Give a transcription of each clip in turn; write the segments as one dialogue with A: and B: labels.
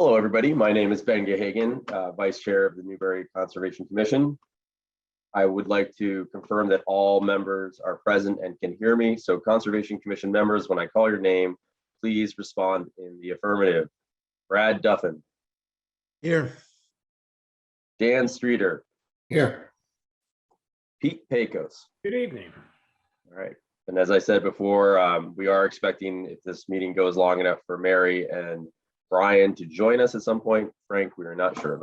A: Hello, everybody. My name is Ben Gehagen, Vice Chair of the Newbury Conservation Commission. I would like to confirm that all members are present and can hear me. So Conservation Commission members, when I call your name, please respond in the affirmative. Brad Duffin.
B: Here.
A: Dan Streeter.
B: Here.
A: Pete Pecos.
C: Good evening.
A: All right. And as I said before, we are expecting, if this meeting goes long enough, for Mary and Brian to join us at some point. Frank, we are not sure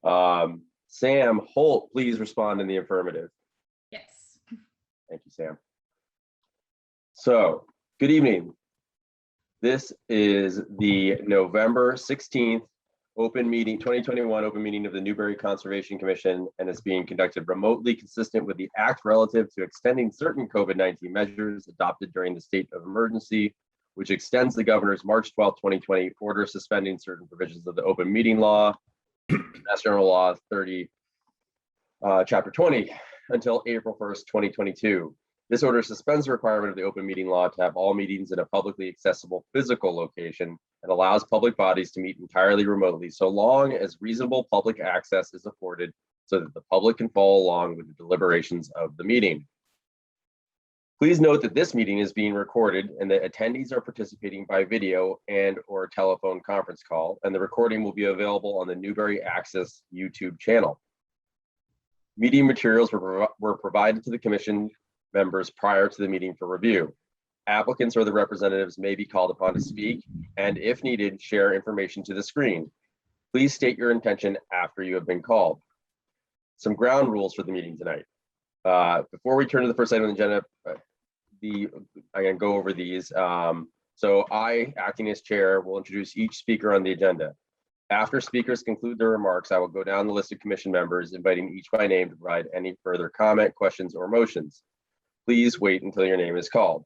A: about. Sam Holt, please respond in the affirmative.
D: Yes.
A: Thank you, Sam. So, good evening. This is the November 16th open meeting, 2021 open meeting of the Newbury Conservation Commission, and is being conducted remotely, consistent with the act relative to extending certain COVID-19 measures adopted during the state of emergency, which extends the governor's March 12, 2020 order suspending certain provisions of the open meeting law, Mass General Law 30, Chapter 20, until April 1st, 2022. This order suspends the requirement of the open meeting law to have all meetings in a publicly accessible physical location and allows public bodies to meet entirely remotely, so long as reasonable public access is afforded so that the public can follow along with the deliberations of the meeting. Please note that this meeting is being recorded and that attendees are participating by video and/or telephone conference call, and the recording will be available on the Newbury Access YouTube channel. Meeting materials were provided to the Commission members prior to the meeting for review. Applicants or the representatives may be called upon to speak and, if needed, share information to the screen. Please state your intention after you have been called. Some ground rules for the meeting tonight. Before we turn to the first item on the agenda, I'm going to go over these. So I, acting as chair, will introduce each speaker on the agenda. After speakers conclude their remarks, I will go down the list of commission members, inviting each by name to provide any further comment, questions, or motions. Please wait until your name is called.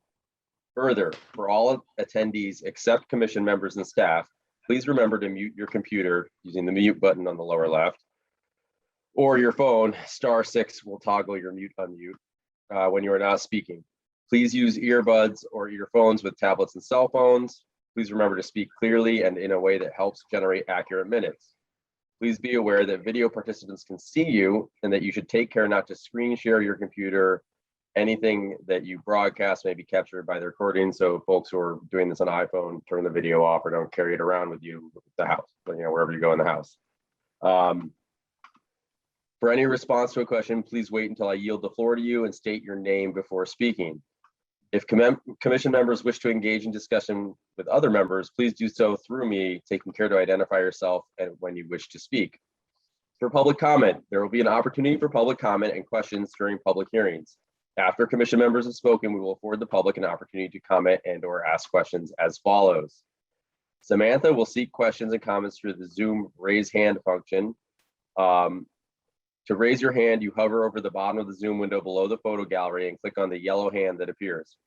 A: Further, for all attendees except commission members and staff, please remember to mute your computer using the mute button on the lower left, or your phone. *6 will toggle your mute unmute when you are not speaking. Please use earbuds or earphones with tablets and cell phones. Please remember to speak clearly and in a way that helps generate accurate minutes. Please be aware that video participants can see you and that you should take care not to screen share your computer. Anything that you broadcast may be captured by the recording. So folks who are doing this on iPhone, turn the video off or don't carry it around with you at the house, wherever you go in the house. For any response to a question, please wait until I yield the floor to you and state your name before speaking. If commission members wish to engage in discussion with other members, please do so through me, taking care to identify yourself and when you wish to speak. For public comment, there will be an opportunity for public comment and questions during public hearings. After commission members have spoken, we will afford the public an opportunity to comment and/or ask questions as follows. Samantha will seek questions and comments through the Zoom raise hand function. To raise your hand, you hover over the bottom of the Zoom window below the photo gallery and click on the yellow hand that appears.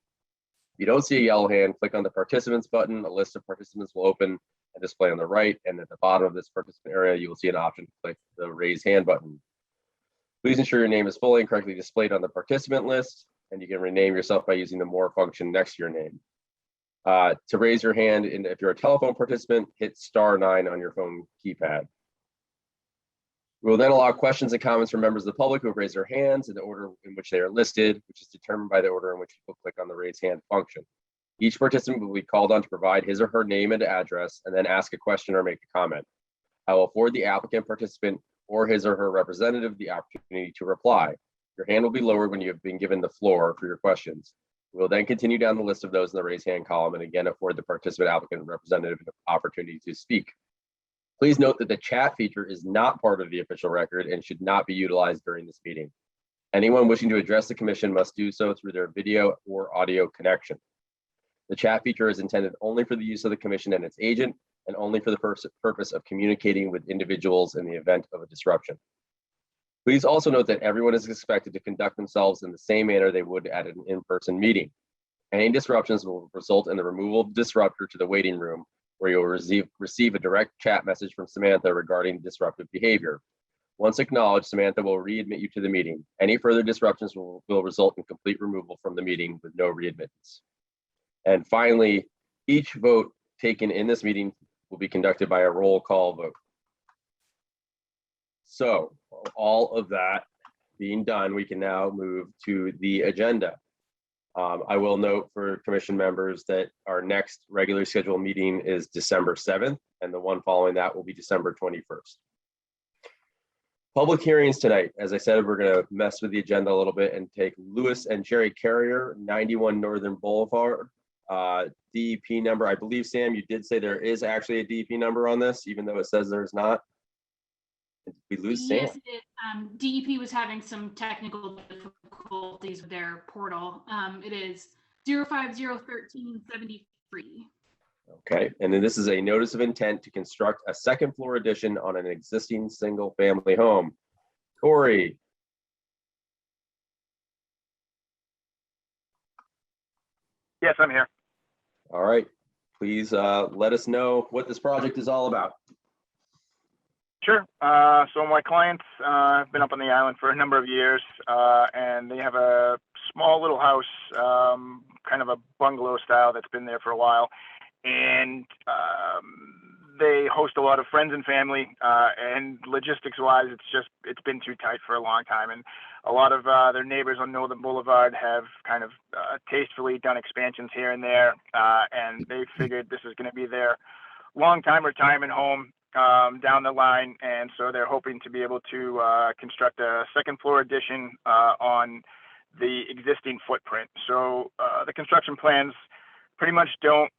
A: If you don't see a yellow hand, click on the participants button. A list of participants will open and display on the right, and at the bottom of this participant area, you will see an option to click the raise hand button. Please ensure your name is fully and correctly displayed on the participant list, and you can rename yourself by using the more function next to your name. To raise your hand, and if you're a telephone participant, hit *9 on your phone keypad. We will then allow questions and comments from members of the public who have raised their hands in the order in which they are listed, which is determined by the order in which people click on the raise hand function. Each participant will be called on to provide his or her name and address and then ask a question or make a comment. I will afford the applicant participant or his or her representative the opportunity to reply. Your hand will be lowered when you have been given the floor for your questions. We will then continue down the list of those in the raise hand column and again afford the participant, applicant, and representative an opportunity to speak. Please note that the chat feature is not part of the official record and should not be utilized during this meeting. Anyone wishing to address the commission must do so through their video or audio connection. The chat feature is intended only for the use of the commission and its agent, and only for the purpose of communicating with individuals in the event of a disruption. Please also note that everyone is expected to conduct themselves in the same manner they would at an in-person meeting. Any disruptions will result in the removal of the disruptor to the waiting room, where you'll receive a direct chat message from Samantha regarding disruptive behavior. Once acknowledged, Samantha will readmit you to the meeting. Any further disruptions will result in complete removal from the meeting with no readmittance. And finally, each vote taken in this meeting will be conducted by a roll call vote. So all of that being done, we can now move to the agenda. I will note for commission members that our next regularly scheduled meeting is December 7th, and the one following that will be December 21st. Public hearings tonight. As I said, we're going to mess with the agenda a little bit and take Lewis and Jerry Carrier, 91 Northern Boulevard. DEP number, I believe, Sam, you did say there is actually a DEP number on this, even though it says there's not. Did we lose Sam?
C: Yes, DEP was having some technical difficulties with their portal. It is 0501373.
A: Okay, and then this is a notice of intent to construct a second floor addition on an existing single family home. Corey.
D: Yes, I'm here.
A: All right, please let us know what this project is all about.
D: Sure. So my clients have been up on the island for a number of years, and they have a small little house, kind of a bungalow style that's been there for a while. And they host a lot of friends and family, and logistics wise, it's been too tight for a long time. And a lot of their neighbors on Northern Boulevard have kind of tastefully done expansions here and there, and they figured this is going to be their long time retirement home down the line. And so they're hoping to be able to construct a second floor addition on the existing footprint. So the construction plans pretty much don't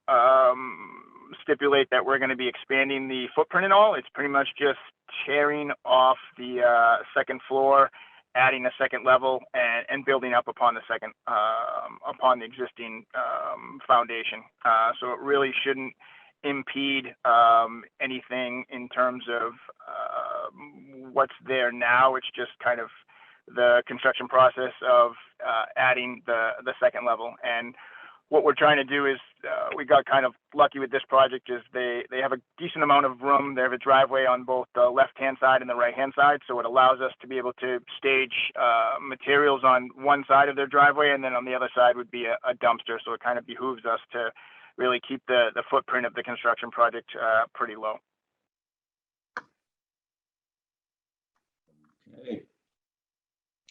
D: stipulate that we're going to be expanding the footprint at all. It's pretty much just tearing off the second floor, adding a second level, and building up upon the second upon the existing foundation. So it really shouldn't impede anything in terms of what's there now. It's just kind of the construction process of adding the second level. And what we're trying to do is we got kind of lucky with this project is they have a decent amount of room. They have a driveway on both the left-hand side and the right-hand side. So it allows us to be able to stage materials on one side of their driveway, and then on the other side would be a dumpster. So it kind of behooves us to really keep the footprint of the construction project pretty low.
A: Okay.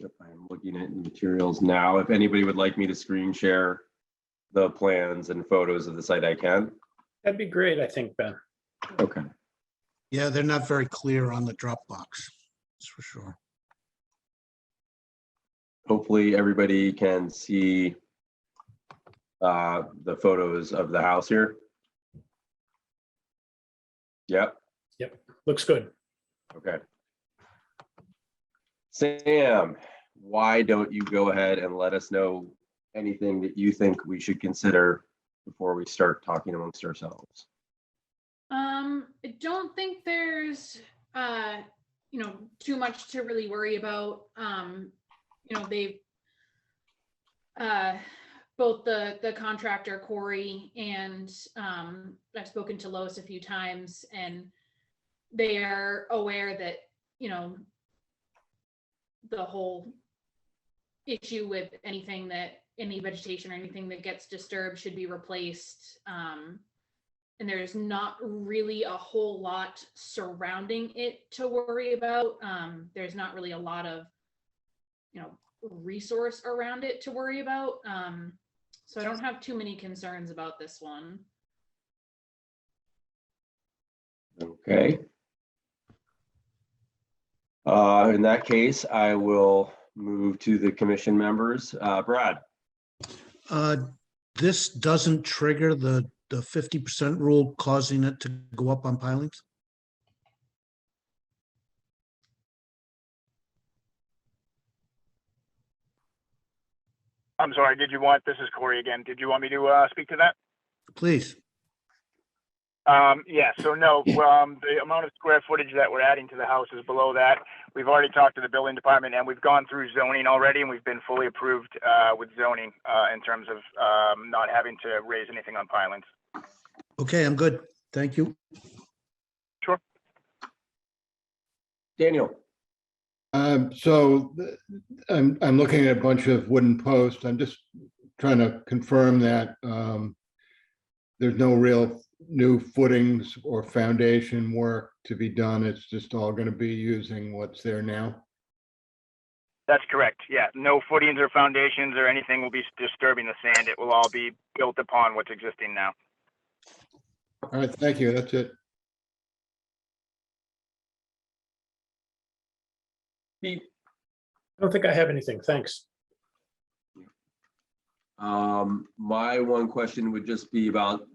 A: Yep, I'm looking at the materials now. If anybody would like me to screen share the plans and photos of the site, I can.
E: That'd be great, I think, Ben.
A: Okay.
B: Yeah, they're not very clear on the Dropbox, that's for sure.
A: Hopefully everybody can see the photos of the house here. Yep.
E: Yep, looks good.
A: Okay. Sam, why don't you go ahead and let us know anything that you think we should consider before we start talking amongst ourselves?
C: I don't think there's too much to really worry about. They've both the contractor Corey and I've spoken to Lois a few times, and they are aware that the whole issue with anything that any vegetation or anything that gets disturbed should be replaced. And there's not really a whole lot surrounding it to worry about. There's not really a lot of, resource around it to worry about. So I don't have too many concerns about this one.
A: Okay. In that case, I will move to the commission members. Brad.
B: This doesn't trigger the 50% rule causing it to go up on pilings?
D: I'm sorry, this is Corey again. Did you want me to speak to that?
B: Please.
D: Yeah, so no, the amount of square footage that we're adding to the house is below that. We've already talked to the building department, and we've gone through zoning already, and we've been fully approved with zoning in terms of not having to raise anything on pilings.
B: Okay, I'm good. Thank you.
D: Sure.
A: Daniel.
F: So I'm looking at a bunch of wooden posts. I'm just trying to confirm that there's no real new footings or foundation work to be done. It's just all going to be using what's there now.
D: That's correct. Yeah, no footings or foundations or anything will be disturbing the sand. It will all be built upon what's existing now.
F: All right, thank you. That's it.
A: Pete,
E: I don't think I have anything. Thanks.
A: my one question would just be about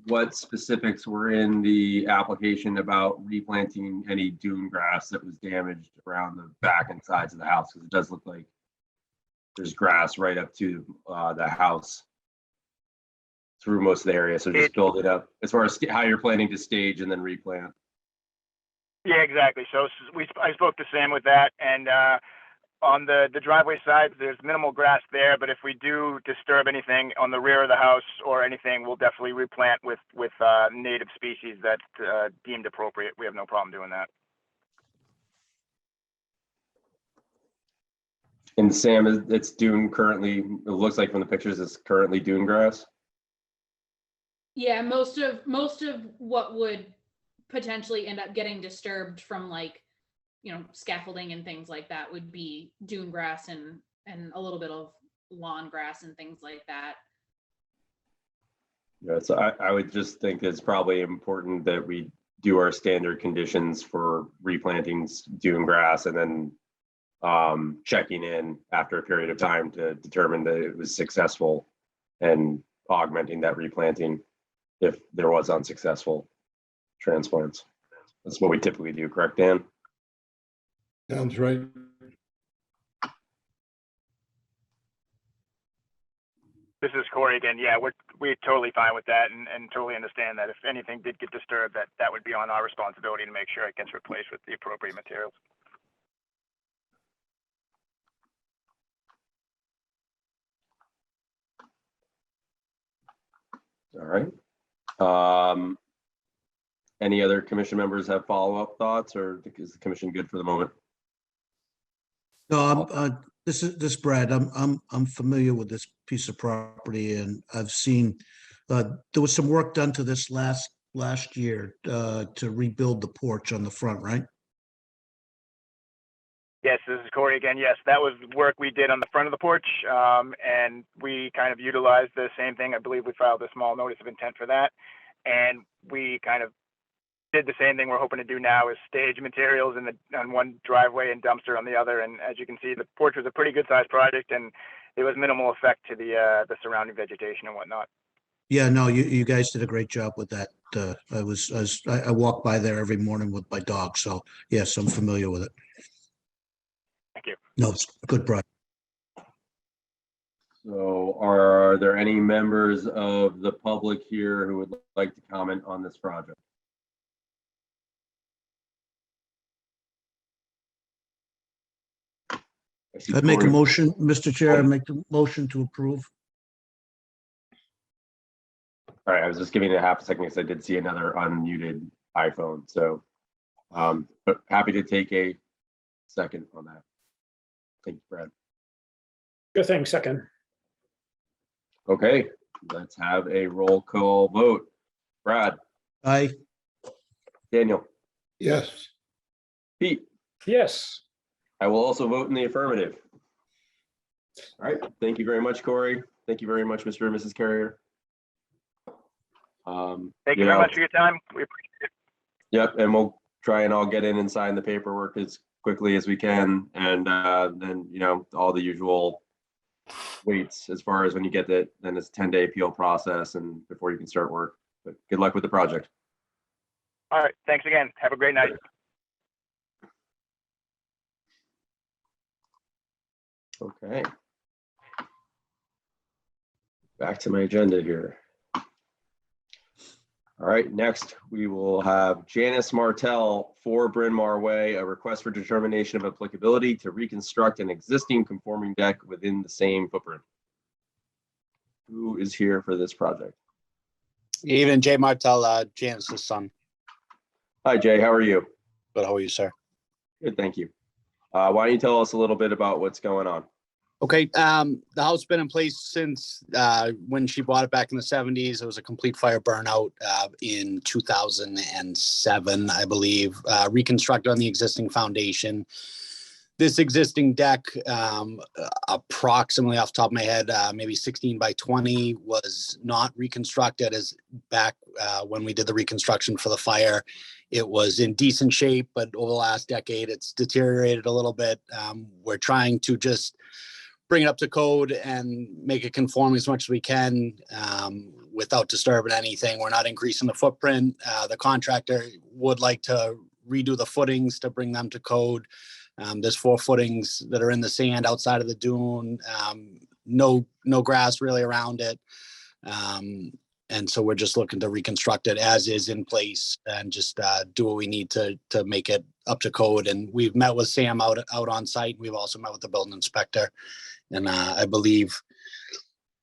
A: what specifics were in the application about replanting any dune grass that was damaged around the back and sides of the house, because it does look like there's grass right up to the house through most of the area. So just build it up as far as how you're planning to stage and then replant.
D: Yeah, exactly. So I spoke to Sam with that, and on the driveway side, there's minimal grass there, but if we do disturb anything on the rear of the house or anything, we'll definitely replant with native species that's deemed appropriate. We have no problem doing that.
A: And Sam, it's dune currently, it looks like from the pictures, it's currently dune grass.
C: Yeah, most of what would potentially end up getting disturbed from like, you know, scaffolding and things like that would be dune grass and a little bit of lawn grass and things like that.
A: Yeah, so I would just think it's probably important that we do our standard conditions for replanting dune grass and then checking in after a period of time to determine that it was successful and augmenting that replanting if there was unsuccessful transplants. That's what we typically do, correct, Dan?
F: Sounds right.
D: This is Corey again. Yeah, we're totally fine with that and totally understand that if anything did get disturbed, that would be on our responsibility to make sure it gets replaced with the appropriate materials.
A: All right. Any other commission members have follow-up thoughts, or is the commission good for the moment?
B: No, this is Brad. I'm familiar with this piece of property, and I've seen there was some work done to this last year to rebuild the porch on the front, right?
D: Yes, this is Corey again. Yes, that was work we did on the front of the porch, and we kind of utilized the same thing. I believe we filed a small notice of intent for that, and we kind of did the same thing we're hoping to do now is stage materials on one driveway and dumpster on the other. And as you can see, the porch was a pretty good sized project, and it was minimal effect to the surrounding vegetation and whatnot.
B: Yeah, no, you guys did a great job with that. I walk by there every morning with my dog, so yes, I'm familiar with it.
D: Thank you.
B: No, it's a good project.
A: So are there any members of the public here who would like to comment on this project?
B: I'd make a motion, Mr. Chair, I'd make the motion to approve.
A: All right, I was just giving it a half a second because I did see another unmuted iPhone. So but happy to take a second on that. Thank you, Brad.
E: Good thing. Second.
A: Okay, let's have a roll call vote. Brad,
B: Aye.
A: Daniel,
F: Yes.
A: Pete.
E: Yes.
A: I will also vote in the affirmative. All right, thank you very much, Corey. Thank you very much, Mr. and Mrs. Carrier.
D: Thank you very much for your time. We appreciate it.
A: Yep, and we'll try and all get in and sign the paperwork as quickly as we can. And then, you know, all the usual waits as far as when you get it, then it's a 10-day appeal process and before you can start work. But good luck with the project.
D: All right, thanks again. Have a great night.
A: Okay. Back to my agenda here. All right, next we will have Janice Martell, 4 Bryn Mawr Way, a request for determination of applicability to reconstruct an existing conforming deck within the same footprint. Who is here for this project?
G: Evening, Jay Martell, Janice's son.
A: Hi, Jay, how are you?
G: Good, how are you, sir?
A: Good, thank you. Why don't you tell us a little bit about what's going on?
G: Okay, the house been in place since when she bought it back in the 70s. It was a complete fire burnout in 2007, I believe. Reconstructed on the existing foundation. This existing deck, approximately off the top of my head, maybe 16 by 20, was not reconstructed as back when we did the reconstruction for the fire. It was in decent shape, but over the last decade, it's deteriorated a little bit. We're trying to just bring it up to code and make it conform as much as we can without disturbing anything. We're not increasing the footprint. The contractor would like to redo the footings to bring them to code. There's 4 footings that are in the sand outside of the dune. No grass really around it. And so we're just looking to reconstruct it as is in place and just do what we need to make it up to code. And we've met with Sam out on site. We've also met with the building inspector. And I believe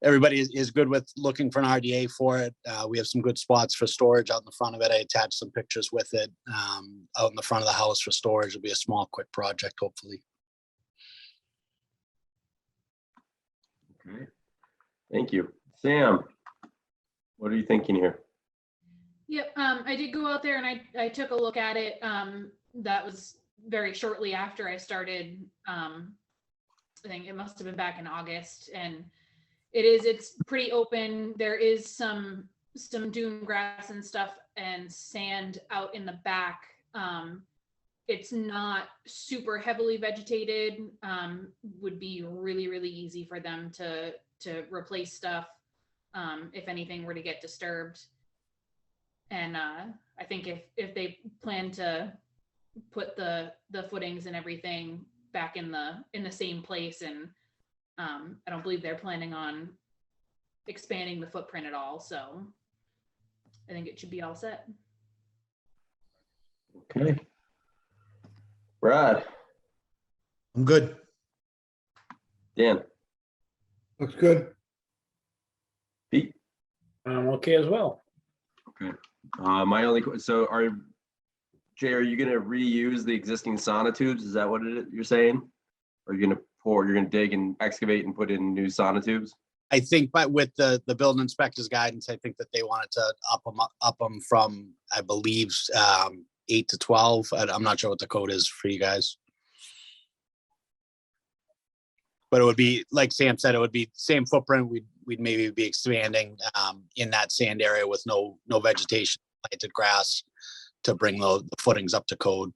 G: everybody is good with looking for an RDA for it. We have some good spots for storage out in the front of it. I attached some pictures with it out in the front of the house for storage. It'll be a small, quick project, hopefully.
A: Okay, thank you. Sam, what are you thinking here?
C: Yep, I did go out there and I took a look at it. That was very shortly after I started. I think it must have been back in August, and it's pretty open. There is some dune grass and stuff and sand out in the back. It's not super heavily vegetated. Would be really, really easy for them to replace stuff if anything were to get disturbed. And I think if they plan to put the footings and everything back in the same place, and I don't believe they're planning on expanding the footprint at all, so I think it should be all set.
A: Okay. Brad,
B: I'm good.
A: Dan,
F: Looks good.
A: Pete.
E: I'm okay as well.
A: Okay. My only, so Jay, are you gonna reuse the existing sonotubes? Is that what you're saying? Or are you gonna dig and excavate and put in new sonotubes?
G: I think, but with the building inspector's guidance, I think that they wanted to up them from, I believe, 8 to 12. I'm not sure what the code is for you guys. But it would be, like Sam said, it would be same footprint. We'd maybe be expanding in that sand area with no vegetation, planted grass to bring the footings up to code.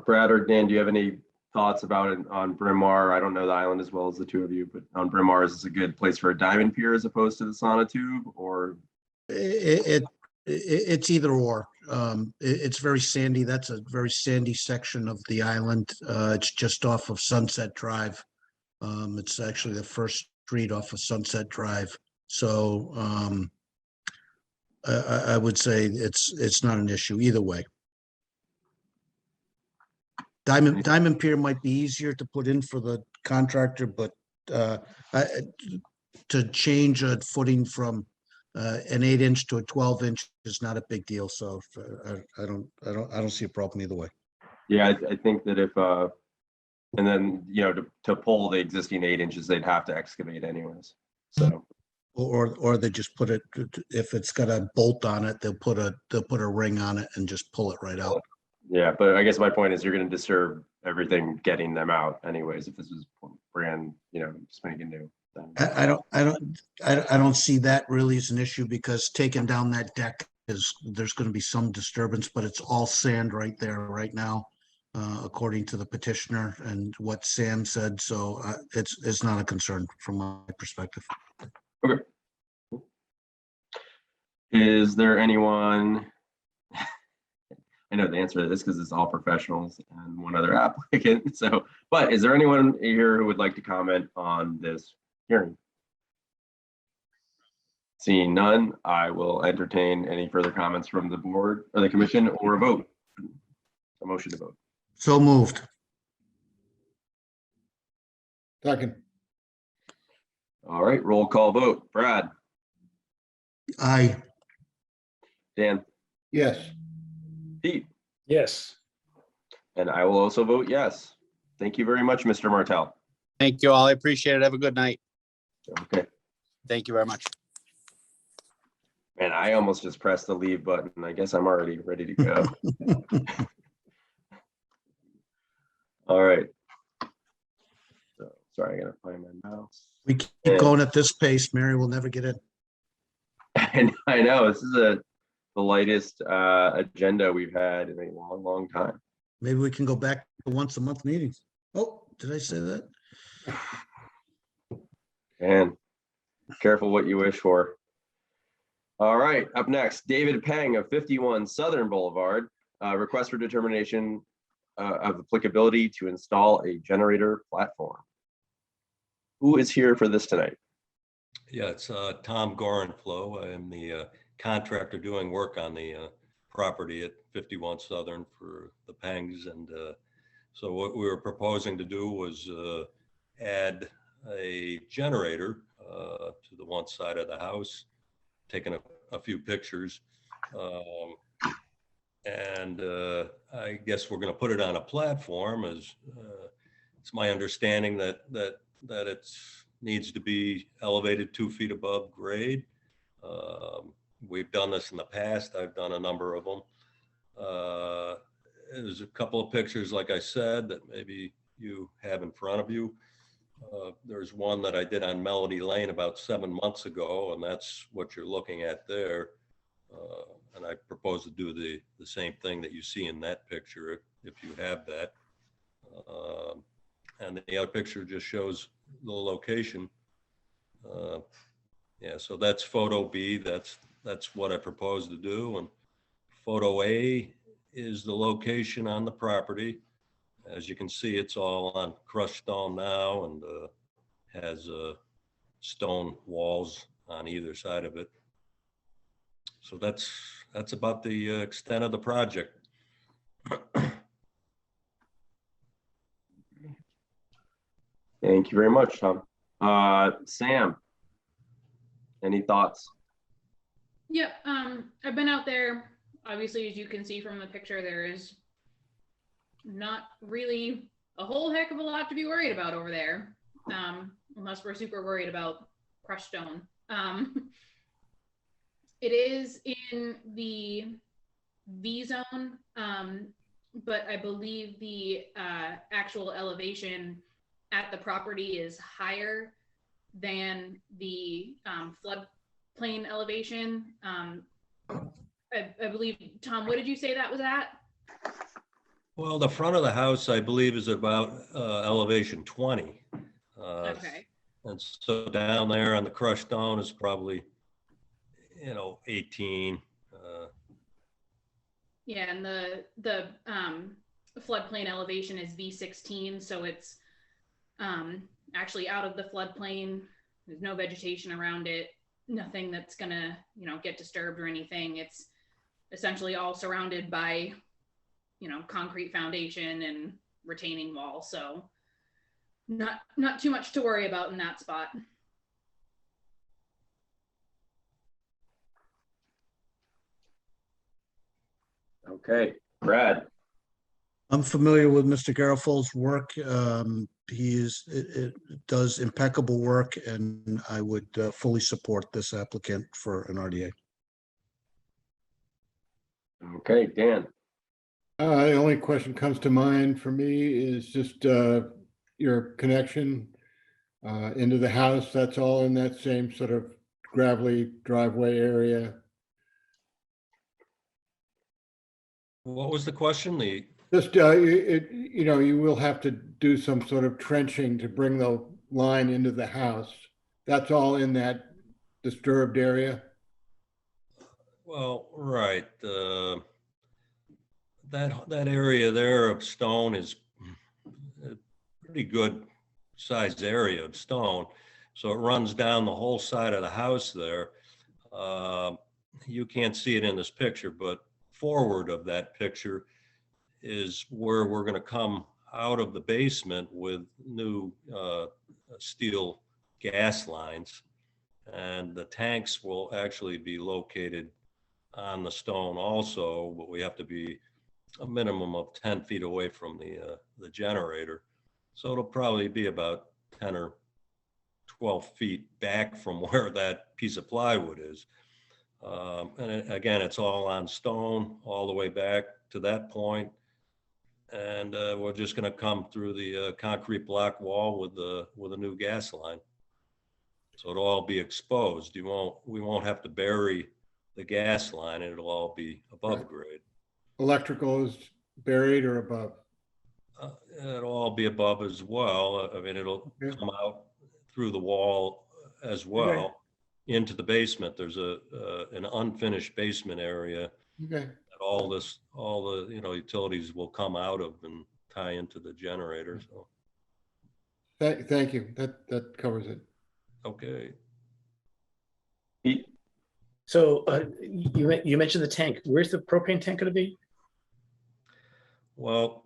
A: Brad or Dan, do you have any thoughts about it on Bryn Mawr? I don't know the island as well as the two of you, but on Bryn Mawr, is this a good place for a diamond pier as opposed to the sonotube, or?
B: It's either or. It's very sandy. That's a very sandy section of the island. It's just off of Sunset Drive. It's actually the first street off of Sunset Drive. So I would say it's not an issue either way. Diamond pier might be easier to put in for the contractor, but to change a footing from an 8-inch to a 12-inch is not a big deal. So I don't see a problem either way.
A: Yeah, I think that if and then to pull the existing 8 inches, they'd have to excavate anyways. So
B: or they just put it, if it's got a bolt on it, they'll put a ring on it and just pull it right out.
A: yeah, but I guess my point is you're going to disturb everything getting them out anyways if this was brand, spanking new.
B: I don't see that really as an issue, because taking down that deck there's going to be some disturbance, but it's all sand right there right now, according to the petitioner and what Sam said. So it's not a concern from my perspective.
A: Okay. Is there anyone? I know the answer to this because it's all professionals and one other applicant. So, but is there anyone here who would like to comment on this hearing? Seeing none, I will entertain any further comments from the board or the commission, or a vote. A motion to vote.
B: So moved.
F: Second.
A: All right, roll call vote. Brad,
B: Aye.
A: Dan,
F: Yes.
A: Pete,
E: Yes.
A: and I will also vote yes. Thank you very much, Mr. Martell.
G: Thank you all. I appreciate it. Have a good night.
A: Okay.
G: Thank you very much.
A: Man, I almost just pressed the leave button. I guess I'm already ready to go. All right. So, sorry, I gotta find my mouse.
B: We keep going at this pace, Mary will never get in.
A: And I know this is the lightest agenda we've had in a long, long time.
B: Maybe we can go back to once a month meetings. Oh, did I say that?
A: And careful what you wish for. All right, up next, David Peng of 51 Southern Boulevard, request for determination of applicability to install a generator platform. Who is here for this tonight?
H: Yeah, it's Tom Gorenflow. I am the contractor doing work on the property at 51 Southern for the Pengs. And so what we were proposing to do was add a generator to the one side of the house, taking a few pictures. And I guess we're going to put it on a platform, as it's my understanding that it needs to be elevated 2 feet above grade. We've done this in the past. I've done a number of them. There's a couple of pictures, like I said, that maybe you have in front of you. There's one that I did on Melody Lane about 7 months ago, and that's what you're looking at there. And I propose to do the same thing that you see in that picture, if you have that. And the other picture just shows the location. Yeah, so that's photo B. That's what I propose to do. And photo A is the location on the property. As you can see, it's all on crushed stone now and has stone walls on either side of it. So that's about the extent of the project.
A: Thank you very much, Tom. Sam, any thoughts?
C: Yep, I've been out there. Obviously, as you can see from the picture, there is not really a whole heck of a lot to be worried about over there, unless we're super worried about crushed stone. It is in the V zone, but I believe the actual elevation at the property is higher than the floodplain elevation. I believe, Tom, what did you say that was at?
H: Well, the front of the house, I believe, is about elevation 20.
C: Okay.
H: And so down there on the crushed stone is probably, 18.
C: Yeah, and the floodplain elevation is V16, so it's actually out of the floodplain. There's no vegetation around it, nothing that's gonna, get disturbed or anything. It's essentially all surrounded by, concrete foundation and retaining wall. So not too much to worry about in that spot.
A: Okay, Brad.
B: I'm familiar with Mr. Garofal's work. It does impeccable work, and I would fully support this applicant for an RDA.
A: Okay, Dan.
F: The only question comes to mind for me is just your connection into the house. That's all in that same sort of gravelly driveway area.
H: What was the question?
F: Just, you will have to do some sort of trenching to bring the line into the house. That's all in that disturbed area?
H: Well, right. That area there of stone is a pretty good sized area of stone. So it runs down the whole side of the house there. You can't see it in this picture, but forward of that picture is where we're going to come out of the basement with new steel gas lines. And the tanks will actually be located on the stone also, but we have to be a minimum of 10 feet away from the generator. So it'll probably be about 10 or 12 feet back from where that piece of plywood is. Again, it's all on stone all the way back to that point. And we're just going to come through the concrete block wall with a new gas line. So it'll all be exposed. We won't have to bury the gas line. It'll all be above grade.
F: Electrical is buried or above?
H: It'll all be above as well. I mean, it'll come out through the wall as well into the basement. There's an unfinished basement area.
F: Okay.
H: That all the utilities will come out of and tie into the generator. So
F: Thank you. That covers it.
H: okay.
A: Pete,
E: So you mentioned the tank. Where's the propane tank going to be?
H: Well,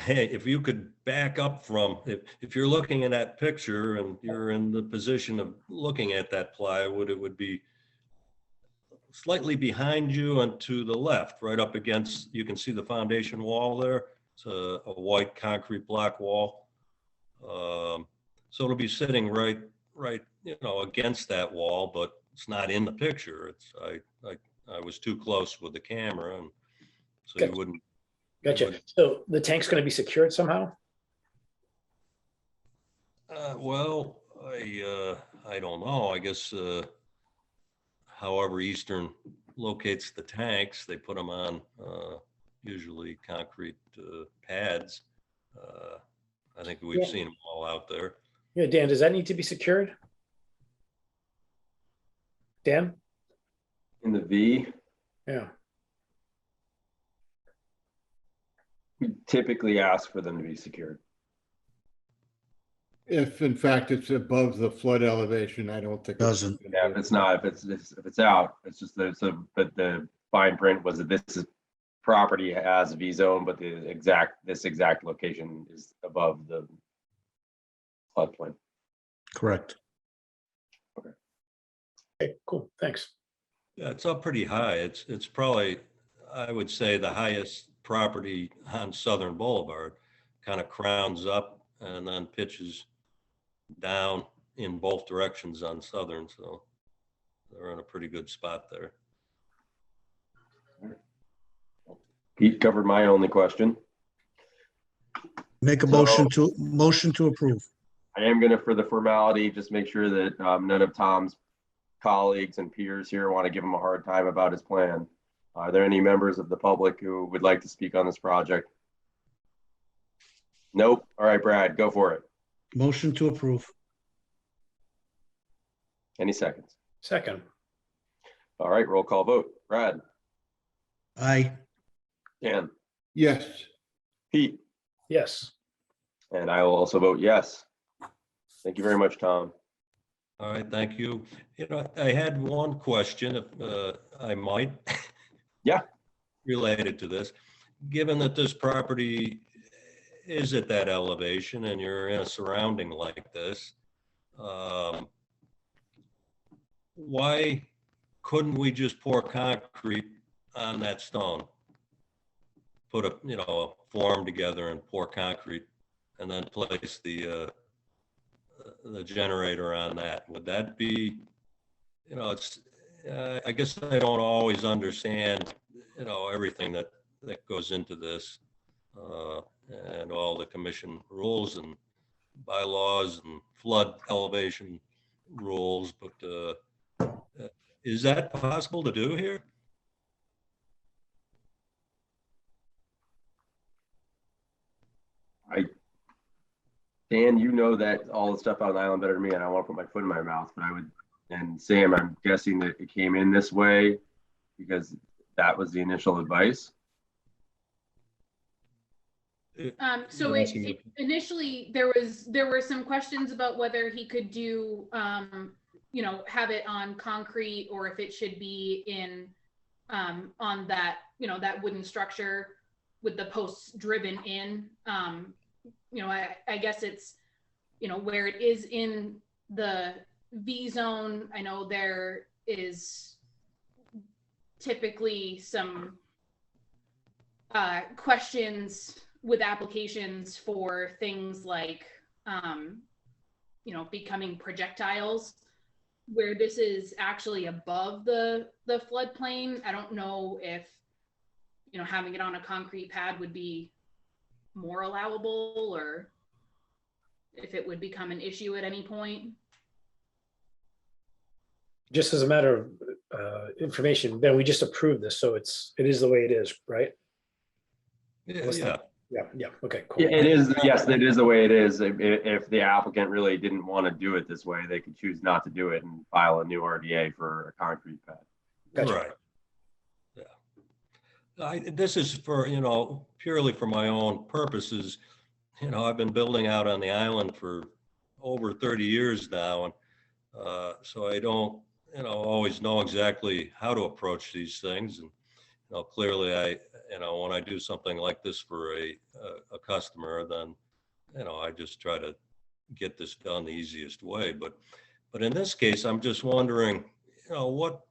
H: hey, if you could back up from, if you're looking at that picture and you're in the position of looking at that plywood, it would be slightly behind you and to the left, right up against, you can see the foundation wall there. It's a white concrete block wall. So it'll be sitting right, against that wall, but it's not in the picture. I was too close with the camera, and so you wouldn't.
E: Gotcha. So the tank's going to be secured somehow?
H: Well, I don't know. I guess however Eastern locates the tanks, they put them on usually concrete pads. I think we've seen them all out there.
E: Yeah, Dan, does that need to be secured? Dan?
A: in the V,
E: Yeah.
A: we typically ask for them to be secured.
F: If in fact it's above the flood elevation, I don't think.
B: Doesn't.
A: Yeah, if it's not, if it's out, it's just that, but the fine print was that property has a V zone, but this exact location is above the floodplain.
B: Correct.
E: Okay, cool. Thanks.
H: Yeah, it's up pretty high. It's probably, I would say, the highest property on Southern Boulevard. Kind of crowns up and then pitches down in both directions on Southern. So they're in a pretty good spot there.
A: Pete covered my only question.
B: Make a
A: So-
B: motion to approve.
A: I am gonna, for the formality, just make sure that none of Tom's colleagues and peers here want to give him a hard time about his plan. Are there any members of the public who would like to speak on this project? Nope. All right, Brad, go for it.
B: Motion to approve.
A: Any seconds?
E: Second.
A: All right, roll call vote. Brad,
B: Aye.
A: Dan,
F: Yes,
A: Pete,
E: Yes.
A: and I will also vote yes. Thank you very much, Tom.
H: All right, thank you. I had one question, if I might.
A: Yeah.
H: Related to this, given that this property is at that elevation and you're in a surrounding like this, why couldn't we just pour concrete on that stone? Put a form together and pour concrete and then place the generator on that. Would that be, it's, I guess I don't always understand, everything that goes into this and all the commission rules and bylaws and flood elevation rules, but is that possible to do here?
A: Dan, you know that all the stuff on the island better than me, and I don't want to put my foot in my mouth, but and Sam, I'm guessing that it came in this way because that was the initial advice.
C: So initially there were some questions about whether he could do, have it on concrete or if it should be in, on that, that wooden structure with the posts driven in. I guess it's, where it is in the V zone. I know there is typically some questions with applications for things like, becoming projectiles, where this is actually above the floodplain. I don't know if, having it on a concrete pad would be more allowable, or if it would become an issue at any point.
E: Just as a matter of information, Ben, we just approved this, so it is the way it is, right?
H: Yeah.
E: Yeah, okay, cool.
A: Yeah, it is, yes, it is the way it is. If the applicant really didn't want to do it this way, they could choose not to do it and file a new RDA for a concrete pad.
E: Gotcha.
H: Right. Yeah. This is for, purely for my own purposes. I've been building out on the island for over 30 years now. And so I don't, always know exactly how to approach these things. And, clearly when I do something like this for a customer, then, I just try to get this done the easiest way. But in this case, I'm just wondering, what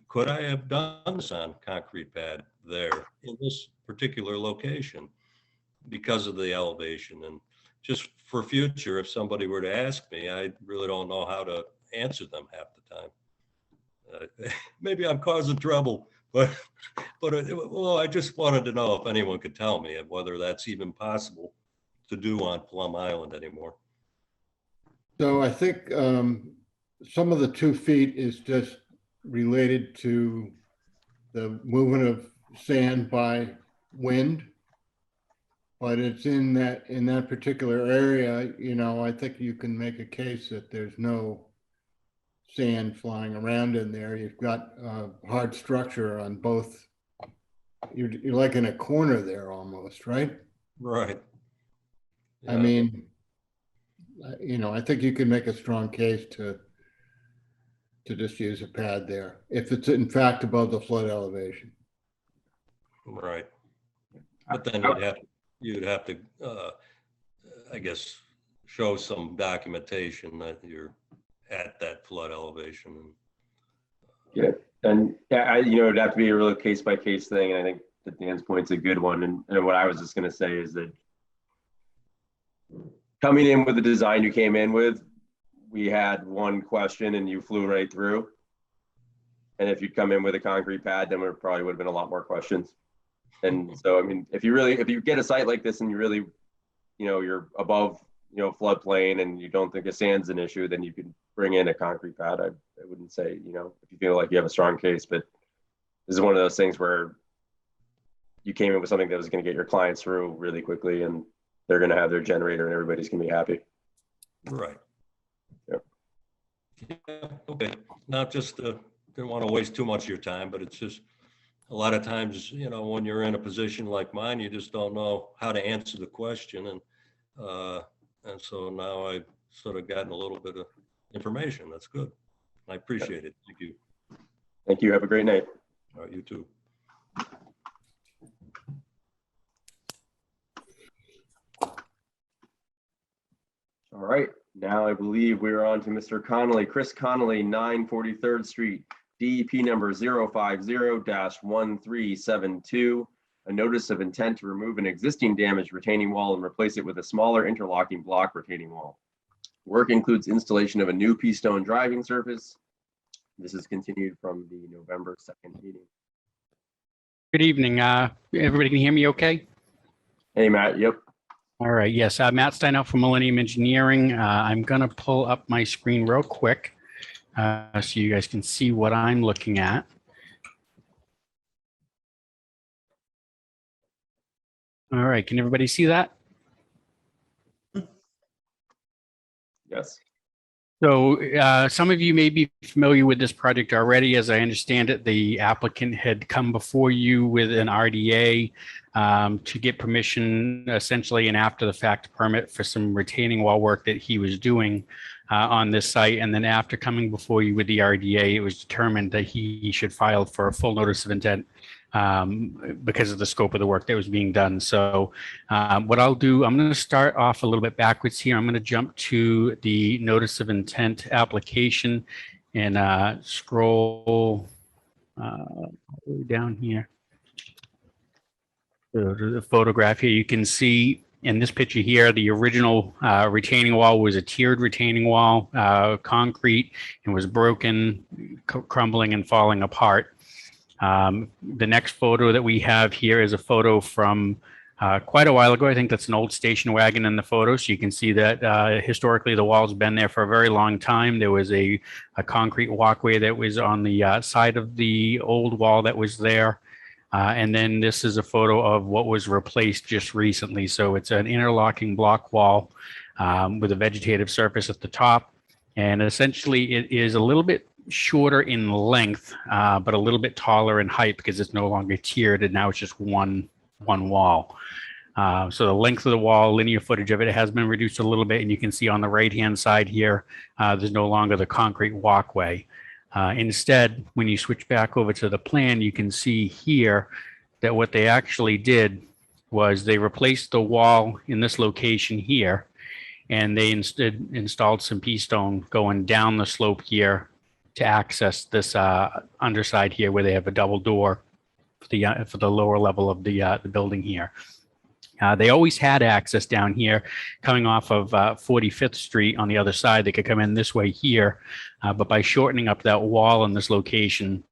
H: could I have done this on concrete pad there in this particular location because of the elevation? And just for future, if somebody were to ask me, I really don't know how to answer them half the time. Maybe I'm causing trouble, but I just wanted to know if anyone could tell me whether that's even possible to do on Plum Island anymore.
F: So I think some of the 2 feet is just related to the movement of sand by wind. But it's in that particular area, I think you can make a case that there's no sand flying around in there. You've got a hard structure on both. You're like in a corner there almost, right?
H: Right.
F: I mean, I think you can make a strong case to just use a pad there if it's in fact above the flood elevation.
H: Right. But then you'd have to, I guess, show some documentation that you're at that flood elevation.
A: Yeah, and it'd have to be a real case by case thing. And I think that Dan's point's a good one. And what I was just going to say is that coming in with the design you came in with, we had one question and you flew right through. And if you'd come in with a concrete pad, then there probably would have been a lot more questions. And so, I mean, if you get a site like this and you really, you're above, floodplain and you don't think a sand's an issue, then you could bring in a concrete pad. I wouldn't say, if you feel like you have a strong case, but this is one of those things where you came in with something that was going to get your clients through really quickly and they're going to have their generator and everybody's going to be happy.
H: Right.
A: Yep.
H: Yeah. Okay. Not just, didn't want to waste too much of your time, but it's just, a lot of times, when you're in a position like mine, you just don't know how to answer the question. And so now I've sort of gotten a little bit of information. That's good. I appreciate it. Thank you.
A: Thank you. Have a great night.
H: All right, you too.
A: All right. Now I believe we're on to Mr. Connolly, Chris Connolly, 943rd Street, DEP number 050-1372. A notice of intent to remove an existing damaged retaining wall and replace it with a smaller interlocking block retaining wall. Work includes installation of a new pea stone driving surface. This is continued from the November 2nd meeting.
I: Good evening. Everybody can hear me okay?
A: Hey, Matt. Yep.
I: All right. Yes, Matt Steiner from Millennium Engineering. I'm going to pull up my screen real quick so you guys can see what I'm looking at. All right. Can everybody see that?
A: Yes.
I: So some of you may be familiar with this project already. As I understand it, the applicant had come before you with an RDA to get permission, essentially an after the fact permit for some retaining wall work that he was doing on this site. And then after coming before you with the RDA, it was determined that he should file for a full notice of intent because of the scope of the work that was being done. So what I'll do, I'm going to start off a little bit backwards here. I'm going to jump to the notice of intent application and scroll all the way down here. the photograph here, you can see in this picture here, the original retaining wall was a tiered retaining wall, concrete, and was broken, crumbling and falling apart. The next photo that we have here is a photo from quite a while ago. I think that's an old station wagon in the photo. So you can see that historically the wall's been there for a very long time. There was a concrete walkway that was on the side of the old wall that was there. And then this is a photo of what was replaced just recently. So it's an interlocking block wall with a vegetative surface at the top. And essentially it is a little bit shorter in length, but a little bit taller in height because it's no longer tiered and now it's just one wall. So the length of the wall, linear footage of it has been reduced a little bit. And you can see on the right-hand side here, there's no longer the concrete walkway. Instead, when you switch back over to the plan, you can see here that what they actually did was they replaced the wall in this location here, and they instead installed some pea stone going down the slope here to access this underside here where they have a double door for the lower level of the building here. They always had access down here coming off of 45th Street on the other side. They could come in this way here, but by shortening up that wall in this location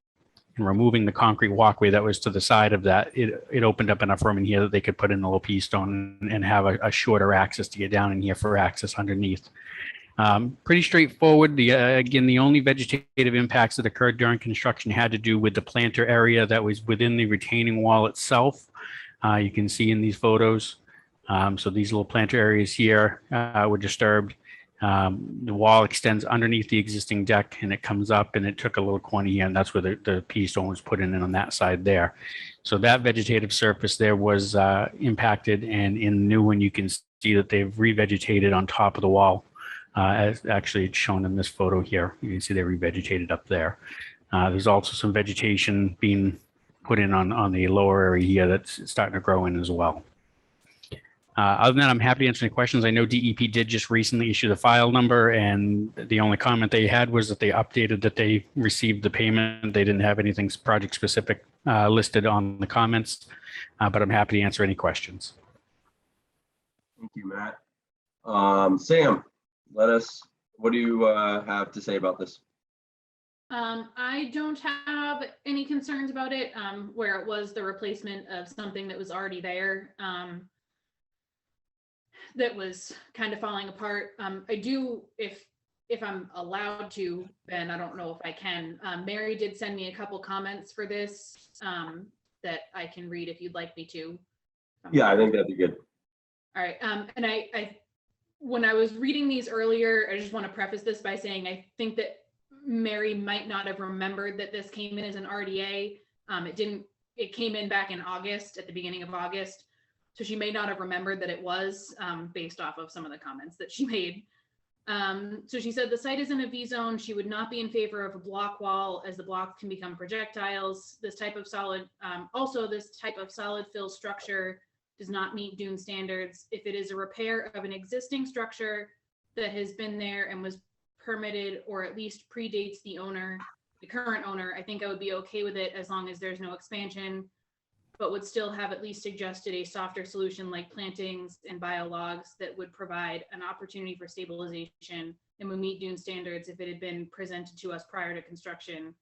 I: and removing the concrete walkway that was to the side of that, it opened up enough room in here that they could put in the little pea stone and have a shorter access to get down in here for access underneath. Pretty straightforward. Again, the only vegetative impacts that occurred during construction had to do with the planter area that was within the retaining wall itself. You can see in these photos. So these little planter areas here were disturbed. The wall extends underneath the existing deck and it comes up and it took a little corner here, and that's where the pea stone was put in on that side there. So that vegetative surface there was impacted, and in the new one you can see that they've revegetated on top of the wall. As actually it's shown in this photo here. You can see they revegetated up there. There's also some vegetation being put in on the lower area here that's starting to grow in as well. Other than that, I'm happy to answer any questions. I know DEP did just recently issue the file number, and the only comment they had was that they updated that they received the payment. They didn't have anything project specific listed on the comments, but I'm happy to answer any questions.
A: Thank you, Matt. Sam, what do you have to say about this?
C: I don't have any concerns about it, where it was the replacement of something that was already there, that was kind of falling apart. I do, if I'm allowed to, Ben, I don't know if I can. Mary did send me a couple comments for this that I can read if you'd like me to.
A: Yeah, I think that'd be good.
C: All right, and I when I was reading these earlier, I just want to preface this by saying I think that Mary might not have remembered that this came in as an RDA. It came in back in August, at the beginning of August. So she may not have remembered that it was based off of some of the comments that she made. So she said the site is in a V zone. She would not be in favor of a block wall as the blocks can become projectiles. This type of solid, also this type of solid fill structure does not meet dune standards. If it is a repair of an existing structure that has been there and was permitted or at least predates the owner, the current owner, I think I would be okay with it as long as there's no expansion, but would still have at least suggested a softer solution like plantings and biologs that would provide an opportunity for stabilization and would meet dune standards if it had been presented to us prior to construction.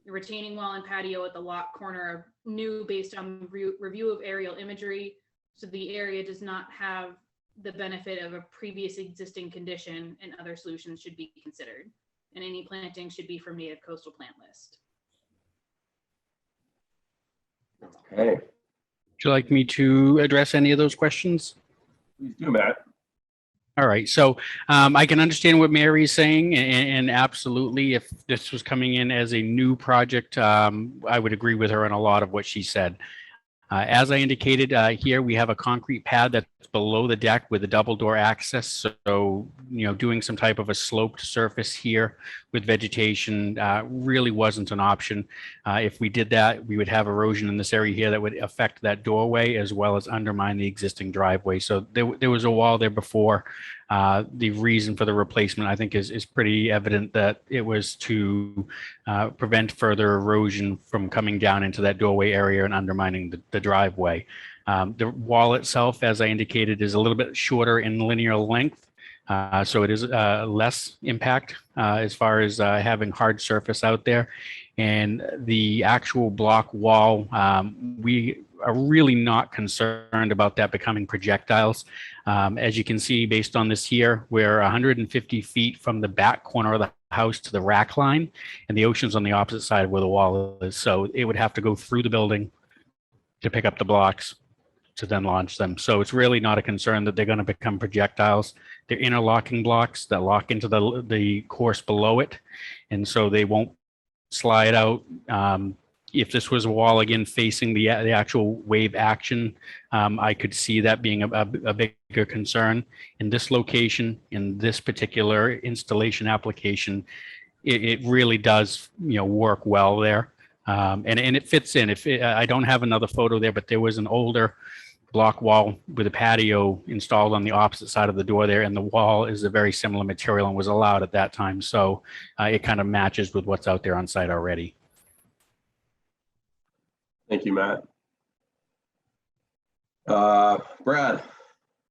C: The retaining wall and patio at the lot corner are new based on review of aerial imagery, so the area does not have the benefit of a previous existing condition, and other solutions should be considered. And any planting should be from native coastal plant list.
A: Okay,
I: Would you like me to address any of those questions?
A: please do, Matt.
I: All right, so I can understand what Mary's saying, and absolutely, if this was coming in as a new project, I would agree with her on a lot of what she said. As I indicated here, we have a concrete pad that's below the deck with a double door access. So, doing some type of a sloped surface here with vegetation really wasn't an option. If we did that, we would have erosion in this area here that would affect that doorway as well as undermine the existing driveway. So there was a wall there before. The reason for the replacement, I think, is pretty evident that it was to prevent further erosion from coming down into that doorway area and undermining the driveway. The wall itself, as I indicated, is a little bit shorter in linear length. So it is less impact as far as having hard surface out there. And the actual block wall, we are really not concerned about that becoming projectiles. As you can see, based on this here, we're 150 feet from the back corner of the house to the rack line, and the ocean's on the opposite side where the wall is. So it would have to go through the building to pick up the blocks to then launch them. So it's really not a concern that they're going to become projectiles. They're interlocking blocks that lock into the course below it, and so they won't slide out. If this was a wall again facing the actual wave action, I could see that being a bigger concern. In this location, in this particular installation application, it really does work well there, and it fits in. I don't have another photo there, but there was an older block wall with a patio installed on the opposite side of the door there, and the wall is a very similar material and was allowed at that time. So it kind of matches with what's out there on site already.
A: Thank you, Matt. Brad,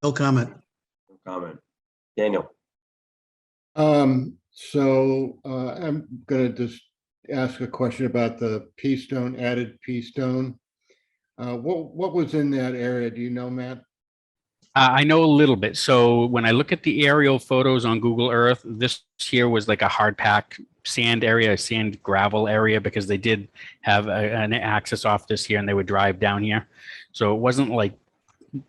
B: No comment.
A: no comment. Daniel.
F: So I'm going to just ask a question about the pea stone, added pea stone. What was in that area? Do you know, Matt?
I: I know a little bit. So when I look at the aerial photos on Google Earth, this here was like a hard pack sand area, a sand gravel area, because they did have an access off this here and they would drive down here. So it wasn't like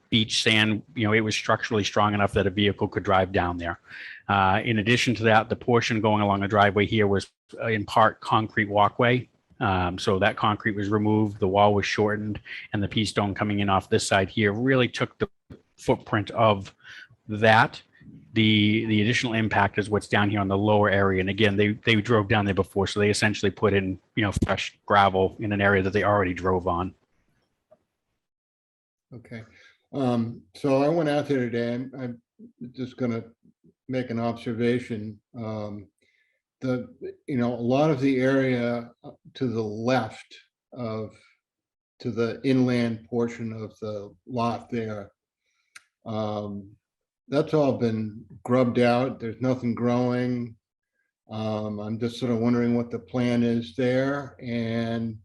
I: beach sand, it was structurally strong enough that a vehicle could drive down there. In addition to that, the portion going along the driveway here was in part concrete walkway. So that concrete was removed, the wall was shortened, and the pea stone coming in off this side here really took the footprint of that. The additional impact is what's down here on the lower area. And again, they drove down there before, so they essentially put in, fresh gravel in an area that they already drove on.
F: Okay. So I went out there today. I'm just going to make an observation. A lot of the area to the left to the inland portion of the lot there, that's all been grubbed out. There's nothing growing. I'm just sort of wondering what the plan is there, and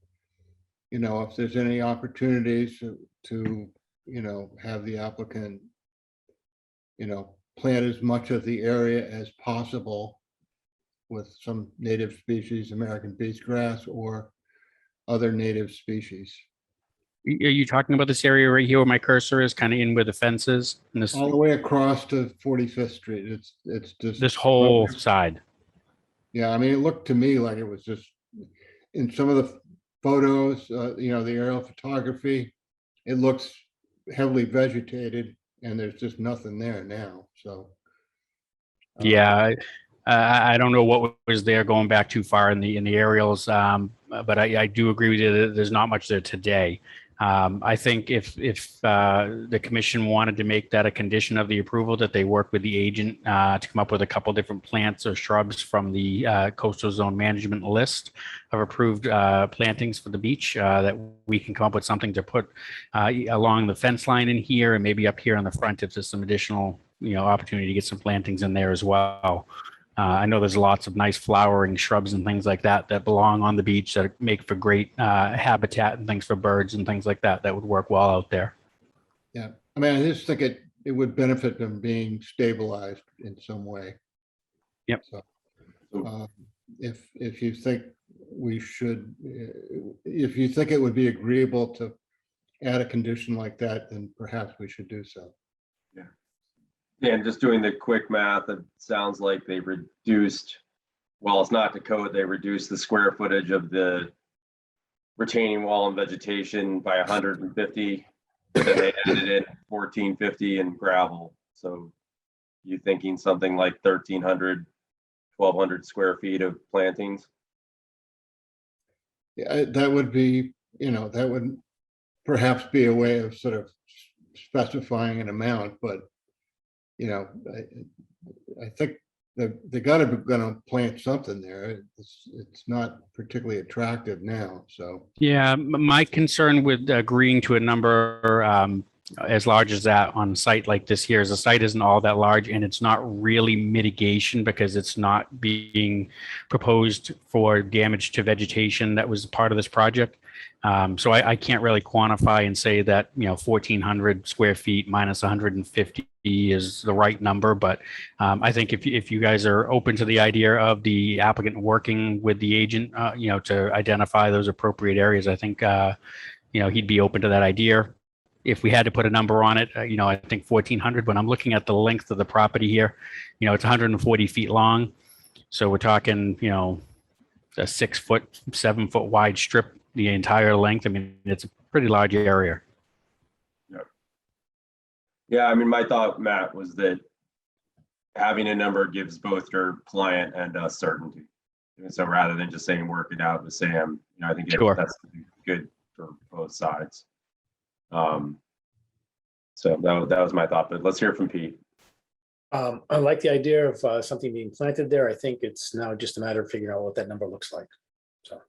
F: if there's any opportunities to have the applicant plant as much of the area as possible with some native species, American beach grass or other native species.
I: Are you talking about this area right here where my cursor is, kind of in where the fence is? And this,
F: all the way across to 45th Street. It's just
I: this whole side.
F: Yeah, I mean, it looked to me like it was just in some of the photos, the aerial photography, it looks heavily vegetated, and there's just nothing there now. So
I: yeah, I don't know what was there going back too far in the aerials, but I do agree with you that there's not much there today. I think if the commission wanted to make that a condition of the approval, that they work with the agent to come up with a couple different plants or shrubs from the coastal zone management list of approved plantings for the beach, that we can come up with something to put along the fence line in here, and maybe up here on the front if there's some additional opportunity to get some plantings in there as well. I know there's lots of nice flowering shrubs and things like that belong on the beach that make for great habitat and things for birds and things like that would work well out there.
F: Yeah, I mean, I just think it would benefit them being stabilized in some way.
I: Yep.
F: So if you think we should, if you think it would be agreeable to add a condition like that, then perhaps we should do so.
A: Yeah. And just doing the quick math, it sounds like they reduced, well, it's not to code, they reduced the square footage of the retaining wall and vegetation by 150, but then they added in 1450 in gravel. So you thinking something like 1,300, 1,200 square feet of plantings?
F: Yeah, that would be, that would perhaps be a way of sort of specifying an amount, but I think they gotta be gonna plant something there. It's not particularly attractive now, so.
I: Yeah, my concern with agreeing to a number as large as that on a site like this here is the site isn't all that large and it's not really mitigation because it's not being proposed for damage to vegetation that was part of this project. So I can't really quantify and say that, 1,400 square feet minus 150 is the right number. But I think if you guys are open to the idea of the applicant working with the agent, to identify those appropriate areas, I think, he'd be open to that idea. If we had to put a number on it, I think 1,400, when I'm looking at the length of the property here, it's 140 feet long. So we're talking, a 6 foot, 7 foot wide strip, the entire length. I mean, it's a pretty large area.
A: Yeah, I mean, my thought, Matt, was that having a number gives both your client and us certainty. And so rather than just saying work it out with Sam, I think
I: Sure.
A: that's good for both sides. So that was my thought, but let's hear from Pete.
E: I like the idea of something being planted there. I think it's now just a matter of figuring out what that number looks like. So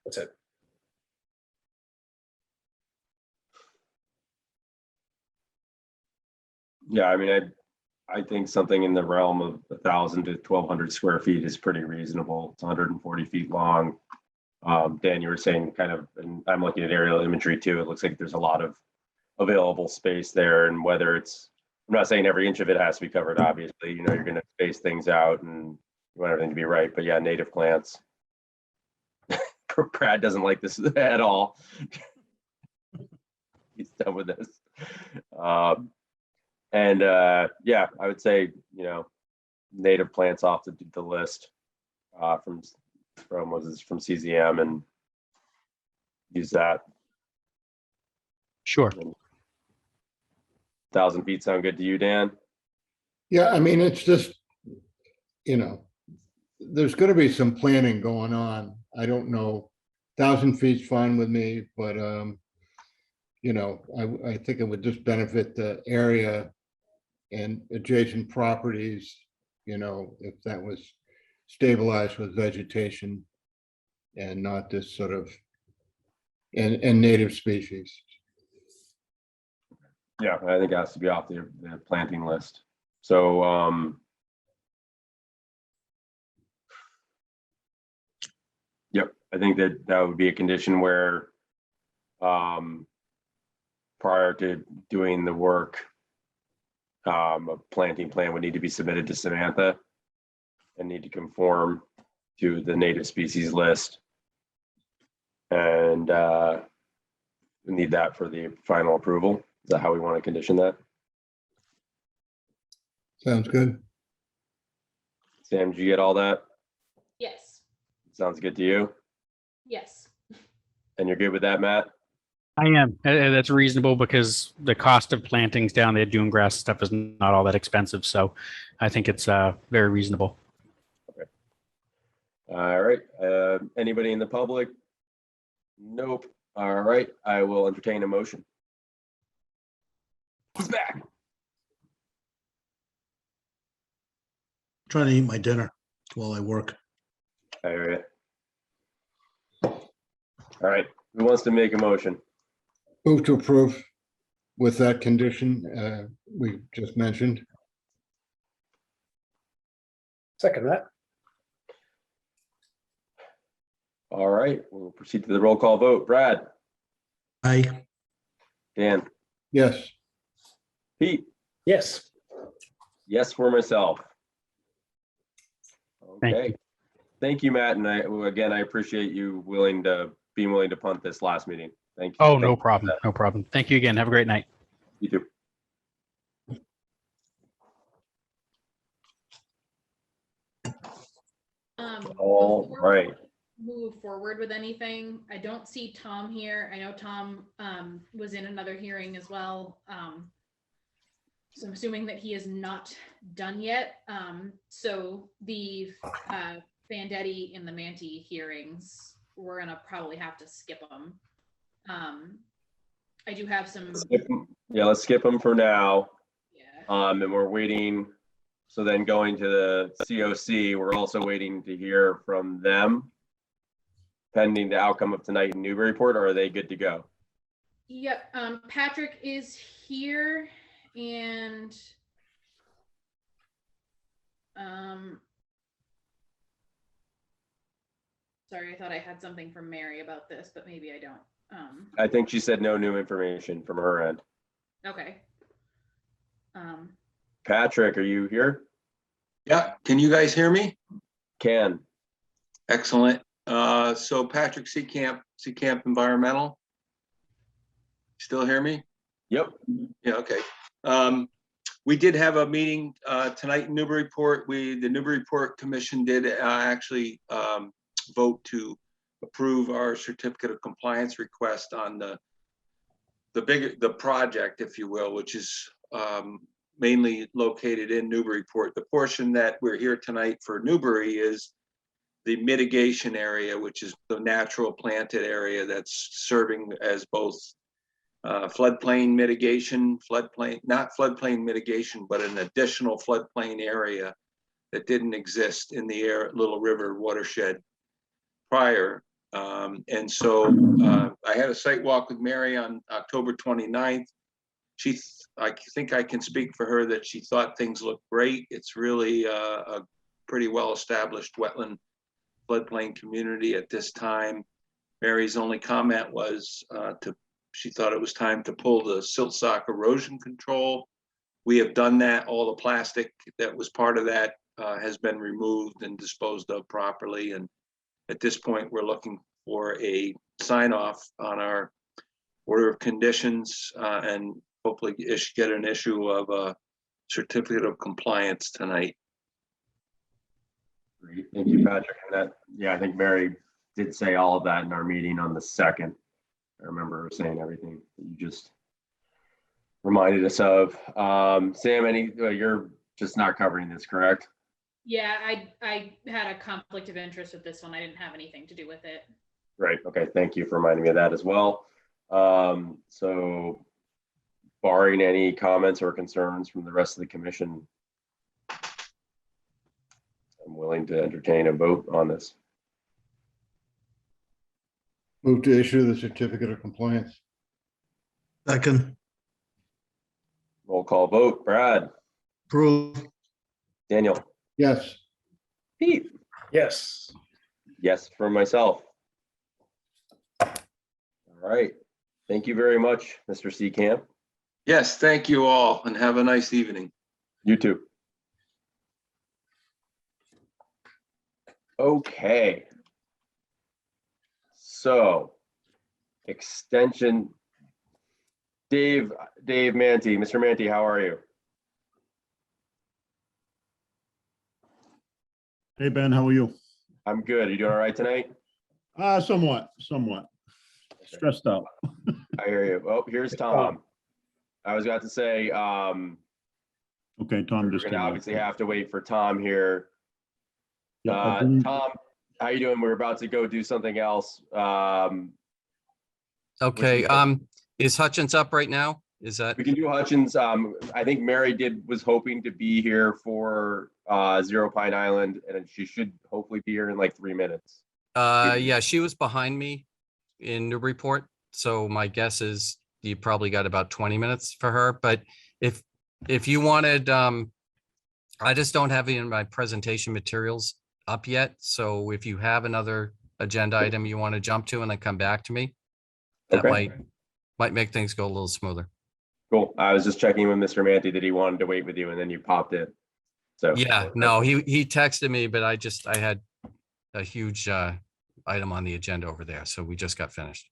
E: that's it.
A: Yeah, I mean, I think something in the realm of 1,000 to 1,200 square feet is pretty reasonable. It's 140 feet long. Dan, you were saying kind of, and I'm looking at aerial imagery too. It looks like there's a lot of available space there, and whether it's, I'm not saying every inch of it has to be covered, obviously, you're going to space things out and you want everything to be right, but yeah, native plants. Brad doesn't like this at all. He's done with this. Yeah, I would say, native plants off the list from CZM and use that.
I: Sure.
A: 1,000 feet sound good to you, Dan?
F: Yeah, I mean, it's just, there's gonna be some planning going on. I don't know, 1,000 feet's fine with me, but, I think it would just benefit the area and adjacent properties, if that was stabilized with vegetation and not this sort of, and native species.
A: Yeah, I think it has to be off the planting list. So, yep, I think that would be a condition where prior to doing the work, a planting plan would need to be submitted to Samantha and need to conform to the native species list. And we need that for the final approval. Is that how we want to condition that?
F: Sounds good.
A: Sam, did you get all that?
C: Yes,
A: Sounds good to you?
C: yes.
A: And you're good with that, Matt?
I: I am. That's reasonable because the cost of plantings down there, dune grass stuff is not all that expensive. So I think it's very reasonable.
A: Okay. All right. Anybody in the public? Nope. All right. I will entertain a motion. He's back.
B: Trying to eat my dinner while I work.
A: All right. All right. Who wants to make a motion?
F: Move to approve with that condition we just mentioned.
E: Second that.
A: All right. We'll proceed to the roll call vote. Brad,
B: Aye.
A: Dan,
F: Yes.
A: Pete,
E: Yes.
A: yes for myself.
I: Thank
A: Okay. Thank you, Matt. And I appreciate you being willing to punt this last meeting. Thank you.
I: Oh, no
A: Thank you for
I: problem.
A: that.
I: No problem. Thank you again. Have a great night.
A: You too. All
C: Before
A: right.
C: we move forward with anything, I don't see Tom here. I know Tom was in another hearing as well. So I'm assuming that he is not done yet. So the Bandetti and the Manti hearings, we're gonna probably have to skip them. I do have some.
A: Skip 'em. Yeah, let's skip them for now.
C: Yeah.
A: And we're waiting So then going to the COC, we're also waiting to hear from them pending the outcome of tonight in Newburyport, or are they good to go?
C: Yep, Patrick is here and sorry, I thought I had something from Mary about this, but maybe I don't.
A: I think she said no new information from her end.
C: Okay.
A: Patrick, are you here?
J: Yeah, can you guys hear me?
A: Can.
J: Excellent. So Patrick Seacamp Environmental. Still hear me?
A: Yep.
J: Yeah, okay. We did have a meeting tonight in Newburyport. The Newburyport Commission did actually vote to approve our certificate of compliance request on the project, if you will, which is mainly located in Newburyport. The portion that we're here tonight for Newbury is the mitigation area, which is the natural planted area that's serving as both floodplain mitigation, not floodplain mitigation, but an additional floodplain area that didn't exist in the Little River watershed prior. And so I had a site walk with Mary on October 29th. I think I can speak for her that she thought things looked great. It's really a pretty well-established wetland floodplain community at this time. Mary's only comment was she thought it was time to pull the silt sock erosion control. We have done that. All the plastic that was part of that has been removed and disposed of properly. And at this point, we're looking for a sign off on our order of conditions and hopefully get an issue of a certificate of compliance tonight.
A: Great. Thank you, Patrick. And yeah, I think Mary did say all of that in our meeting on the 2nd. I remember her saying everything that you just reminded us of. Sam, you're just not covering this, correct?
C: Yeah, I had a conflict of interest with this one. I didn't have anything to do with it.
A: Right. Okay. Thank you for reminding me of that as well. So barring any comments or concerns from the rest of the commission, I'm willing to entertain a vote on this.
F: Move to issue the certificate of compliance.
B: Second,
A: Roll call vote. Brad,
B: approve.
A: Daniel,
F: Yes.
A: Pete.
E: Yes.
A: Yes, for myself. All right. Thank you very much, Mr. Seacamp.
J: Yes, thank you all and have a nice evening.
A: You too. Okay. So, extension. Dave Manti, Mr. Manti, how are you?
K: Hey, Ben, how are you?
A: I'm good. You doing all right tonight?
K: Somewhat. Stressed out.
A: I hear you. Oh, here's Tom. I was about to say,
K: Okay, Tom
A: we're
K: just
A: gonna
K: came up.
A: obviously have to wait for Tom here.
K: Yeah, I didn't-
A: Tom, how you doing? We're about to go do something else.
L: Okay,
A: Which
L: is Hutchins up right now? Is that,
A: we can do Hutchins. I think Mary was hoping to be here for Zero Pine Island, and she should hopefully be here in like 3 minutes.
L: yeah, she was behind me in Newburyport. So my guess is you probably got about 20 minutes for her, but if you wanted, I just don't have any of my presentation materials up yet. So if you have another agenda item you want to jump to and then come back to me, that
A: Okay.
L: might make things go a little smoother.
A: Cool. I was just checking with Mr. Manti that he wanted to wait with you, and then you popped in. So
L: Yeah, no, he texted me, but I had a huge item on the agenda over there. So we just got finished.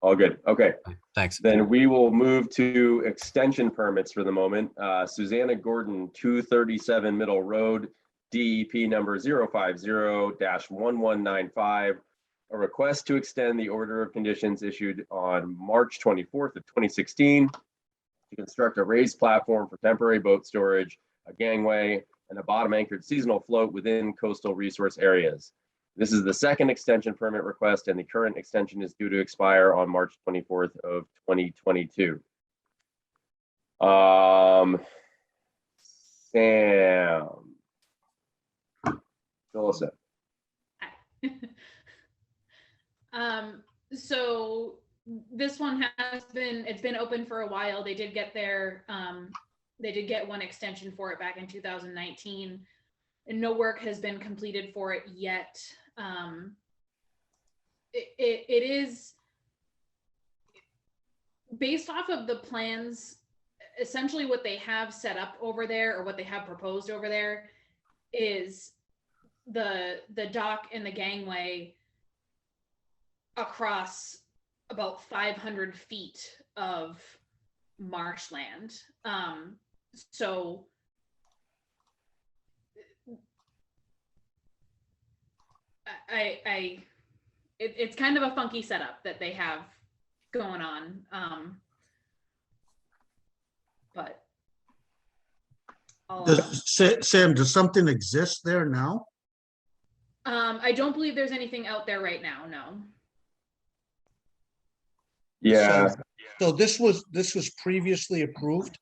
A: all good. Okay.
L: Thanks.
A: Then we will move to extension permits for the moment. Susanna Gordon, 237 Middle Road, DEP number 050-1195. A request to extend the order of conditions issued on March 24th of 2016 to construct a raised platform for temporary boat storage, a gangway, and a bottom anchored seasonal float within coastal resource areas. This is the second extension permit request, and the current extension is due to expire on March 24th of 2022. Sam, Fill us in.
C: So this one it's been open for a while. They did get one extension for it back in 2019, and no work has been completed for it yet. It is based off of the plans. Essentially what they have set up over there, or what they have proposed over there, is the dock and the gangway across about 500 feet of marshland. So it's kind of a funky setup that they have going on. But
B: Sam, does something exist there now?
C: I don't believe there's anything out there right now, no.
A: Yeah,
B: So this was previously approved?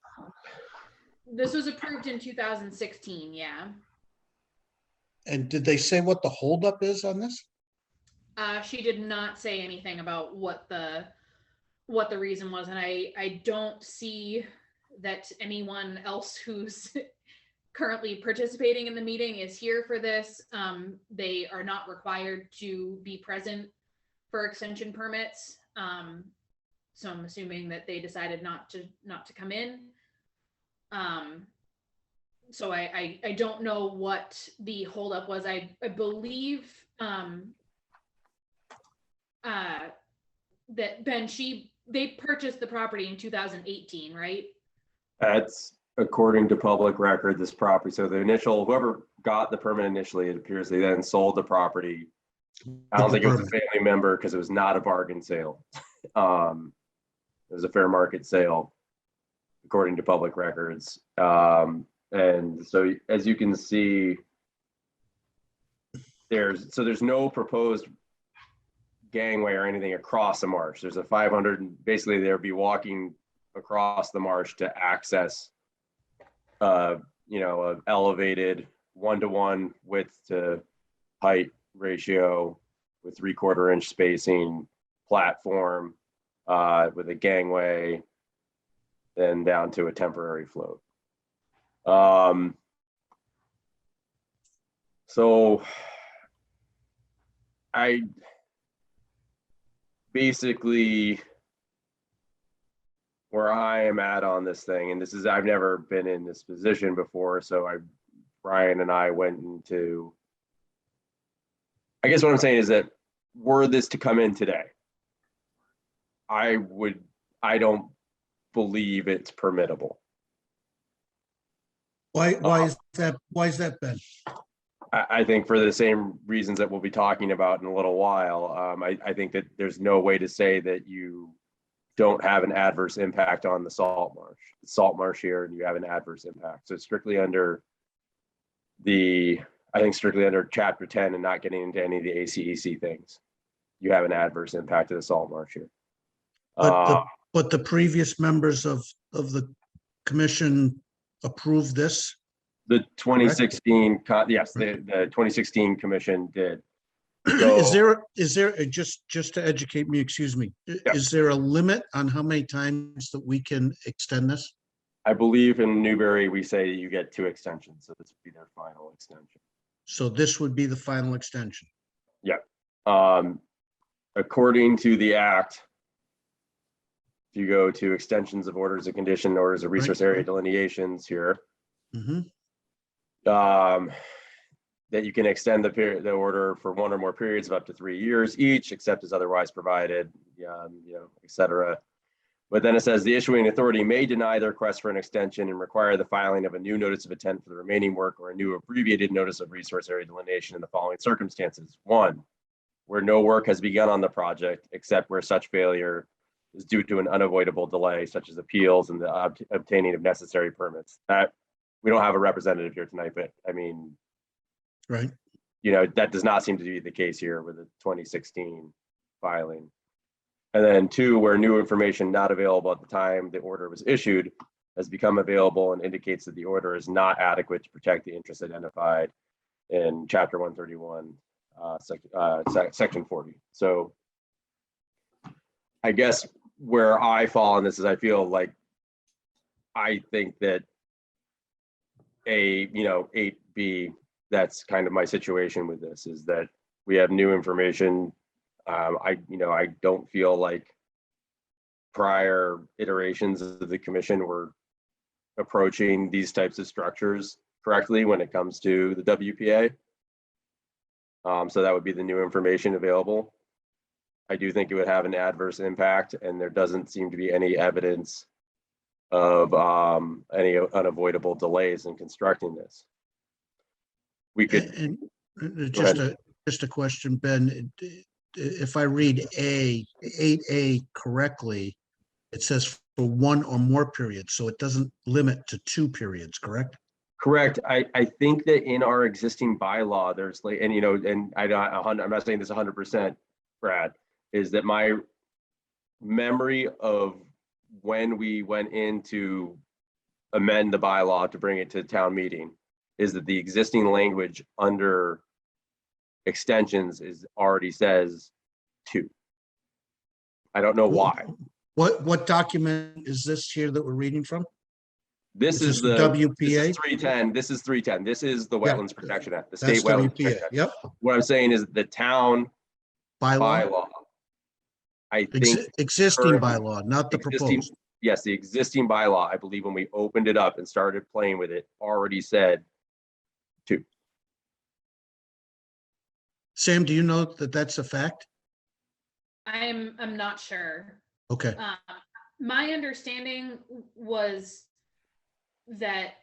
C: This was approved in 2016, yeah.
B: And did they say what the holdup is on this?
C: She did not say anything about what the reason was, and I don't see that anyone else who's currently participating in the meeting is here for this. They are not required to be present for extension permits. So I'm assuming that they decided not to come in. So I don't know what the holdup was. I believe that Ben, they purchased the property in 2018, right?
A: that's according to public record, this property. So the whoever got the permit initially, it appears they then sold the property. I don't think it was a family member because it was not a bargain sale. It was a fair market sale, according to public records. And so as you can see, there's no proposed gangway or anything across the marsh. There's a 500, and basically they'll be walking across the marsh to access a elevated 1-to-1 width to height ratio with 3/4 inch spacing platform with a gangway, then down to a temporary float. So I basically, where I am at on this thing, and I've never been in this position before, so Brian and I went into, I guess what I'm saying is that were this to come in today, I don't believe it's permittable.
B: Why is that, Ben?
A: I think for the same reasons that we'll be talking about in a little while. I think that there's no way to say that you don't have an adverse impact on the salt marsh here, and you have an adverse impact. So strictly under Chapter 10 and not getting into any of the ACEC things, you have an adverse impact to the salt marsh here.
B: But the previous members of the commission approved this?
A: The 2016, yes, the 2016 commission did.
B: Is there just to educate me, excuse me, is there a limit on how many times that we can extend this?
A: I believe in Newbury, we say you get 2 extensions, so this would be their final extension.
B: So this would be the final extension?
A: Yeah. According to the act, if you go to extensions of orders of condition, orders of resource area delineations here, that you can extend the order for 1 or more periods of up to 3 years each, except as otherwise provided, et cetera. But then it says the issuing authority may deny the request for an extension and require the filing of a new notice of intent for the remaining work or a new abbreviated notice of resource area delineation in the following circumstances. 1, where no work has begun on the project, except where such failure is due to an unavoidable delay, such as appeals and the obtaining of necessary permits. We don't have a representative here tonight, but I mean,
B: right.
A: That does not seem to be the case here with the 2016 filing. And then 2, where new information not available at the time the order was issued has become available and indicates that the order is not adequate to protect the interests identified. in chapter 131, section 40. So I guess where I fall on this is I feel like I think that 8B, that's kind of my situation with this, is that we have new information. I don't feel like prior iterations of the commission were approaching these types of structures correctly when it comes to the WPA. So that would be the new information available. I do think it would have an adverse impact, and there doesn't seem to be any evidence of any unavoidable delays in constructing this. We could.
B: And
A: Go ahead.
B: just a question, Ben. If I read 8A correctly, it says for one or more periods, so it doesn't limit to 2 periods, correct?
A: Correct. I think that in our existing bylaw, there's like, and I'm not saying this 100%, Brad, is that my memory of when we went in to amend the bylaw to bring it to town meeting is that the existing language under extensions already says 2. I don't know why.
B: What document is this here that we're reading from?
A: This
B: Is
A: is
B: this
A: the
B: WPA?
A: This is 310. This is 310. This is the
B: Yeah.
A: Wetlands Protection Act, the
B: That's
A: state Wetlands
B: WPA.
A: Protection Act.
B: Yep.
A: What I'm saying is the town
B: Bylaw,
A: bylaw, I think
B: existing
A: current-
B: bylaw, not the
A: existing-
B: proposed.
A: Yes, the existing bylaw, I believe when we opened it up and started playing with it, already said 2.
B: Sam, do you know that that's a fact?
C: I'm not sure.
B: Okay.
C: My understanding was that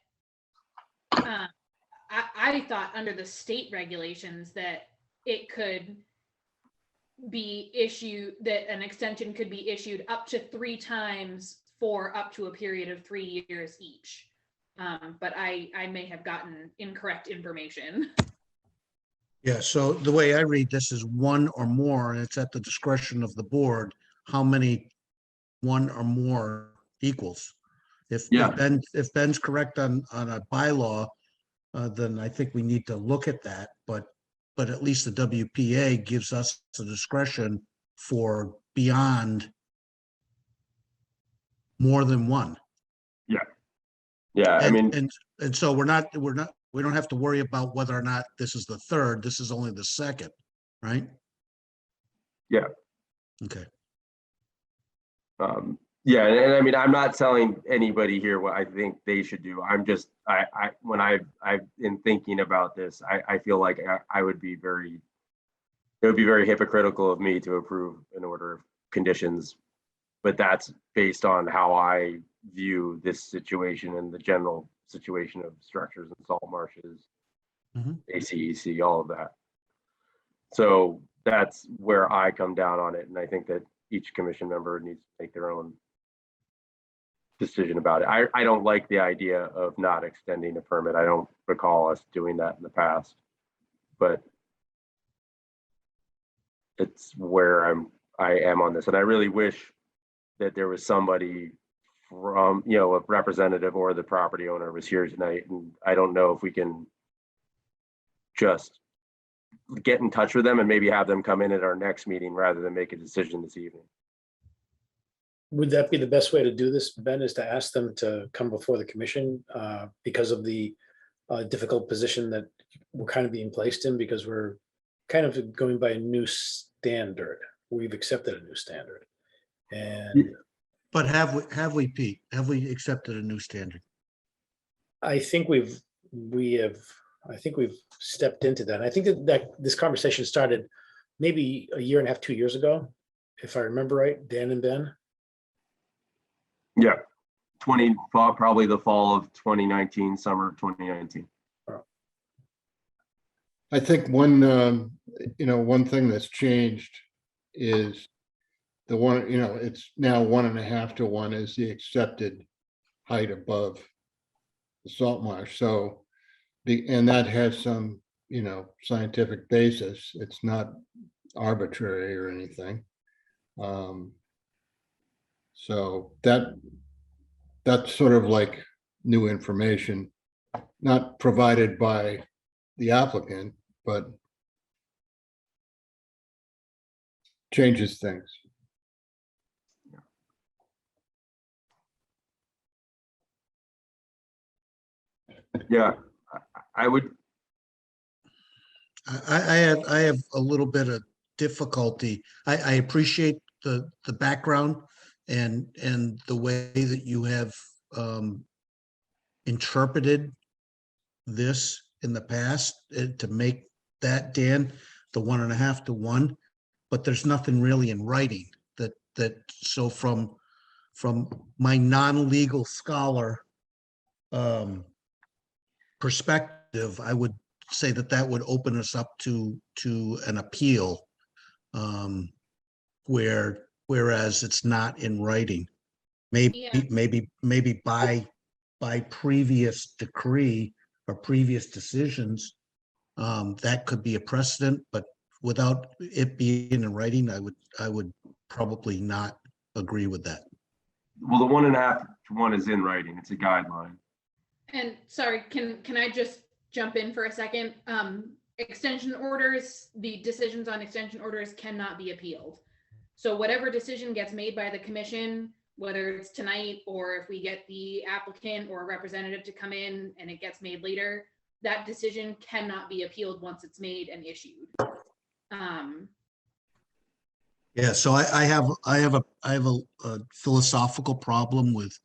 C: I thought under the state regulations that it could be issued, that an extension could be issued up to 3 times for up to a period of 3 years each. But I may have gotten incorrect information.
B: Yeah, so the way I read this is 1 or more, and it's at the discretion of the board, how many 1 or more equals. If Ben's correct on a bylaw, then I think we need to look at that, but at least the WPA gives us the discretion for beyond more than 1.
A: Yeah, I mean,
B: And so we don't have to worry about whether or not this is the 3rd, this is only the 2nd, right?
A: Yeah.
B: Okay.
A: Yeah, and I mean, I'm not telling anybody here what I think they should do. I'm just, when I've been thinking about this, I feel like it would be very hypocritical of me to approve an order of conditions, but that's based on how I view this situation and the general situation of structures and salt marshes, ACEC, all of that. So that's where I come down on it, and I think that each commission member needs to make their own decision about it. I don't like the idea of not extending a permit. I don't recall us doing that in the past, but it's where I am on this. And I really wish that there was somebody from, a representative or the property owner was here tonight. And I don't know if we can just get in touch with them and maybe have them come in at our next meeting rather than make a decision this evening.
E: Would that be the best way to do this, Ben, is to ask them to come before the commission because of the difficult position that we're kind of being placed in, because we're kind of going by a new standard. We've accepted a new standard. And
B: But have we, Pete? Have we accepted a new standard?
E: I think we've stepped into that. I think that this conversation started maybe a year and a half, 2 years ago, if I remember right, Dan and Ben.
A: Yeah, probably the fall of 2019, summer of 2019.
F: I think one thing that's changed is the one, it's now 1.5 to 1 is the accepted height above the salt marsh. So and that has some, scientific basis. It's not arbitrary or anything. So that's sort of like new information, not provided by the applicant, but changes things.
A: Yeah, I would,
B: I have a little bit of difficulty. I appreciate the background and the way that you have interpreted this in the past to make that, Dan, the 1.5 to 1, but there's nothing really in writing so from my non-legal scholar perspective, I would say that would open us up to an appeal, whereas it's not in writing. Maybe
C: Yeah.
B: by previous decree or previous decisions, that could be a precedent, but without it being in writing, I would probably not agree with that.
A: well, the 1.5 to 1 is in writing. It's a guideline.
C: And sorry, can I just jump in for a second? Extension orders, the decisions on extension orders cannot be appealed. So whatever decision gets made by the commission, whether it's tonight or if we get the applicant or representative to come in and it gets made later, that decision cannot be appealed once it's made and issued.
B: Yeah, so I have a philosophical problem with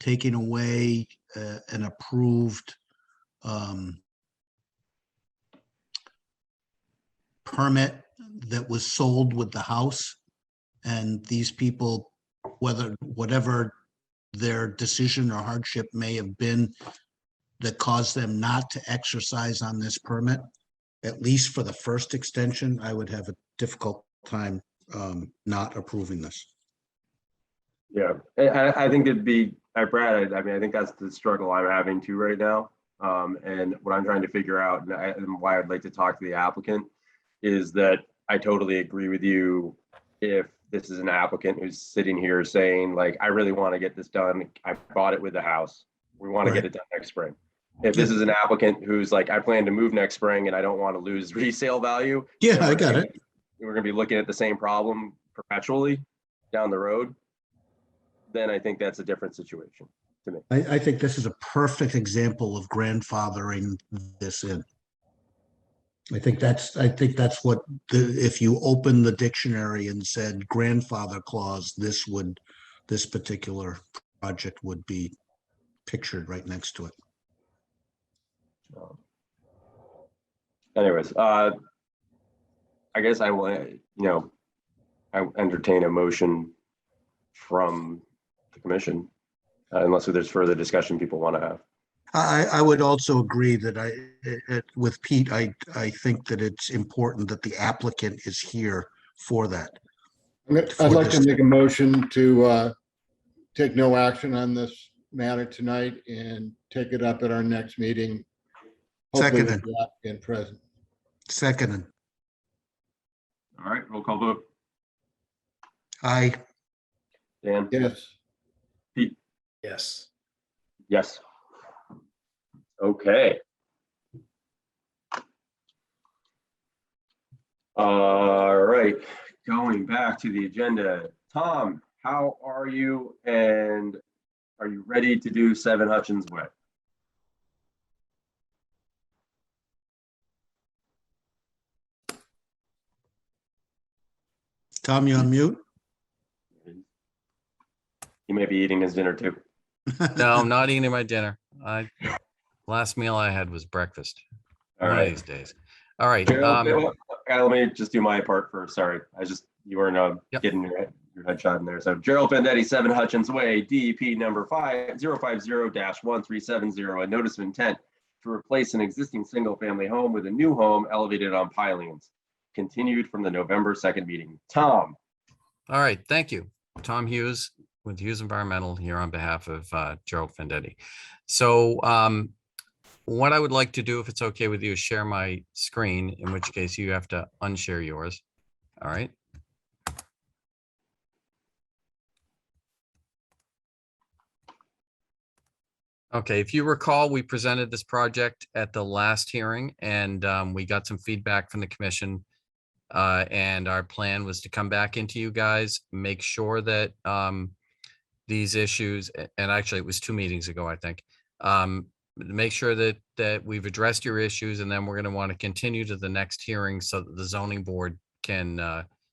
B: taking away an approved permit that was sold with the house, and these people, whatever their decision or hardship may have been that caused them not to exercise on this permit, at least for the first extension, I would have a difficult time not approving this.
A: Yeah, I think it'd be, Brad, I mean, I think that's the struggle I'm having too right now. And what I'm trying to figure out and why I'd like to talk to the applicant is that I totally agree with you. If this is an applicant who's sitting here saying like, I really want to get this done. I bought it with the house. We want to get it done next spring. If this is an applicant who's like, I plan to move next spring and I don't want to lose resale value.
B: Yeah, I got it.
A: We're going to be looking at the same problem perpetually down the road. Then I think that's a different situation to me.
B: I think this is a perfect example of grandfathering this in. I think that's what if you open the dictionary and said grandfather clause, this particular project would be pictured right next to it.
A: Anyways, I guess I will, I entertain a motion from the commission, unless there's further discussion people want to have.
B: I would also agree that with Pete, I think that it's important that the applicant is here for that.
F: I'd like to make a motion to take no action on this matter tonight and take it up at our next meeting. Hopefully with the applicant present.
B: Seconded.
A: All right, roll call vote.
B: Aye.
A: Dan?
F: Yes.
A: Pete?
E: Yes.
A: Yes. Okay. All right, going back to the agenda. Tom, how are you? And are you ready to do 7 Hutchins Way?
B: Tom, you on mute?
A: He may be eating his dinner too.
L: No, I'm not eating my dinner. Last meal I had was breakfast.
A: All
L: One of
A: right.
L: these days. All right.
A: Let me just do my part first. Sorry, you weren't getting your headshot in there. So Gerald Vendetti, 7 Hutchins Way, DEP number 5050-1370, a notice of intent to replace an existing single-family home with a new home elevated on pilings. Continued from the November 2nd meeting. Tom.
L: All right. Thank you. Tom Hughes with Hughes Environmental here on behalf of Gerald Vendetti. So what I would like to do, if it's okay with you, is share my screen, in which case you have to unshare yours. All right. Okay, if you recall, we presented this project at the last hearing and we got some feedback from the commission. And our plan was to come back into you guys, make sure that these issues, and actually it was 2 meetings ago, I think. Make sure that we've addressed your issues, and then we're going to want to continue to the next hearing so that the zoning board can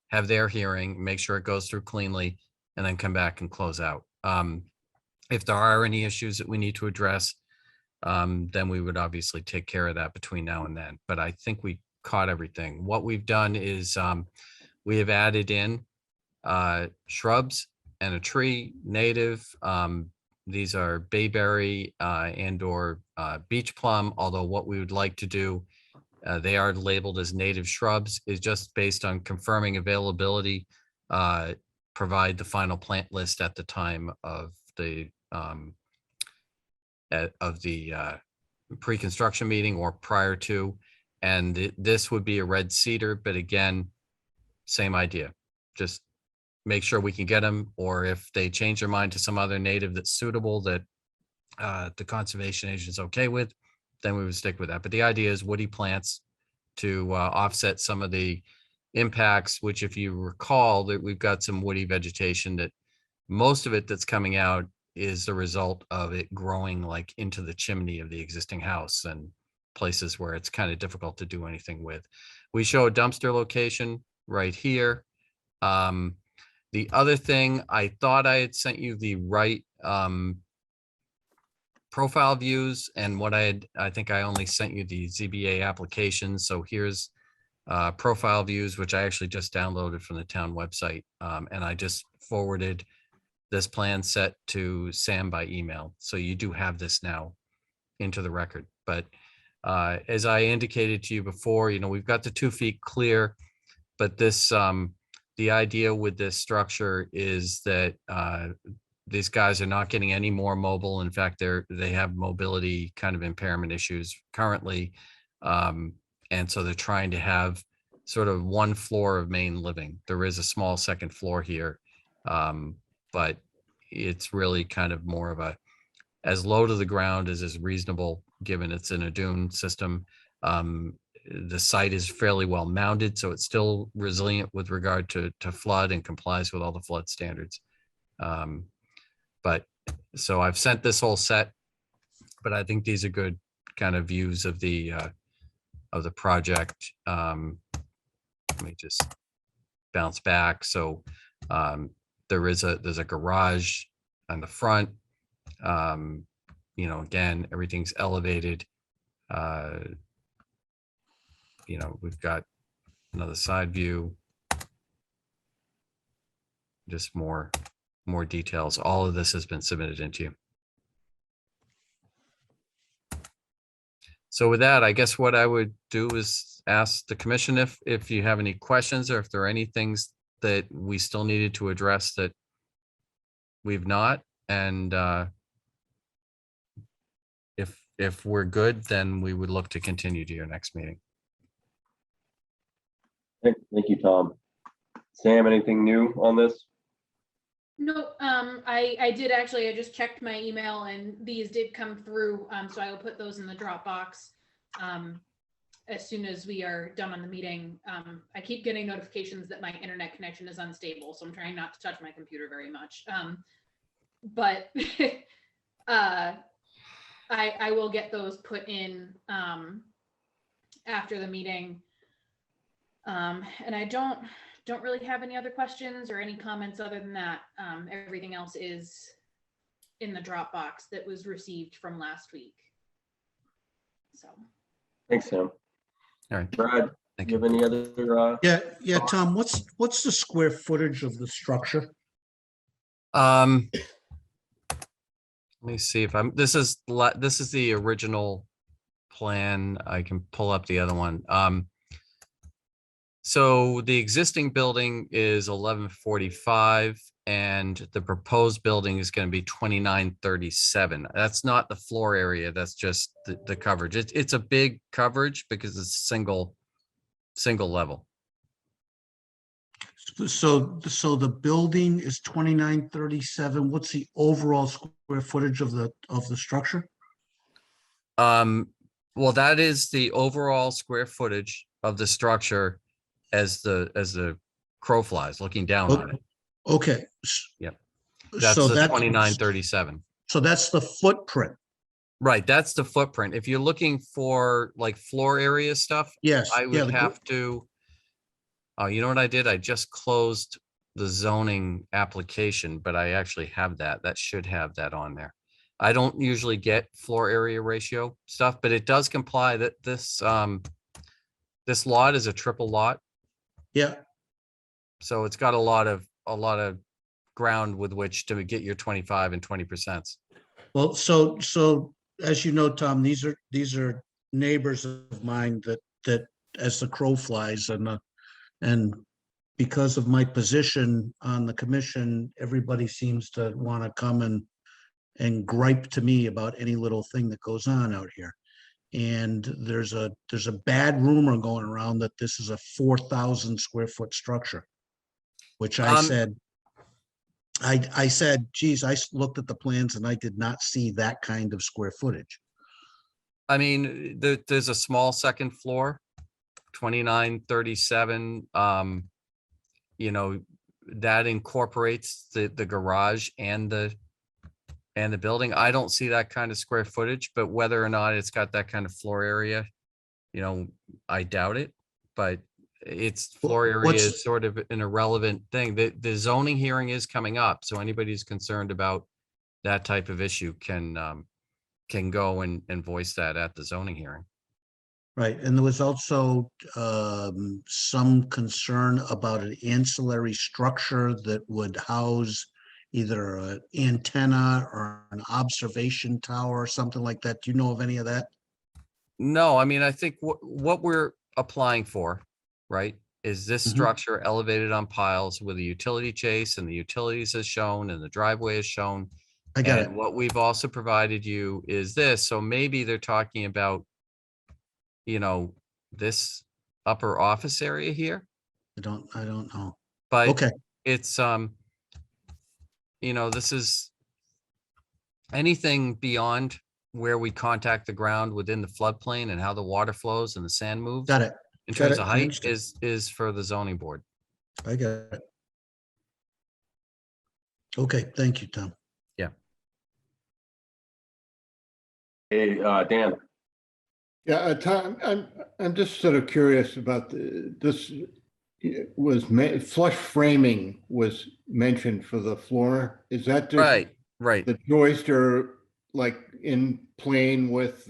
L: have their hearing, make sure it goes through cleanly, and then come back and close out. If there are any issues that we need to address, then we would obviously take care of that between now and then. But I think we caught everything. What we've done is we have added in shrubs and a tree, native. These are bayberry and or beach plum, although what we would like to do, they are labeled as native shrubs, is just based on confirming availability, provide the final plant list at the time of the pre-construction meeting or prior to. And this would be a red cedar, but again, same idea. Just make sure we can get them, or if they change their mind to some other native that's suitable that the conservation agent is okay with, then we would stick with that. But the idea is woody plants to offset some of the impacts, which if you recall, that we've got some woody vegetation that most of it that's coming out is the result of it growing like into the chimney of the existing house and places where it's kind of difficult to do anything with. We show a dumpster location right here. The other thing, I thought I had sent you the right profile views, and I think I only sent you the ZBA application. So here's profile views, which I actually just downloaded from the town website. And I just forwarded this plan set to Sam by email. So you do have this now into the record. But as I indicated to you before, we've got the 2 feet clear, but this, the idea with this structure is that these guys are not getting any more mobile. In fact, they have mobility kind of impairment issues currently. And so they're trying to have sort of 1 floor of main living. There is a small second floor here, but it's really kind of more of as low to the ground as is reasonable, given it's in a dune system. The site is fairly well mounted, so it's still resilient with regard to flood and complies with all the flood standards. But so I've sent this whole set, but I think these are good kind of views of the project. Let me just bounce back. So there's a garage on the front. Again, everything's elevated. We've got another side view. Just more details. All of this has been submitted into you. So with that, I guess what I would do is ask the commission if you have any questions, or if there are any things that we still needed to address that we've not. And if we're good, then we would look to continue to your next meeting.
A: Thank you, Tom. Sam, anything new on this?
C: No, I did actually, I just checked my email and these did come through. So I will put those in the Dropbox as soon as we are done on the meeting. I keep getting notifications that my internet connection is unstable, so I'm trying not to touch my computer very much. But I will get those put in after the meeting. And I don't really have any other questions or any comments other than that. Everything else is in the Dropbox that was received from last week. So.
A: Thanks, Sam.
L: All right.
A: Brad,
L: Thank
A: do you have any other?
B: Yeah, Tom, what's the square footage of the structure?
L: Let me see if this is the original plan. I can pull up the other one. So the existing building is 1145 and the proposed building is going to be 2937. That's not the floor area. That's just the coverage. It's a big coverage because it's single level.
B: So the building is 2937. What's the overall square footage of the structure?
L: Well, that is the overall square footage of the structure as the crow flies, looking down on it.
B: Okay.
L: Yep. That's
B: So
L: the
B: that's
L: 2937.
B: So that's the footprint.
L: Right, that's the footprint. If you're looking for like floor area stuff,
B: Yes.
L: I
B: yeah,
L: would have to. Oh, you know what I did? I just closed the zoning application, but I actually have that. That should have that on there. I don't usually get floor area ratio stuff, but it does comply that this lot is a triple lot.
B: Yeah.
L: So it's got a lot of ground with which to get your 25 and 20%.
B: Well, so as you know, Tom, these are neighbors of mine that as the crow flies, and because of my position on the commission, everybody seems to want to come and gripe to me about any little thing that goes on out here. And there's a bad rumor going around that this is a 4,000 square foot structure, which I said, I said, geez, I looked at the plans and I did not see that kind of square footage.
L: I mean, there's a small second floor, 2937. You know, that incorporates the garage and the building. I don't see that kind of square footage, but whether or not it's got that kind of floor area, you know, I doubt it. But its floor area is sort of an irrelevant thing. The zoning hearing is coming up, so anybody who's concerned about that type of issue can go and voice that at the zoning hearing.
B: Right, and there was also some concern about an ancillary structure that would house either an antenna or an observation tower or something like that. Do you know of any of that?
L: No, I mean, I think what we're applying for, right, is this structure elevated on piles with a utility chase, and the utilities is shown and the driveway is shown.
B: I got it.
L: And what we've also provided you is this. So maybe they're talking about, you know, this upper office area here,
B: I don't know.
L: but
B: Okay,
L: it's, you know, this is anything beyond where we contact the ground within the floodplain and how the water flows and the sand moves.
B: got it.
L: In
B: Got
L: terms
B: it.
L: of
B: I
L: height
B: understand.
L: is for the zoning board.
B: I got it. Okay, thank you, Tom.
L: Yeah.
A: Hey, Dan,
F: Yeah, Tom, I'm just sort of curious about this. Was flush framing was mentioned for the floor. Is that just
L: Right.
F: the joist or like in plane with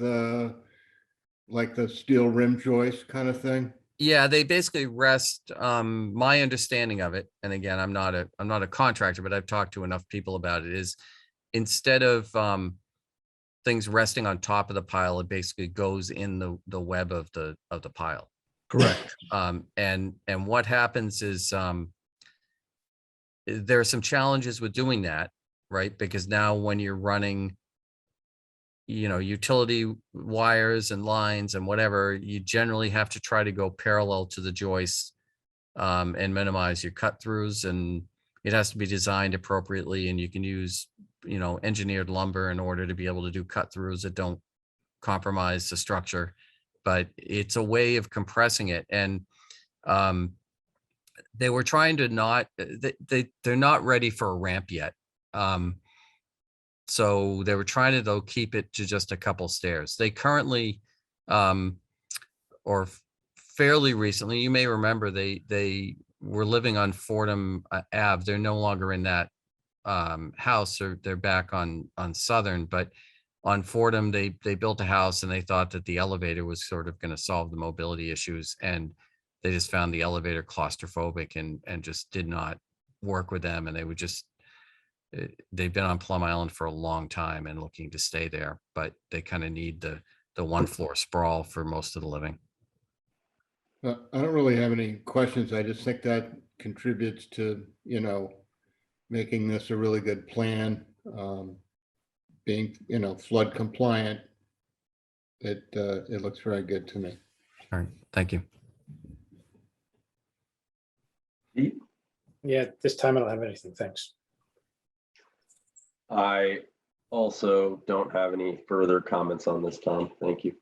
F: like the steel rim joist kind of thing?
L: Yeah, they basically rest, my understanding of it, and again, I'm not a contractor, but I've talked to enough people about it, is instead of things resting on top of the pile, it basically goes in the web of the pile.
B: Correct.
L: And what happens is there are some challenges with doing that, right? Because now when you're running, you know, utility wires and lines and whatever, you generally have to try to go parallel to the joists and minimize your cut throughs, and it has to be designed appropriately, and you can use, you know, engineered lumber in order to be able to do cut throughs that don't compromise the structure. But it's a way of compressing it. And they were trying to not, they're not ready for a ramp yet. So they were trying to, though, keep it to just a couple stairs. They currently, or fairly recently, you may remember, they were living on Fordham Ave. They're no longer in that house, or they're back on Southern, but on Fordham, they built a house and they thought that the elevator was sort of going to solve the mobility issues, and they just found the elevator claustrophobic and just did not work with them. And they would just, they've been on Plum Island for a long time and looking to stay there, but they kind of need the one floor sprawl for most of the living.
F: I don't really have any questions. I just think that contributes to, you know, making this a really good plan, being, you know, flood compliant. It looks very good to me.
L: All right, thank you.
A: Pete?
E: Yeah, this time I don't have anything. Thanks.
A: I also don't have any further comments on this, Tom. Thank you.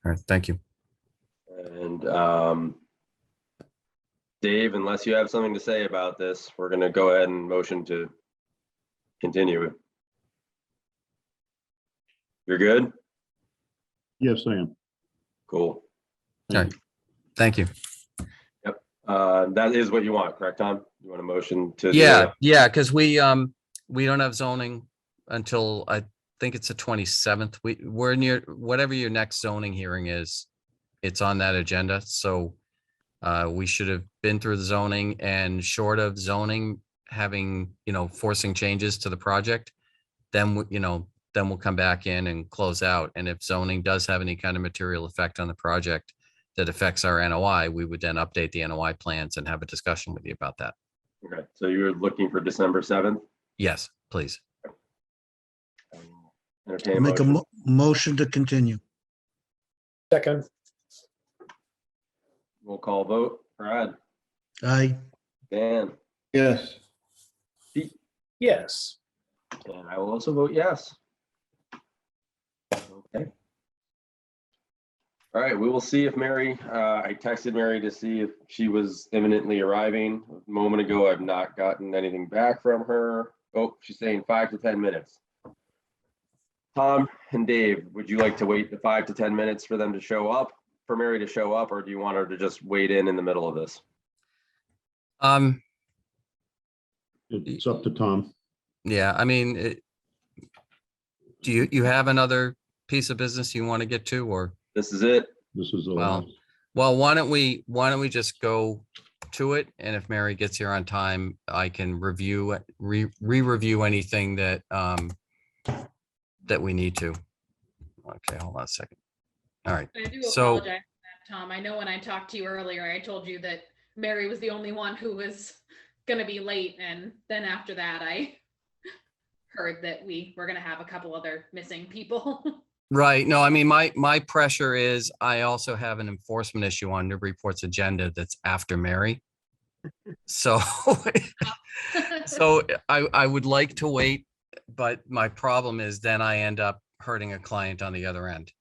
L: All right, thank you.
A: And Dave, unless you have something to say about this, we're going to go ahead and motion to continue it. You're good?
K: Yes, I am.
A: Cool.
L: All right, thank you.
A: Yep. That is what you want, correct, Tom? You want a motion to? do
L: Yeah,
A: it?
L: yeah, because we don't have zoning until I think it's the 27th. We're near whatever your next zoning hearing is. It's on that agenda, so we should have been through the zoning, and short of zoning having, forcing changes to the project, then then we'll come back in and close out. And if zoning does have any kind of material effect on the project that affects our NOI, we would then update the NOI plans and have a discussion with you about that.
A: Okay, so you're looking for December 7th?
L: Yes, please.
A: Entertain a
B: Make a
A: motion.
B: motion to continue.
E: Second,
A: Roll call vote. Brad,
B: Aye.
A: Dan,
F: Yes.
E: yes.
A: and I will also vote yes. Okay. All right, we will see if Mary, I texted Mary to see if she was imminently arriving. A moment ago, I've not gotten anything back from her. Oh, she's saying 5 to 10 minutes. Tom and Dave, would you like to wait the 5 to 10 minutes for them to show up, for Mary to show up, or do you want her to just wait in the middle of this?
K: It's up to Tom.
L: Yeah, I mean, do you have another piece of business you want to get to, or?
A: This is it.
K: This is the
L: Well,
K: last.
L: Well, why don't we just go to it? And if Mary gets here on time, I can re-review anything that that we need to. Okay, hold on a second. All right.
C: I do
L: So-
C: apologize for that, Tom. I know when I talked to you earlier, I told you that Mary was the only one who was gonna be late, and then after that, I heard that we were gonna have a couple other missing people.
L: Right. No, I mean, my pressure is I also have an enforcement issue on Newburyport's agenda that's after Mary. So, so I would like to wait, but my problem is then I end up hurting a client on the other end.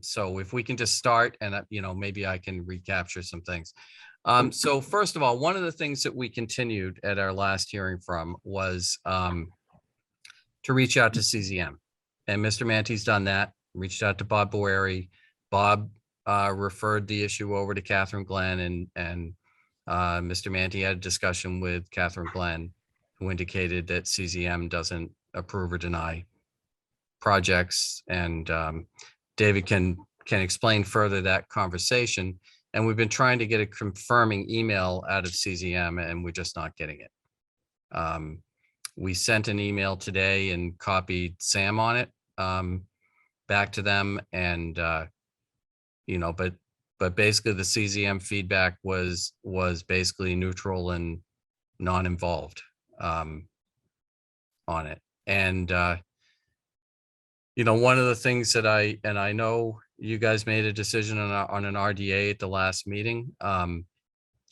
L: So if we can just start and, maybe I can recapture some things. So first of all, one of the things that we continued at our last hearing from was to reach out to CZM. And Mr. Mante's done that, reached out to Bob Boeri. Bob referred the issue over to Catherine Glenn, and Mr. Mante had a discussion with Catherine Glenn, who indicated that CZM doesn't approve or deny projects. And David can explain further that conversation. And we've been trying to get a confirming email out of CZM, and we're just not getting it. We sent an email today and copied Sam on it back to them, and but basically the CZM feedback was basically neutral and non-involved on it. And one of the things that I know you guys made a decision on an RDA at the last meeting.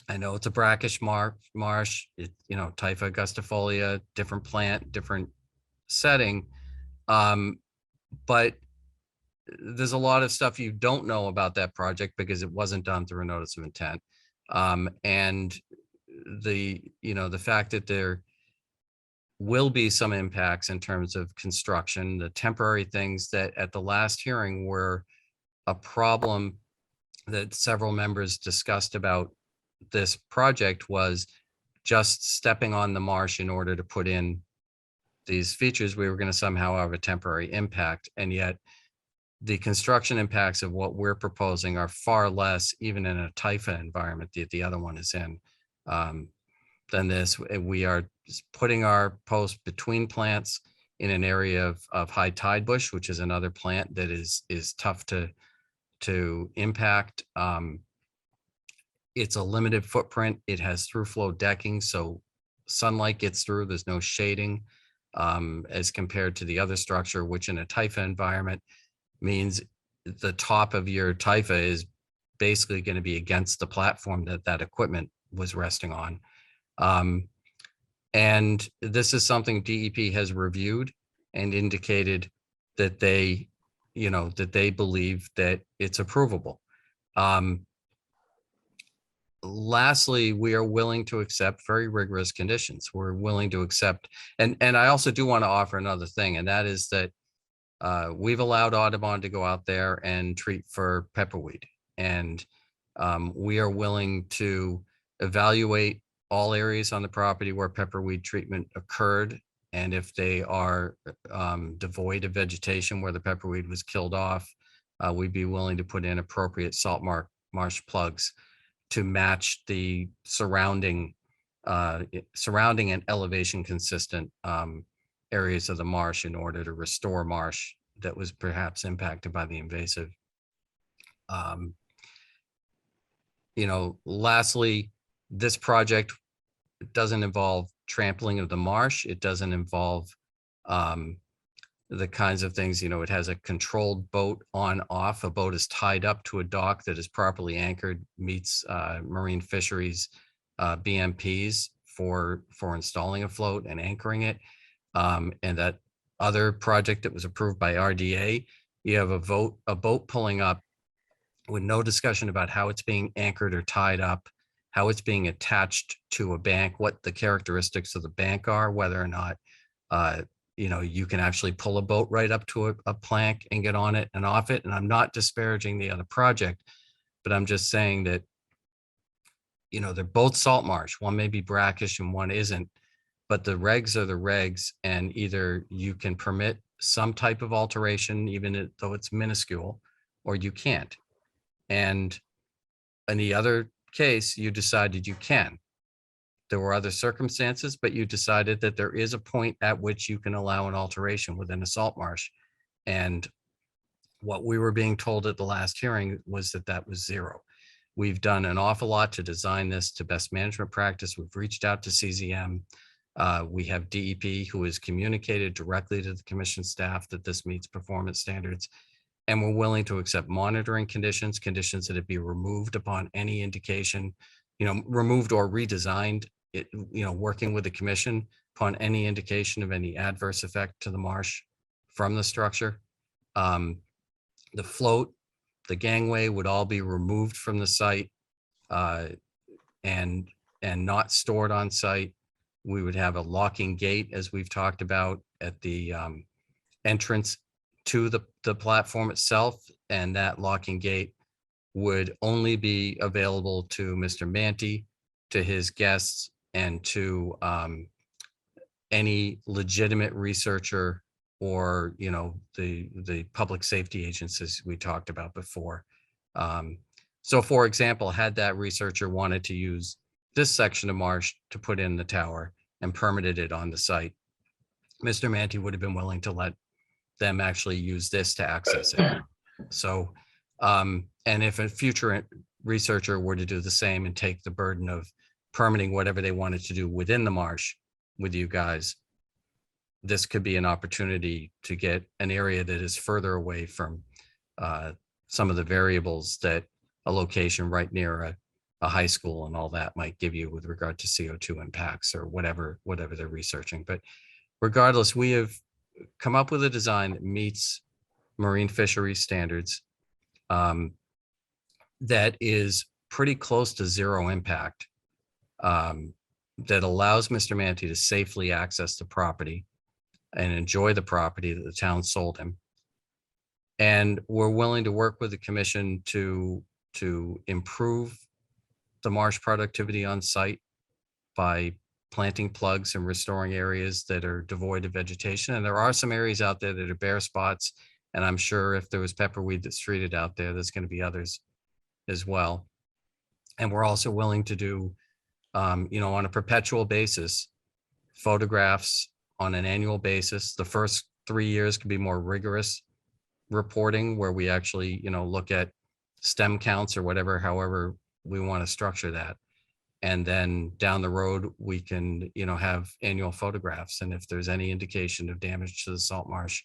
L: I know it's a brackish marsh, Typha augustifolia, different plant, different setting. But there's a lot of stuff you don't know about that project because it wasn't done through a notice of intent. And the fact that there will be some impacts in terms of construction, the temporary things that at the last hearing were a problem that several members discussed about this project was just stepping on the marsh in order to put in these features. We were going to somehow have a temporary impact, and yet the construction impacts of what we're proposing are far less, even in a Typha environment that the other one is in, than this. We are putting our post between plants in an area of high tide bush, which is another plant that is tough to impact. It's a limited footprint. It has through flow decking, so sunlight gets through. There's no shading as compared to the other structure, which in a Typha environment means the top of your Typha is basically going to be against the platform that equipment was resting on. And this is something DEP has reviewed and indicated that they, that they believe that it's approvable. Lastly, we are willing to accept very rigorous conditions. We're willing to accept, and I also do want to offer another thing, and that is that we've allowed Audubon to go out there and treat for pepperweed. And we are willing to evaluate all areas on the property where pepperweed treatment occurred. And if they are devoid of vegetation where the pepperweed was killed off, we'd be willing to put in appropriate salt marsh plugs to match the surrounding and elevation consistent areas of the marsh in order to restore marsh that was perhaps impacted by the invasive. Lastly, this project doesn't involve trampling of the marsh. It doesn't involve the kinds of things, it has a controlled boat on off. A boat is tied up to a dock that is properly anchored, meets marine fisheries BMPs for installing a float and anchoring it. And that other project that was approved by RDA, you have a boat pulling up with no discussion about how it's being anchored or tied up, how it's being attached to a bank, what the characteristics of the bank are, whether or not you can actually pull a boat right up to a plank and get on it and off it. And I'm not disparaging the other project, but I'm just saying that, they're both salt marsh. One may be brackish and one isn't, but the regs are the regs, and either you can permit some type of alteration, even though it's minuscule, or you can't. And in the other case, you decided you can. There were other circumstances, but you decided that there is a point at which you can allow an alteration within a salt marsh. And what we were being told at the last hearing was that that was zero. We've done an awful lot to design this to best management practice. We've reached out to CZM. We have DEP who has communicated directly to the commission staff that this meets performance standards. And we're willing to accept monitoring conditions that it be removed upon any indication, removed or redesigned, working with the commission upon any indication of any adverse effect to the marsh from the structure. The float, the gangway would all be removed from the site and not stored on site. We would have a locking gate, as we've talked about, at the entrance to the platform itself, and that locking gate would only be available to Mr. Manti, to his guests, and to any legitimate researcher or the public safety agencies we talked about before. So for example, had that researcher wanted to use this section of marsh to put in the tower and permitted it on the site, Mr. Manti would have been willing to let them actually use this to access it. So, and if a future researcher were to do the same and take the burden of permitting whatever they wanted to do within the marsh with you guys, this could be an opportunity to get an area that is further away from some of the variables that a location right near a high school and all that might give you with regard to CO2 impacts or whatever they're researching. But regardless, we have come up with a design that meets marine fisheries standards, that is pretty close to zero impact, that allows Mr. Manti to safely access the property and enjoy the property that the town sold him. And we're willing to work with the commission to improve the marsh productivity on site by planting plugs and restoring areas that are devoid of vegetation. And there are some areas out there that are bare spots. And I'm sure if there was pepperweed that's treated out there, there's going to be others as well. And we're also willing to do, on a perpetual basis, photographs on an annual basis. The first 3 years could be more rigorous reporting where we actually, look at stem counts or whatever, however we want to structure that. And then down the road, we can, have annual photographs. And if there's any indication of damage to the salt marsh,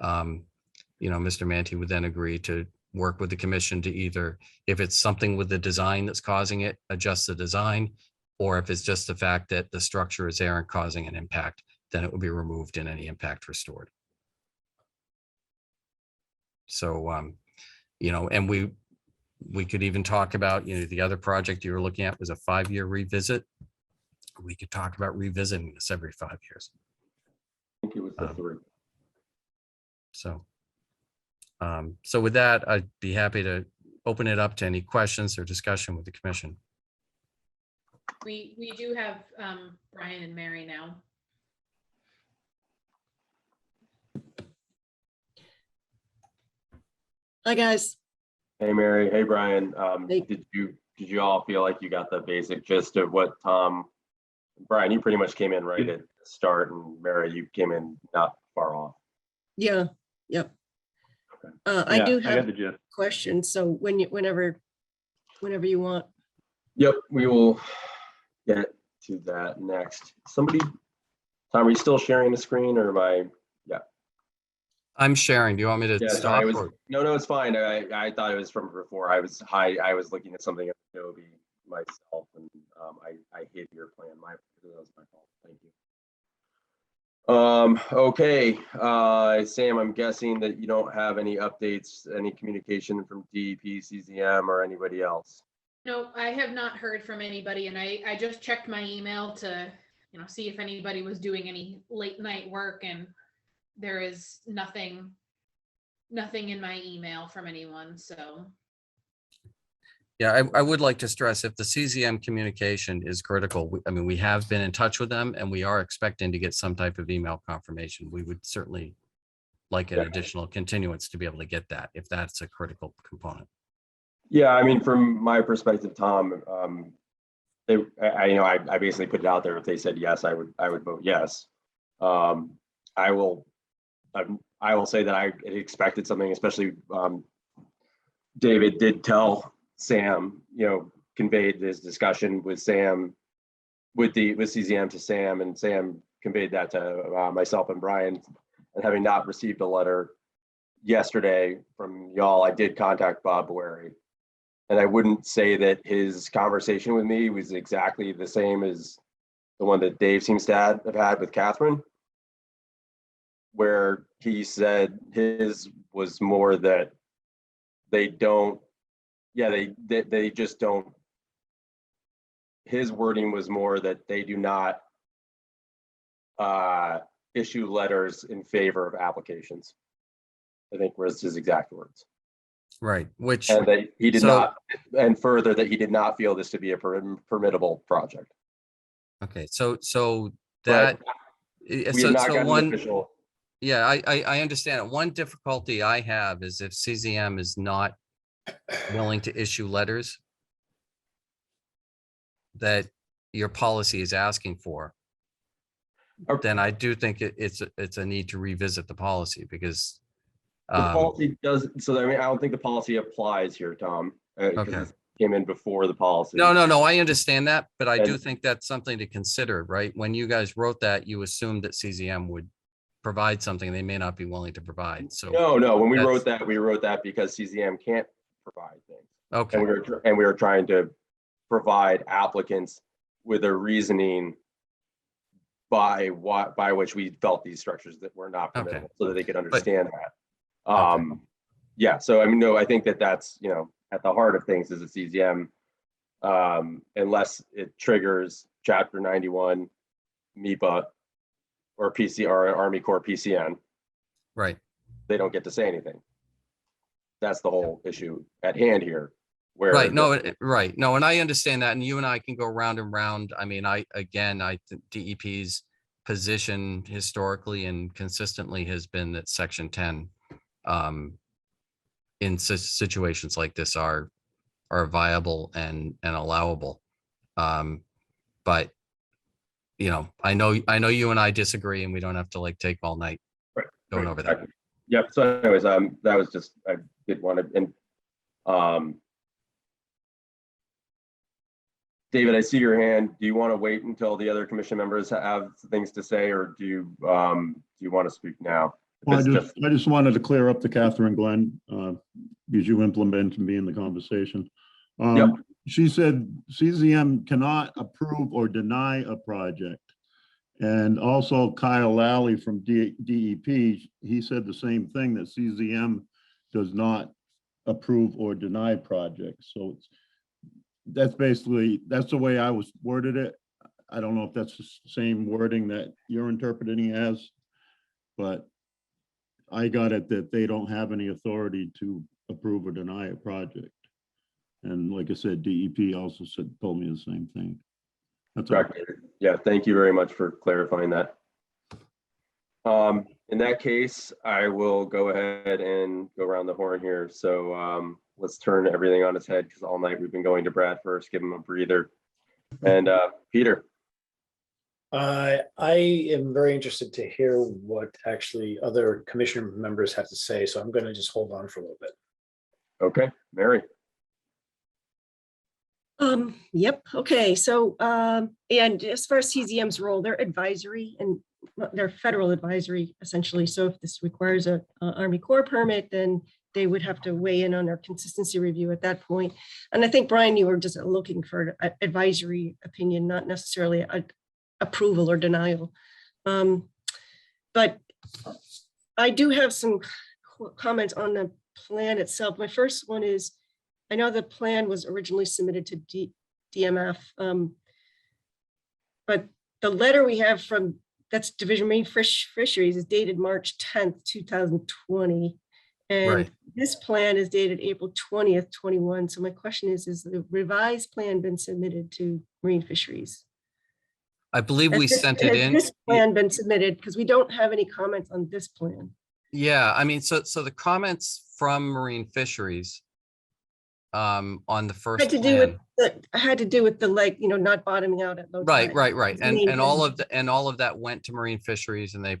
L: Mr. Manti would then agree to work with the commission to either, if it's something with the design that's causing it, adjust the design. Or if it's just the fact that the structure is there and causing an impact, then it would be removed and any impact restored. So, you know, and we could even talk about, you know, the other project you were looking at was a 5-year revisit. We could talk about revisiting this every 5 years.
A: I think it was the 3.
L: So with that, I'd be happy to open it up to any questions or discussion with the commission.
C: We do have Brian and Mary now.
M: Hi, guys.
A: Hey, Mary. Hey, Brian.
M: Hey.
A: Did you all feel like you got the basic gist of what Brian, you pretty much came in right at the start, and Mary, you came in not far off.
M: Yeah, yep.
A: Okay.
M: I do
K: I got
M: have
K: the gist.
M: questions, so whenever you want.
A: Yep, we will get to that next. Somebody, Tom, are you still sharing the screen, or am I? Yeah.
L: I'm sharing. Do you want me to
A: Yeah,
L: stop?
A: no, it's fine. I thought it was from before. I was looking at something at Adobe myself, and I hid your plan. That was my fault. Thank you. Okay, Sam, I'm guessing that you don't have any updates, any communication from DEP, CZM, or anybody else.
C: No, I have not heard from anybody, and I just checked my email to, you know, see if anybody was doing any late night work, and there is nothing in my email from anyone, so.
L: Yeah, I would like to stress, if the CZM communication is critical, I mean, we have been in touch with them and we are expecting to get some type of email confirmation. We would certainly like an additional continuance to be able to get that, if that's a critical component.
A: Yeah, I mean, from my perspective, Tom, I basically put it out there. If they said yes, I would vote yes. I will say that I expected something, especially David did tell Sam, conveyed this discussion with Sam, with CZM to Sam, and Sam conveyed that to myself and Brian. And having not received a letter yesterday from y'all, I did contact Bob Boeri. And I wouldn't say that his conversation with me was exactly the same as the one that Dave seems to have had with Catherine, where he said his was more that they just don't, his wording was more that they do not issue letters in favor of applications, I think was his exact words.
L: Right, which.
A: And that he did not, and further that he did not feel this to be a permittable project.
L: Okay, so that,
A: we have not gotten
L: one,
A: official.
L: yeah, I understand it. One difficulty I have is if CZM is not willing to issue letters that your policy is asking for, then I do think it's a need to revisit the policy, because
A: The policy does, so I mean, I don't think the policy applies here, Tom.
L: Okay.
A: It came in before the policy.
L: No, I understand that, but I do think that's something to consider, right? When you guys wrote that, you assumed that CZM would provide something they may not be willing to provide, so.
A: No, when we wrote that because CZM can't provide things.
L: Okay,
A: And we were trying to provide applicants with a reasoning by which we felt these structures that were not permissible, so that they could understand that. Yeah, so I mean, no, I think that's, at the heart of things is a CZM, unless it triggers Chapter 91, MIPA, or PC or Army Corps PCN,
L: right.
A: they don't get to say anything. That's the whole issue at hand here. Where
L: Right, no, right, no, and I understand that, and you and I can go round and round. I mean, I think DEP's position historically and consistently has been that Section 10 in situations like this are viable and allowable. But I know you and I disagree, and we don't have to take all night going over that.
A: Yep. So anyways, that was just, I did want to, and David, I see your hand. Do you want to wait until the other commission members have things to say, or do you want to speak now?
K: Well, I just wanted to clear up the Catherine Glenn, because you implemented me in the conversation.
A: Yep.
K: she said CZM cannot approve or deny a project. And also Kyle Lally from DEP, he said the same thing, that CZM does not approve or deny projects. So that's the way I was worded it. I don't know if that's the same wording that you're interpreting as, but I got it that they don't have any authority to approve or deny a project. And like I said, DEP also told me the same thing. That's all.
A: Correct. Yeah, thank you very much for clarifying that. In that case, I will go ahead and go around the horn here. So let's turn everything on its head, because all night we've been going to Brad first, give him a breather. And Peter.
E: I am very interested to hear what actually other commissioner members have to say, so I'm going to just hold on for a little bit.
A: Okay, Mary.
M: Yep. Okay. So, and as far as CZM's role, they're advisory and they're federal advisory essentially. So if this requires a Army Corps permit, then they would have to weigh in on our consistency review at that point. And I think, Brian, you were just looking for an advisory opinion, not necessarily a approval or denial. But I do have some comments on the plan itself. My first one is, I know the plan was originally submitted to DMF, but the letter we have from, that's Division of Marine Fisheries, is dated March 10th, 2020. And
L: Right.
M: this plan is dated April 20th, 21. So my question is the revised plan been submitted to Marine Fisheries?
L: I believe we sent it in.
M: Has this plan been submitted? Because we don't have any comments on this plan.
L: Yeah, I mean, so the comments from Marine Fisheries on the first
M: Had to do with
L: plan.
M: had to do with the lake, not bottoming out at low
L: Right,
M: tide.
L: right, right.
M: That's the main
L: And all
M: thing.
L: of that went to Marine Fisheries, and they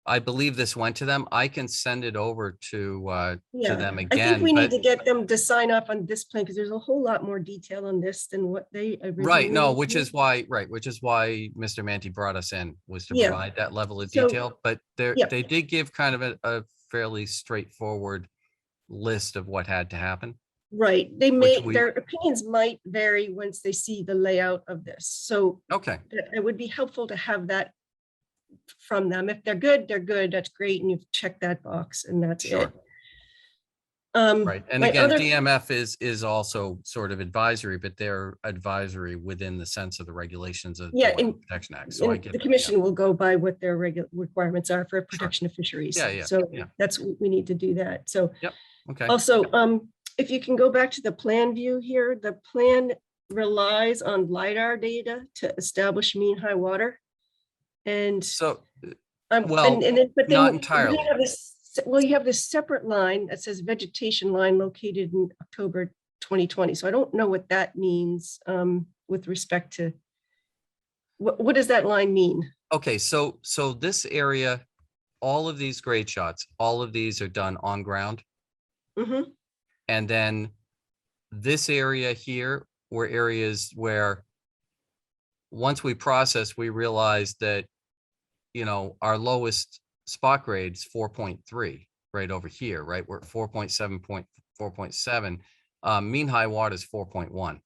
L: I believe this went to them. I can send it over to them
M: I think
L: again.
M: we need
L: but-
M: to get them to sign off on this plan because there's a whole lot more detail on this than what they
L: Right, no,
M: originally
L: which
M: did.
L: is why Mr. Manti brought us in, was to
M: Yeah.
L: provide that level of
M: So-
L: detail, but
M: yeah.
L: they did give kind of a fairly straightforward list of what had to happen.
M: Right, they may,
L: we-
M: their opinions might vary once they see the layout of this. So
L: Okay,
M: it would be helpful to have that from them. If they're good, that's great. And you've checked that box and that's
L: Sure.
M: it.
L: right. And
M: my
L: again,
M: other-
L: DMF is also sort of advisory, but they're advisory within the sense of the regulations of the
M: Yeah,
L: Wetland
M: and-
L: Protection Act. So I
M: And
L: get
M: the
L: that, yeah.
M: commission will go by what their requirements are for protection of fisheries.
L: Yeah, yeah,
M: So
L: yeah.
M: that's, we need to do that. So
L: Okay,
M: also, if you can go back to the plan view here, the plan relies on LiDAR data to establish mean high water. And
L: so,
M: but
L: well,
M: then
L: not entirely.
M: you have this separate line that says vegetation line located in October 2020. So I don't know what that means with respect to, what does that line mean?
L: okay, so this area, all of these grade shots, all of these are done on ground.
M: Mhm.
L: And then this area here were areas where once we process, we realized that, our lowest spot grade is 4.3 right over here, right? We're at 4.7. Mean high water is 4.1.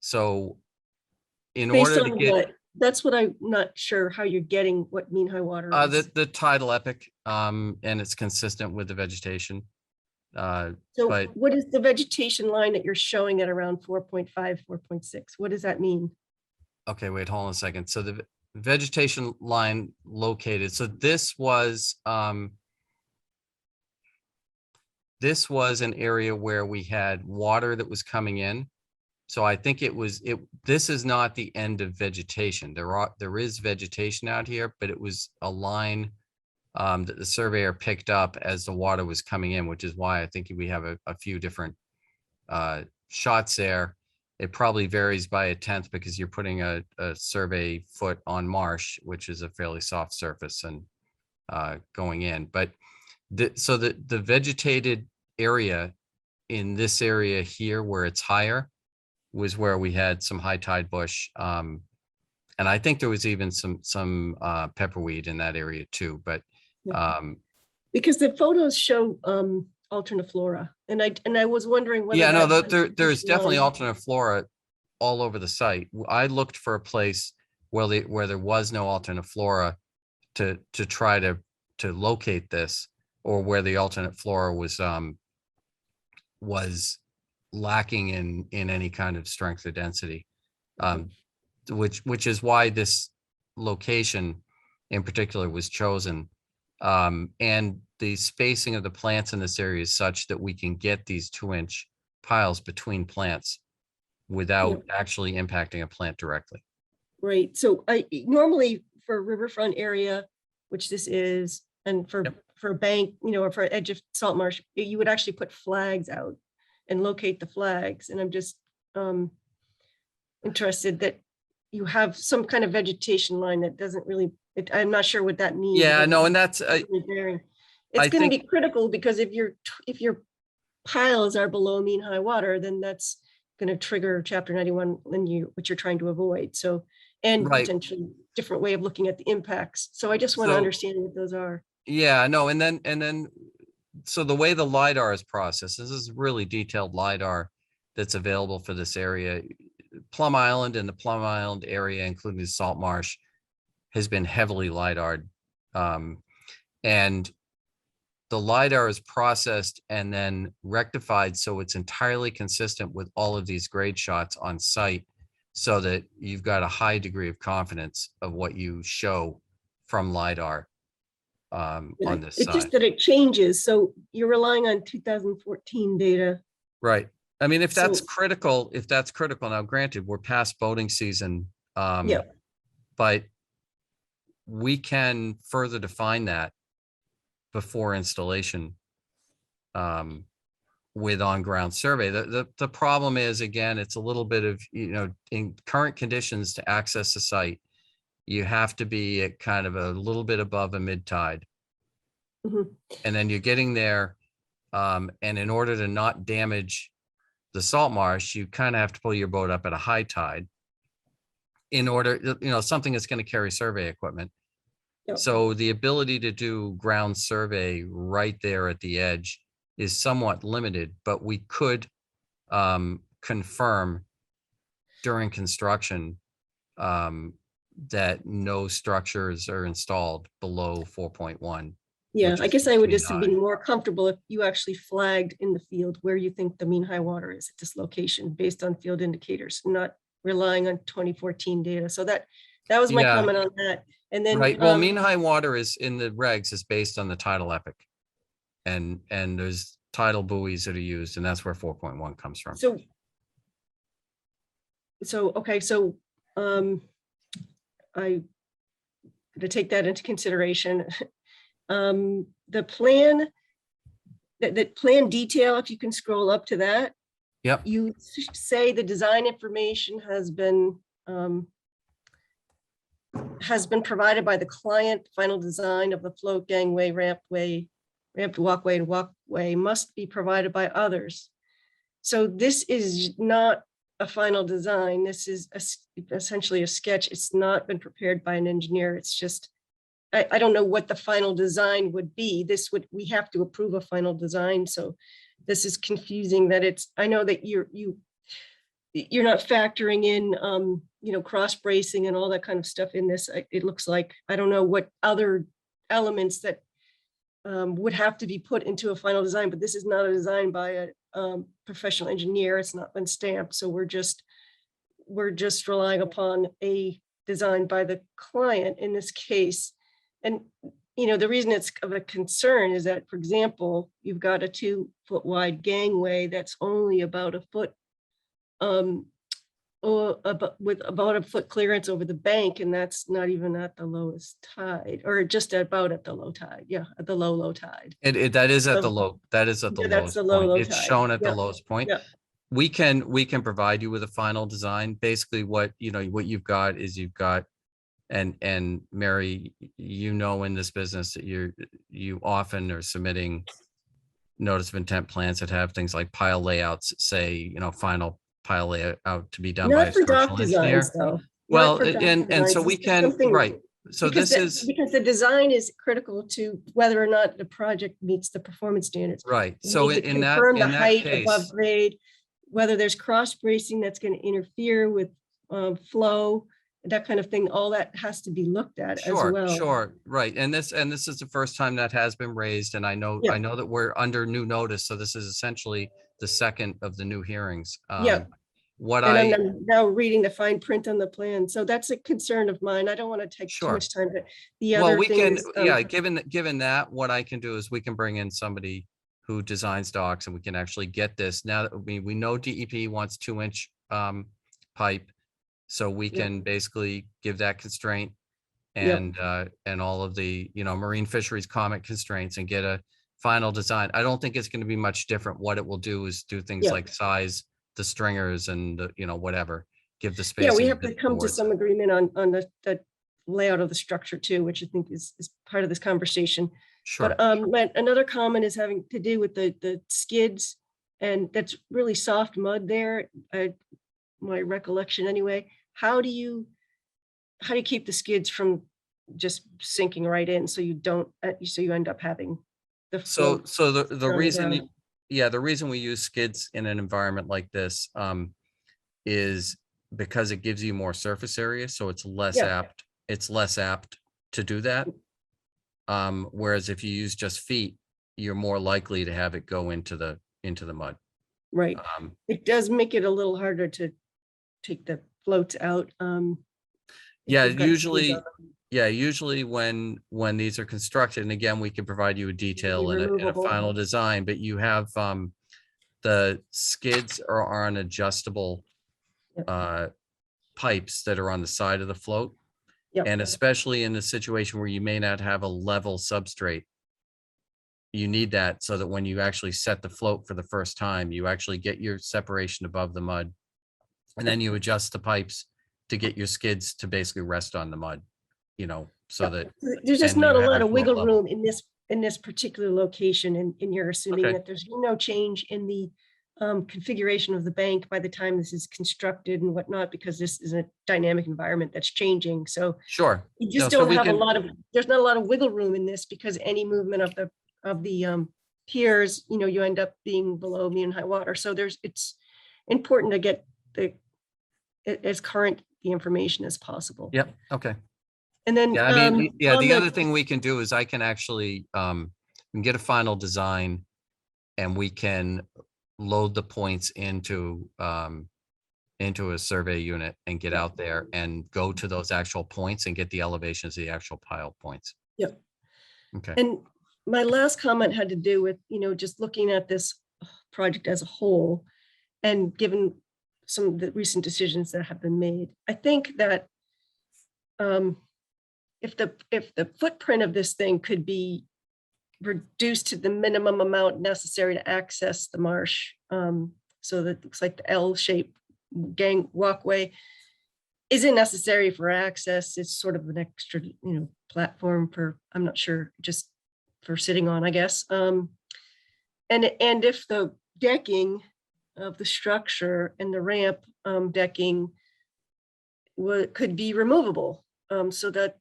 L: So in
M: Based
L: order to
M: on
L: get
M: what? That's what I'm not sure how you're getting what mean high water is.
L: the tidal epic, and it's consistent with the vegetation.
M: So
L: but-
M: what is the vegetation line that you're showing at around 4.5, 4.6? What does that mean?
L: Okay, wait, hold on a second. So the vegetation line located, so this was an area where we had water that was coming in. So I think this is not the end of vegetation. There is vegetation out here, but it was a line that the surveyor picked up as the water was coming in, which is why I think we have a few different shots there. It probably varies by 1/10 because you're putting a survey foot on marsh, which is a fairly soft surface and going in. But so the vegetated area in this area here where it's higher was where we had some high tide bush. And I think there was even some pepperweed in that area too, but
M: Because the photos show alternate flora. And I was wondering whether.
L: Yeah, no,
M: that-
L: there's definitely
M: line-
L: alternate flora all over the site. I looked for a place where there was no alternate flora to try to locate this, or where the alternate flora was lacking in any kind of strength or density. Which is why this location in particular was chosen. And the spacing of the plants in this area is such that we can get these 2-inch piles between plants without actually impacting a plant directly.
M: Right. So I normally for riverfront area, which this is, and for a bank, or for edge of salt marsh, you would actually put flags out and locate the flags. And I'm just interested that you have some kind of vegetation line that doesn't really, I'm not sure what that means.
L: Yeah, no, and that's
M: It's going to be critical, because if your piles are below mean high water, then that's going to trigger Chapter 91 and what you're trying to avoid. So, and potentially different way of looking at the impacts. So I just want to understand what those are.
L: Yeah, no, and then so the way the LiDAR is processed, this is really detailed LiDAR that's available for this area. Plum Island and the Plum Island area, including the salt marsh, has been heavily LiDAR'd. And the LiDAR is processed and then rectified so it's entirely consistent with all of these grade shots on site, so that you've got a high degree of confidence of what you show from LiDAR on this
M: It's
L: side.
M: just that it changes. So you're relying on 2014 data.
L: Right. I mean, if that's
M: So-
L: critical, now granted, we're past boating season. But we can further define that before installation with on-ground survey. The problem is, again, it's a little bit of, in current conditions, to access the site, you have to be at kind of a little bit above a mid-tide. And then you're getting there, and in order to not damage the salt marsh, you kind of have to pull your boat up at a high tide in order, something that's going to carry survey equipment. So the ability to do ground survey right there at the edge is somewhat limited, but we could confirm during construction that no structures are installed below 4.1.
M: Yeah,
L: which
M: I
L: is
M: guess I would
L: extremely
M: just have
L: high.
M: been more comfortable if you actually flagged in the field where you think the mean high water is at this location based on field indicators, not relying on 2014 data. So that was my
L: Yeah.
M: comment on that. And then
L: Right. Well, mean high water is in the regs is based on the tidal epoch. And there's tidal buoys that are used, and that's where 4.1 comes from.
M: Okay, so I'm going to take that into consideration. The plan, that plan detail, if you can scroll up to that.
L: Yep.
M: You say the design information has been provided by the client. Final design of the float, gangway, ramped walkway, and walkway must be provided by others. So this is not a final design. This is essentially a sketch. It's not been prepared by an engineer. It's just, I don't know what the final design would be. We have to approve a final design. So this is confusing that I know that you're not factoring in, cross bracing and all that kind of stuff in this. It looks like, I don't know what other elements that would have to be put into a final design, but this is not a design by a professional engineer. It's not been stamped. So we're just relying upon a design by the client in this case. And, the reason it's of a concern is that, for example, you've got a 2-foot wide gangway that's only about a foot, with about a foot clearance over the bank, and that's not even at the lowest tide, or just about at the low tide. Yeah, at the low tide.
L: That is at the low. That is at the
M: That's
L: lowest
M: the low
L: point. It's
M: tide.
L: shown at the
M: Yeah.
L: lowest point.
M: Yeah.
L: We can provide you with a final design. Basically, what you've got is and Mary, in this business that you often are submitting notice of intent plans that have things like pile layouts that say, final pile layout to be done by a
M: Not for
L: structural
M: dock
L: engineer.
M: designs, though.
L: Well,
M: Not for dock
L: and so
M: designs.
L: we
M: It's
L: can,
M: something
L: right. So
M: Because
L: this is,
M: because the design is critical to whether or not the project meets the performance standards.
L: right.
M: You
L: So
M: need to
L: in that,
M: confirm the
L: in that
M: height above
L: case,
M: grade, whether there's cross bracing that's going to interfere with flow, that kind of thing. All that has to be looked at as
L: sure,
M: well.
L: sure, right. And this is the first time that has been raised, and I know
M: Yeah.
L: that we're under new notice, so this is essentially the second of the new hearings.
M: Yeah.
L: What
M: And
L: I,
M: I'm now reading the fine print on the plan. So that's a concern of mine. I don't want to take too
L: Sure.
M: much time, but the
L: well,
M: other
L: we
M: thing
L: can,
M: is,
L: yeah, given that, what I can do is we can bring in somebody who designs docks, and we can actually get this. Now that we know DEP wants 2-inch pipe, so we
M: Yeah.
L: can basically give that constraint
M: Yep.
L: and all of the, marine fisheries comment constraints and get a final design. I don't think it's going to be much different. What it will do is do things
M: Yeah.
L: like size the stringers and whatever, give the
M: Yeah,
L: spacing.
M: we
L: of
M: have to
L: the
M: come to
L: boards.
M: some agreement on the layout of the structure too, which I think is part of this conversation.
L: Sure.
M: But another comment is having to do with the skids, and that's really soft mud there. My recollection anyway. How do you keep the skids from just sinking right in so you don't so you end up having the
L: So
M: float
L: the
M: on
L: reason,
M: ground?
L: the reason we use skids in an environment like this is because it gives you more surface area, so it's less
M: Yeah.
L: apt to do that. Whereas if you use just feet, you're more likely to have it go into the mud.
M: Right. It does make it a little harder to take the floats out. If
L: Yeah,
M: you've got skids
L: usually,
M: on them.
L: usually when these are constructed, and again, we can provide you a detail and a
M: removable.
L: final design, but you have the skids are on adjustable
M: Yep.
L: pipes that are on the side of the float.
M: Yep.
L: And especially in a situation where you may not have a level substrate, you need that so that when you actually set the float for the first time, you actually get your separation above the mud. And then you adjust the pipes to get your skids to basically rest on the mud, so that.
M: There's just
L: and
M: not a
L: you have
M: lot
L: your
M: of
L: float
M: wiggle
L: level.
M: room in this particular location, and you're assuming
L: Okay.
M: that there's no change in the configuration of the bank by the time this is constructed and whatnot, because this is a dynamic environment that's changing. So
L: Sure.
M: you just
L: so
M: don't
L: we
M: have
L: can-
M: there's not a lot of wiggle room in this, because any movement of the piers, you end up being below mean high water. So it's important to get as current the information as possible.
L: Yep, okay.
M: And then
L: Yeah, I mean,
M: on
L: the other thing we can do is I can actually, we can get a final design, and we can load the points into a survey unit and get out there and go to those actual points and get the elevations of the actual pile points.
M: Yep.
L: Okay.
M: And my last comment had to do with, just looking at this project as a whole, and given some of the recent decisions that have been made, I think that if the footprint of this thing could be reduced to the minimum amount necessary to access the marsh, so that it looks like the L-shaped gang walkway isn't necessary for access. It's sort of an extra, platform for, I'm not sure, just for sitting on, I guess. And if the decking of the structure and the ramp decking could be removable, so that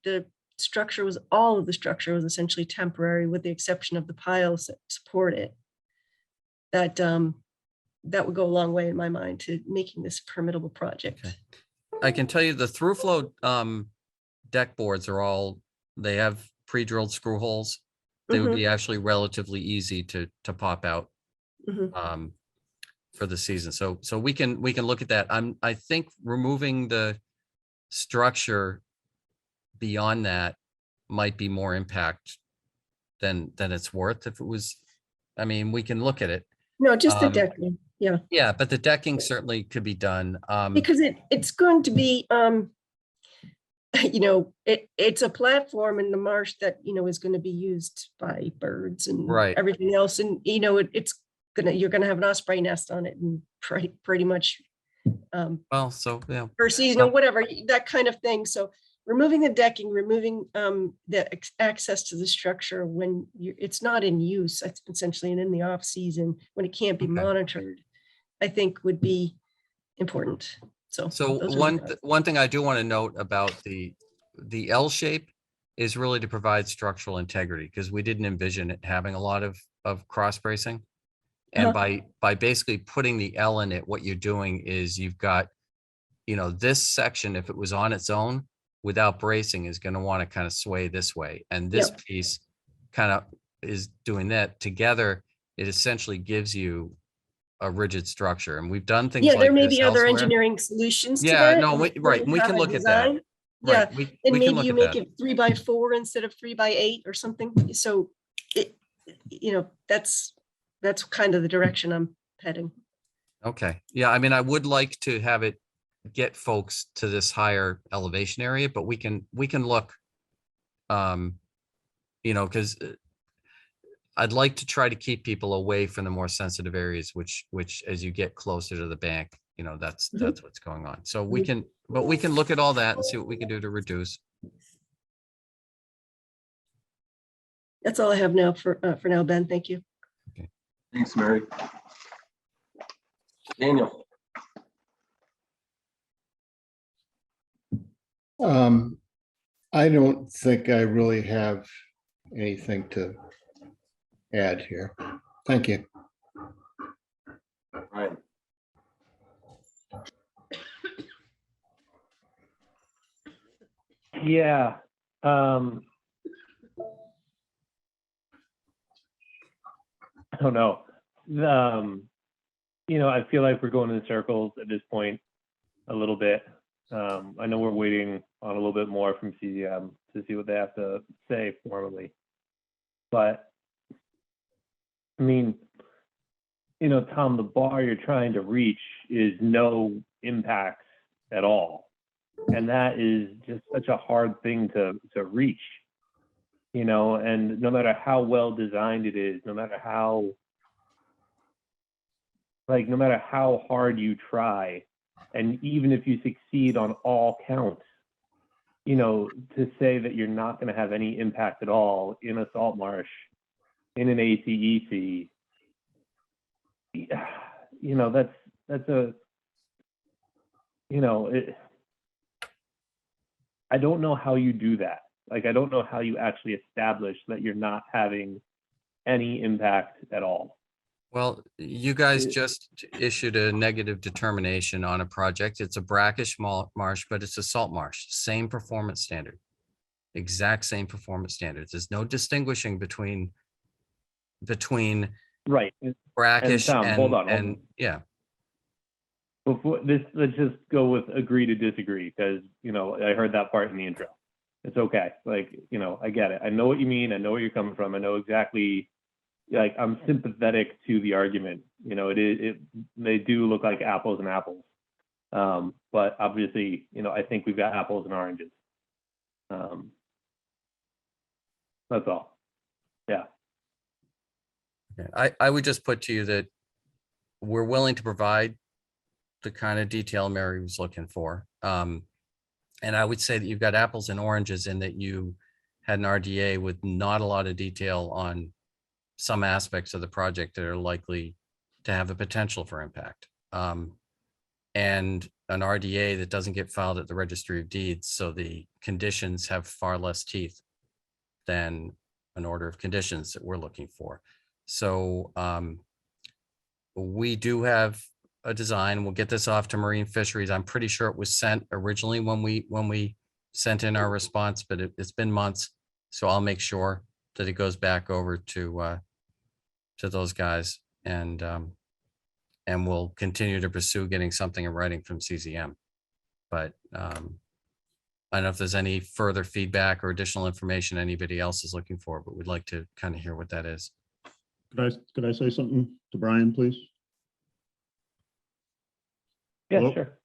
M: all of the structure was essentially temporary, with the exception of the piles that support it. That would go a long way in my mind to making this a permittable project.
L: Okay. I can tell you the through flow deck boards they have pre-drilled screw holes. They would be actually relatively easy to pop out
M: Mhm.
L: for the season. So we can look at that. I think removing the structure beyond that might be more impact than it's worth. If it was, we can look at it.
M: No, just the decking, yeah.
L: Yeah, but the decking certainly could be done.
M: Because it's going to be, it's a platform in the marsh that, is going to be used by birds and
L: Right.
M: everything else. And, you're going to have an osprey nest on it, and pretty much
L: Well, so, yeah.
M: per season or whatever, that kind of thing. So removing the decking, removing the access to the structure when it's not in use, essentially, and in the off season when it can't be
L: Okay.
M: monitored, I think would be important. So
L: So
M: those are my thoughts.
L: one thing I do want to note about the L shape is really to provide structural integrity, because we didn't envision it having a lot of cross bracing. And by basically putting the L in it, what you're doing is you've got, this section, if it was on its own without bracing, is going to want to kind of sway this way. And this piece kind of is doing that together. It essentially gives you a rigid structure. And we've done things
M: Yeah,
L: like
M: there may
L: this
M: be other
L: elsewhere.
M: engineering solutions to
L: Yeah,
M: that.
L: no, right. And we
M: have
L: can
M: a
L: look at that.
M: design. Yeah,
L: Right.
M: and
L: we can
M: maybe
L: look
M: you
L: at
M: make
L: that.
M: it 3x4 instead of 3x8 or something. So it, that's kind of the direction I'm heading.
L: Okay. Yeah. I mean, I would like to have it get folks to this higher elevation area, but we can look, because I'd like to try to keep people away from the more sensitive areas, which as you get closer to the bank, that's what's going on. So we can look at all that and see what we can do to reduce.
M: That's all I have now for now, Ben. Thank you.
A: Thanks, Mary. Daniel.
F: I don't think I really have anything to add here. Thank you.
A: Right.
N: Yeah. I don't know. I feel like we're going in circles at this point a little bit. I know we're waiting on a little bit more from CZM to see what they have to say formally. But I mean, Tom, the bar you're trying to reach is no impacts at all. And that is just such a hard thing to reach, and no matter how well designed it is, no matter how hard you try, and even if you succeed on all counts, to say that you're not going to have any impact at all in a salt marsh, in an ACEC, that's a, I don't know how you do that. Like, I don't know how you actually establish that you're not having any impact at all.
L: Well, you guys just issued a negative determination on a project. It's a brackish marsh, but it's a salt marsh, same performance standard, exact same performance standards. There's no distinguishing between
N: right
L: brackish
N: and Tom, hold on.
L: Yeah.
N: Before this, let's just go with agree to disagree, because I heard that part in the intro. It's okay. Like, I get it. I know what you mean. I know where you're coming from. I know exactly. Like, I'm sympathetic to the argument. They do look like apples and apples. But obviously, I think we've got apples and oranges. That's all. Yeah.
L: I would just put to you that we're willing to provide the kind of detail Mary was looking for. And I would say that you've got apples and oranges in that you had an RDA with not a lot of detail on some aspects of the project that are likely to have a potential for impact. And an RDA that doesn't get filed at the Registry of Deeds. So the conditions have far less teeth than an order of conditions that we're looking for. So we do have a design. We'll get this off to Marine Fisheries. I'm pretty sure it was sent originally when we sent in our response, but it's been months. So I'll make sure that it goes back over to those guys, and we'll continue to pursue getting something in writing from CZM. But I don't know if there's any further feedback or additional information anybody else is looking for, but we'd like to kind of hear what that is.
K: Could I say something to Brian, please?
N: Yeah,
K: Hello?
N: sure.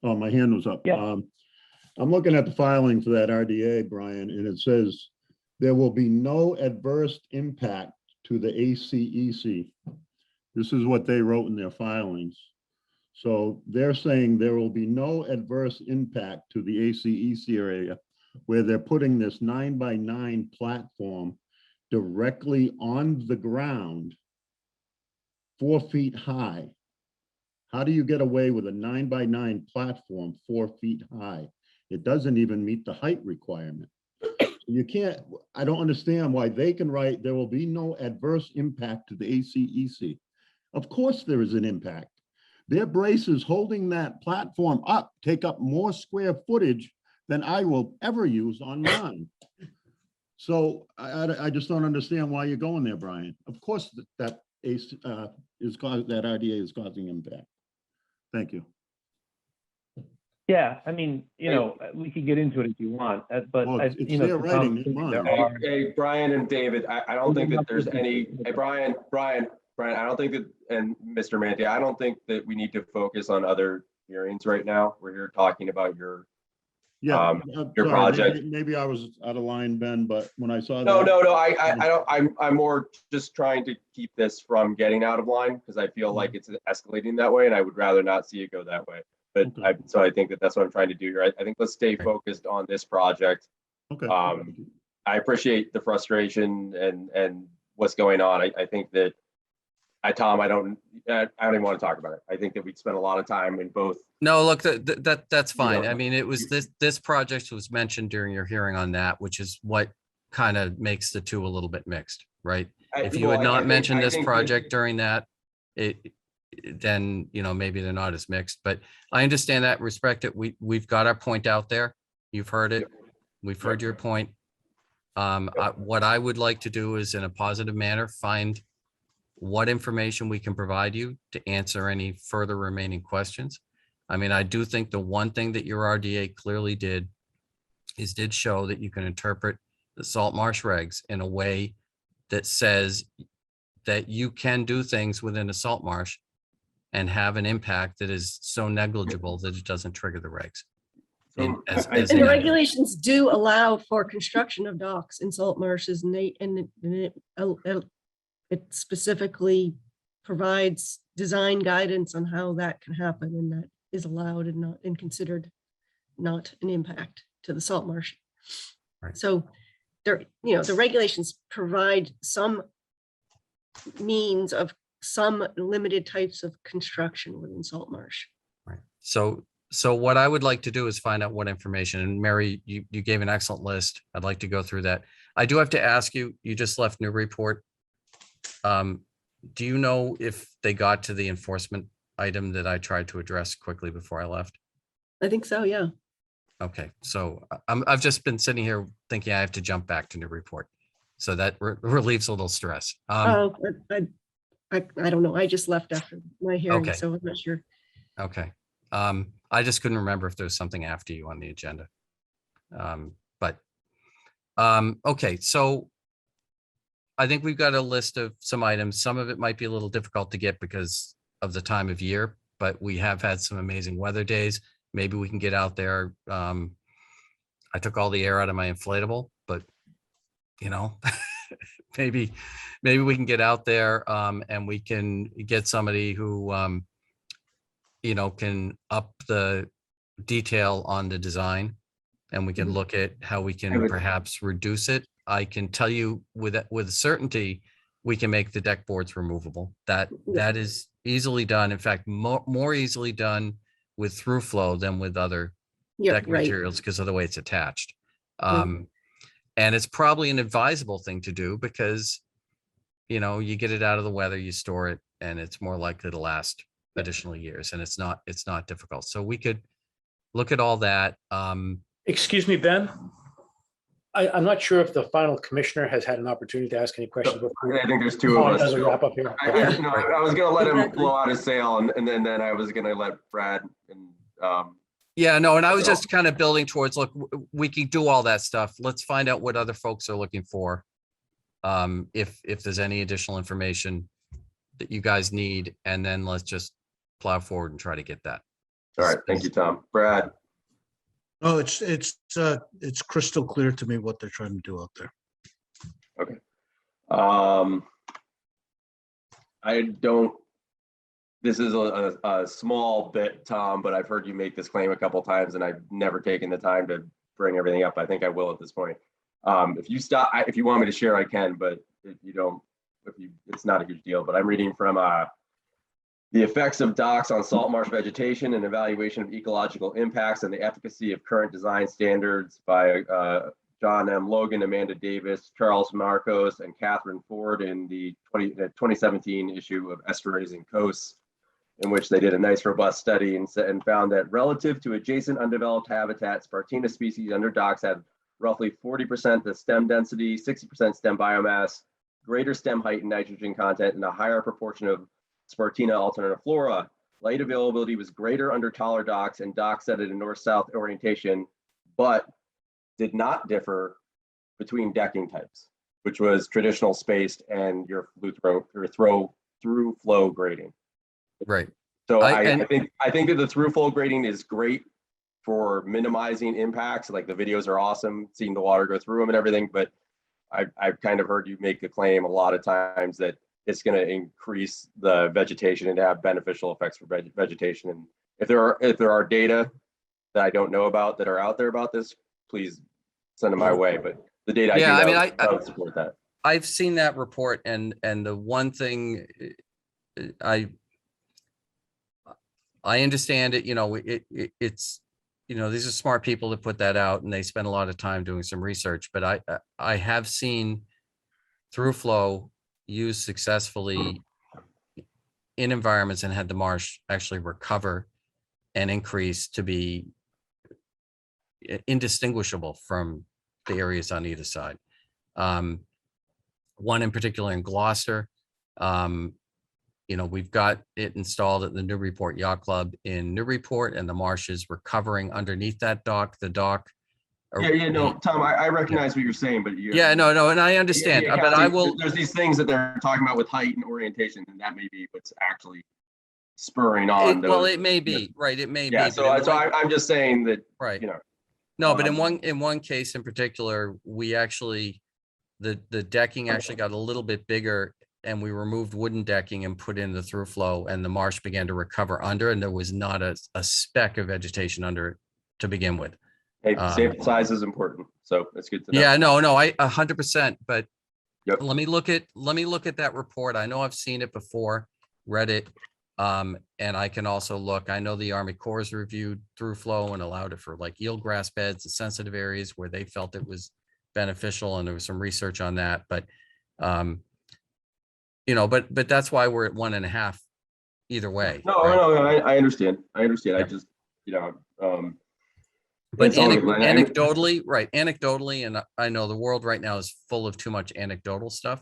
K: Oh, my hand was up.
N: Yeah.
K: I'm looking at the filing for that RDA, Brian, and it says there will be no adverse impact to the ACEC. This is what they wrote in their filings. So they're saying there will be no adverse impact to the ACEC area where they're putting this 9x9 platform directly on the ground, 4 feet high. How do you get away with a 9x9 platform 4 feet high? It doesn't even meet the height requirement. You can't, I don't understand why they can write, there will be no adverse impact to the ACEC. Of course there is an impact. Their braces holding that platform up take up more square footage than I will ever use on mine. So I just don't understand why you're going there, Brian. Of course that idea is causing impact. Thank you.
N: Yeah, I mean, we could get into it if you want, but
K: Well, it's
N: to
K: their
N: Tom's
K: writing,
N: point,
K: it's mine.
N: there
A: Hey,
N: are-
A: hey, Brian and David, I don't think that there's any, hey, Brian, I don't think that, and Mr. Manti, I don't think that we need to focus on other hearings right now. We're here talking about your,
K: Yeah,
A: your
K: sorry,
A: project.
K: maybe I was out of line, Ben, but when I saw
A: No,
K: that.
A: I don't, I'm more just trying to keep this from getting out of line because I feel like it's escalating that way and I would rather not see it go that way. But
K: Okay.
A: so I think that that's what I'm trying to do here. I think let's stay focused on this project.
K: Okay.
A: I appreciate the frustration and what's going on. I think that Tom, I don't even want to talk about it. I think that we'd spent a lot of time in both.
L: No, look, that's fine.
A: know,
L: I mean, it was this project was mentioned during your hearing on that, which is what kind of makes the two a little bit mixed, right? If you had not mentioned this project during that, then, maybe they're not as mixed, but I understand that, respect it. We've got our point out there. You've heard it. We've heard your point. What I would like to do is in a positive manner, find what information we can provide you to answer any further remaining questions. I mean, I do think the one thing that your RDA clearly did show that you can interpret the salt marsh regs in a way that says that you can do things within a salt marsh and have an impact that is so negligible that it doesn't trigger the regs.
M: And the regulations do allow for construction of docks in salt marshes, and it specifically provides design guidance on how that can happen, and that is allowed and not and considered not an impact to the salt marsh.
L: Right.
M: So there, the regulations provide some means of some limited types of construction within salt marsh.
L: Right. So what I would like to do is find out what information, and Mary, you gave an excellent list. I'd like to go through that. I do have to ask you, you just left Newburyport. Do you know if they got to the enforcement item that I tried to address quickly before I left?
M: I think so, yeah.
L: Okay, so I've just been sitting here thinking I have to jump back to Newburyport. So that relieves a little stress.
M: I don't know. I just left after my hearing,
L: Okay.
M: so I'm not sure.
L: Okay. I just couldn't remember if there was something after you on the agenda. Okay, so I think we've got a list of some items. Some of it might be a little difficult to get because of the time of year, but we have had some amazing weather days. Maybe we can get out there. I took all the air out of my inflatable, but maybe we can get out there and we can get somebody who can up the detail on the design, and we can look at how we can perhaps reduce it. I can tell you with certainty, we can make the deck boards removable. That is easily done. In fact, more easily done with through flow than with other deck materials because of the way it's attached. And it's probably an advisable thing to do because, you get it out of the weather, you store it, and it's more likely to last additional years, and it's not difficult. So we could look at all that.
E: Excuse me, Ben. I'm not sure if the final commissioner has had an opportunity to ask any questions before.
A: I think there's two of us.
E: As we wrap up here.
A: I was gonna let him blow out his sail, and then I was gonna let Brad and.
L: Yeah, no, and I was just kind of building towards, look, we can do all that stuff. Let's find out what other folks are looking for. If there's any additional information that you guys need, and then let's just plow forward and try to get that.
A: All right, thank you, Tom. Brad.
B: Oh, it's crystal clear to me what they're trying to do out there.
A: Okay. This is a small bit, Tom, but I've heard you make this claim a couple times and I've never taken the time to bring everything up. I think I will at this point. If you want me to share, I can, but if you don't, it's not a huge deal, but I'm reading from the effects of docks on salt marsh vegetation and evaluation of ecological impacts and the efficacy of current design standards by John M. Logan, Amanda Davis, Charles Marcos, and Catherine Ford in the 2017 issue of Estuaries and Coasts, in which they did a nice robust study and found that relative to adjacent undeveloped habitat, Spartina species under docks had roughly 40% the stem density, 60% stem biomass, greater stem height and nitrogen content, and a higher proportion of Spartina alterniflora. Light availability was greater under taller docks and docks that had a north-south orientation, but did not differ between decking types, which was traditional spaced and your through flow grading.
L: Right.
A: So I think that the through flow grading is great for minimizing impacts. Like the videos are awesome, seeing the water go through them and everything. But I've kind of heard you make the claim a lot of times that it's going to increase the vegetation and have beneficial effects for vegetation. And if there are data that I don't know about that are out there about this, please send them my way. But the data I would support that.
L: I've seen that report, and the one thing I understand it, it's, these are smart people that put that out and they spend a lot of time doing some research, but I have seen through flow used successfully in environments and had the marsh actually recover and increase to be indistinguishable from the areas on either side. One in particular in Gloucester, we've got it installed at the Newburyport Yacht Club in Newburyport, and the marsh is recovering underneath that dock. The dock.
A: Tom, I recognize what you're saying, but
L: and I understand. But I will.
A: There's these things that they're talking about with height and orientation, and that may be what's actually spurring on.
L: It may be right. It may be.
A: So I'm just saying that.
L: Right. No, but in one case in particular, we actually the decking actually got a little bit bigger, and we removed wooden decking and put in the through flow, and the marsh began to recover under, and there was not a speck of vegetation under it to begin with.
A: Hey, sample size is important, so it's good to know.
L: Yeah, no, I 100%. But let me look at that report. I know I've seen it before, read it, and I can also look. I know the Army Corps reviewed through flow and allowed it for like eelgrass beds and sensitive areas where they felt it was beneficial, and there was some research on that. But but that's why we're at 1.5 either way.
A: No, I understand. I just
L: but anecdotally, right? Anecdotally, and I know the world right now is full of too much anecdotal stuff.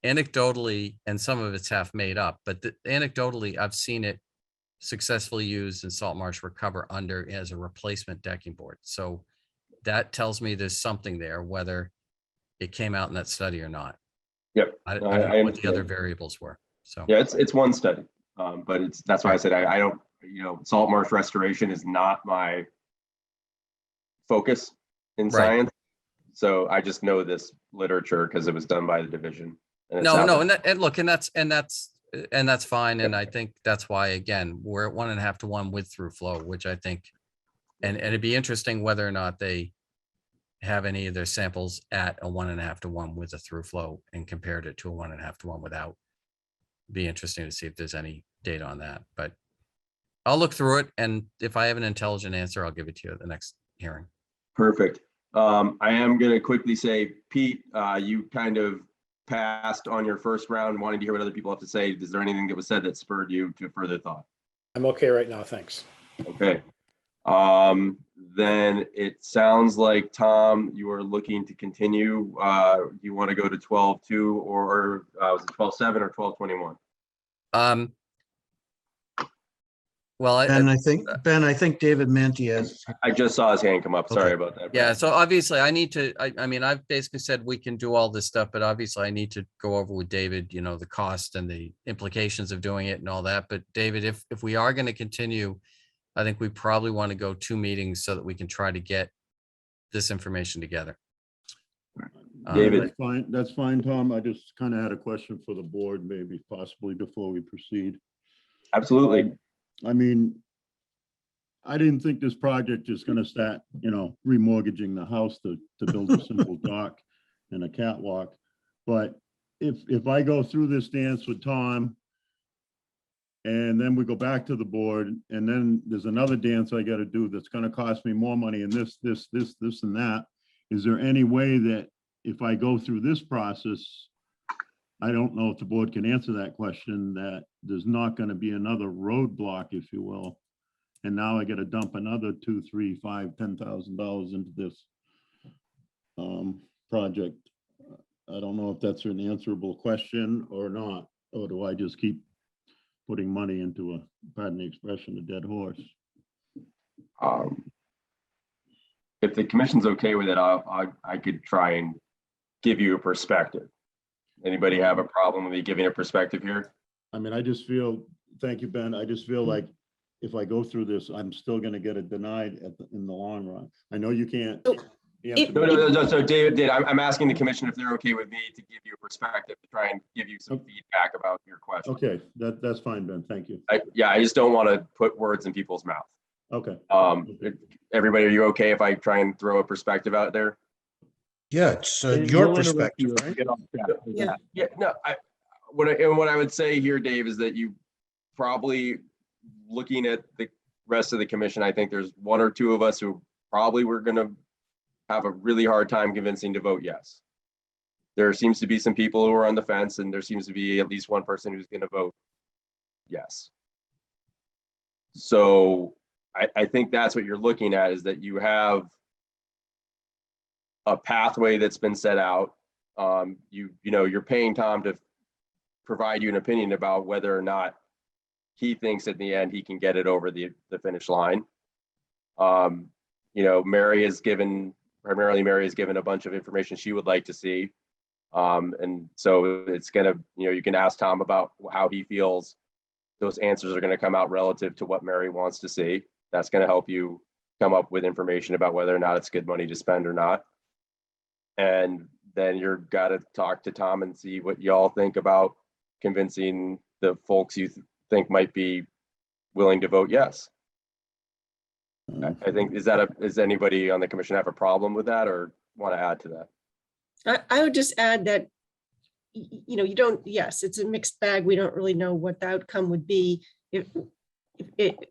L: Anecdotally, and some of it's half made up, but anecdotally, I've seen it successfully used in salt marsh recover under as a replacement decking board. So that tells me there's something there, whether it came out in that study or not.
A: Yep.
L: I don't know what the other variables were. So
A: yeah, it's one study, but that's why I said I don't. Salt marsh restoration is not my focus in science. So I just know this literature because it was done by the division. And that's fine. And I think that's why, again, we're at 1.5 to 1 with through flow, which I think, and it'd be interesting whether or not they have any of their samples at a 1.5 to 1 with a through flow and compared it to a 1.5 to 1 without. Be interesting to see if there's any data on that, but I'll look through it, and if I have an intelligent answer, I'll give it to you at the next hearing. Perfect. I am going to quickly say, Pete, you kind of passed on your first round, wanting to hear what other people have to say. Is there anything that was said that spurred you to further thought?
E: I'm okay right now, thanks.
A: Okay. Then it sounds like, Tom, you are looking to continue. You want to go to 12-2, or was it 12-7 or 12-21?
L: Well,
B: Ben, I think David Manti has.
A: I just saw his hand come up. Sorry about that.
L: Yeah, so obviously I need to, I mean, I've basically said we can do all this stuff, but obviously I need to go over with David, the cost and the implications of doing it and all that. But David, if we are going to continue, I think we probably want to go 2 meetings so that we can try to get this information together.
A: David.
K: That's fine, Tom. I just kind of had a question for the board, maybe possibly before we proceed.
A: Absolutely.
K: I mean, I didn't think this project is going to start, remortgaging the house to build a simple dock and a catwalk. But if I go through this dance with Tom, and then we go back to the board, and then there's another dance I got to do that's going to cost me more money, and this and that, is there any way that if I go through this process, I don't know if the board can answer that question, that there's not going to be another roadblock, if you will. And now I got to dump another $2, $3, $5, $10,000 into this project. I don't know if that's an answerable question or not, or do I just keep putting money into a, pardon the expression, a dead horse?
A: If the commission's okay with it, I could try and give you a perspective. Anybody have a problem with me giving a perspective here?
K: I mean, I just feel, thank you, Ben. I just feel like if I go through this, I'm still going to get it denied in the long run. I know you can't. answer
A: No. So David, I'm asking the commission if they're okay with me to give you a perspective to try and give you some feedback about your question.
K: Okay, that's fine, Ben. Thank you.
A: I just don't want to put words in people's mouth.
K: Okay.
A: Everybody, are you okay if I try and throw a perspective out there?
B: Yeah, it's your perspective, right?
A: Yeah. No. What I would say here, Dave, is that you probably, looking at the rest of the commission, I think there's one or two of us who probably were going to have a really hard time convincing to vote yes. There seems to be some people who are on the fence, and there seems to be at least one person who's going to vote yes. So I think that's what you're looking at, is that you have a pathway that's been set out. You're paying Tom to provide you an opinion about whether or not he thinks at the end he can get it over the finish line. Mary has given a bunch of information she would like to see. And so it's gonna, you can ask Tom about how he feels those answers are going to come out relative to what Mary wants to see. That's going to help you come up with information about whether or not it's good money to spend or not. And then you're got to talk to Tom and see what y'all think about convincing the folks you think might be willing to vote yes. I think, is anybody on the commission have a problem with that or want to add to that?
M: I would just add that, yes, it's a mixed bag. We don't really know what the outcome would be if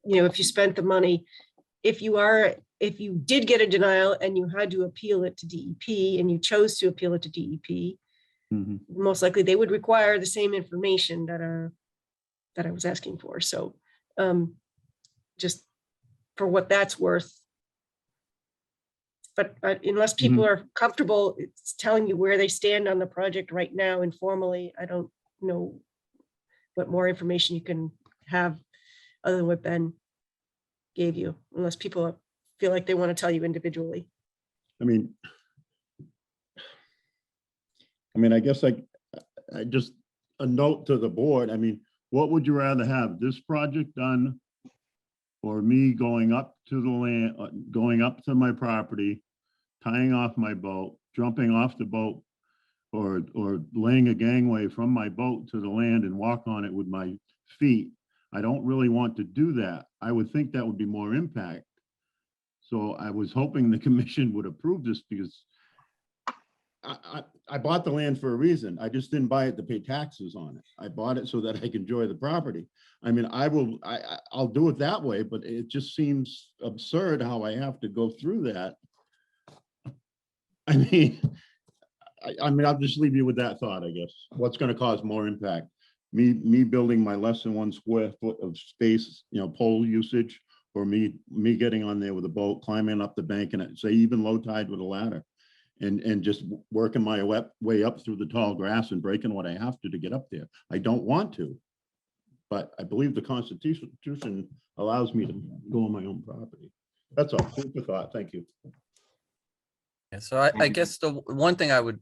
M: you spent the money. If you did get a denial and you had to appeal it to DEP and you chose to appeal it to DEP, most likely they would require the same information that I was asking for. So just for what that's worth. But unless people are comfortable it's telling you where they stand on the project right now informally, I don't know what more information you can have other than what Ben gave you, unless people feel like they want to tell you individually.
K: I mean, I guess I just a note to the board. I mean, what would you rather have, this project done or me going up to the land, going up to my property, tying off my boat, jumping off the boat, or laying a gangway from my boat to the land and walk on it with my feet? I don't really want to do that. I would think that would be more impact. So I was hoping the commission would approve this, because I bought the land for a reason. I just didn't buy it to pay taxes on it. I bought it so that I can enjoy the property. I mean, I'll do it that way, but it just seems absurd how I have to go through that. I mean, I'll just leave you with that thought, I guess. What's going to cause more impact? Me building my less than 1 square foot of space, pole usage, or me getting on there with a boat, climbing up the bank, and say even low tide with a ladder, and just working my way up through the tall grass and breaking what I have to get up there. I don't want to, but I believe the Constitution allows me to go on my own property. That's all. Food for thought. Thank you.
L: Yeah, so I guess the one thing I would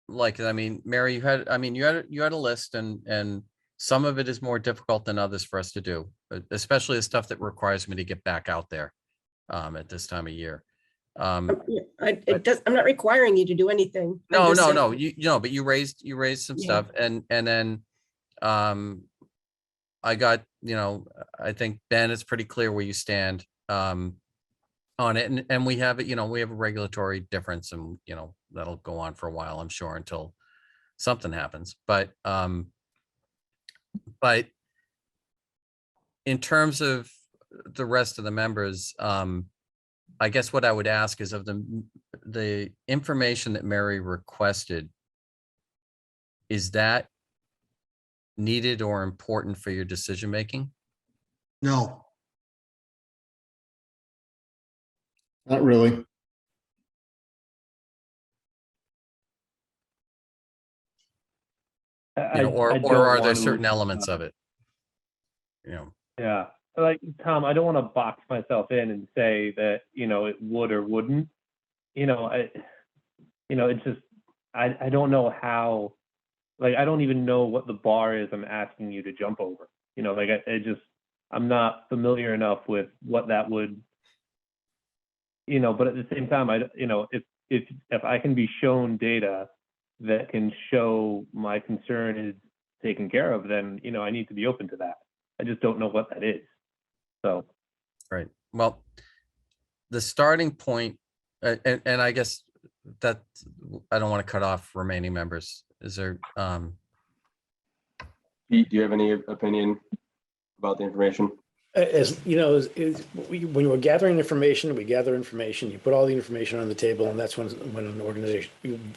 L: like, Mary, you had a list, and some of it is more difficult than others for us to do, especially the stuff that requires me to get back out there at this time of year.
M: I'm not requiring you to do anything.
L: No. But you raised some stuff, and then I got, I think Ben, it's pretty clear where you stand on it, and we have it. We have a regulatory difference, and that'll go on for a while, I'm sure, until something happens. But in terms of the rest of the members, I guess what I would ask is of the information that Mary requested, is that needed or important for your decision making?
B: No,
F: Not really.
L: You know, or are there certain elements of it? You know,
N: Yeah, like Tom, I don't want to box myself in and say that, it would or wouldn't. It's just, I don't know how, like, I don't even know what the bar is I'm asking you to jump over. I'm not familiar enough with what that would, but at the same time, if I can be shown data that can show my concern is taken care of, then, I need to be open to that. I just don't know what that is. So.
L: right. Well, the starting point, and I guess that I don't want to cut off remaining members. Is there,
A: Pete, do you have any opinion about the information?
E: As you know, when we're gathering information, we gather information, you put all the information on the table, and that's when an organization,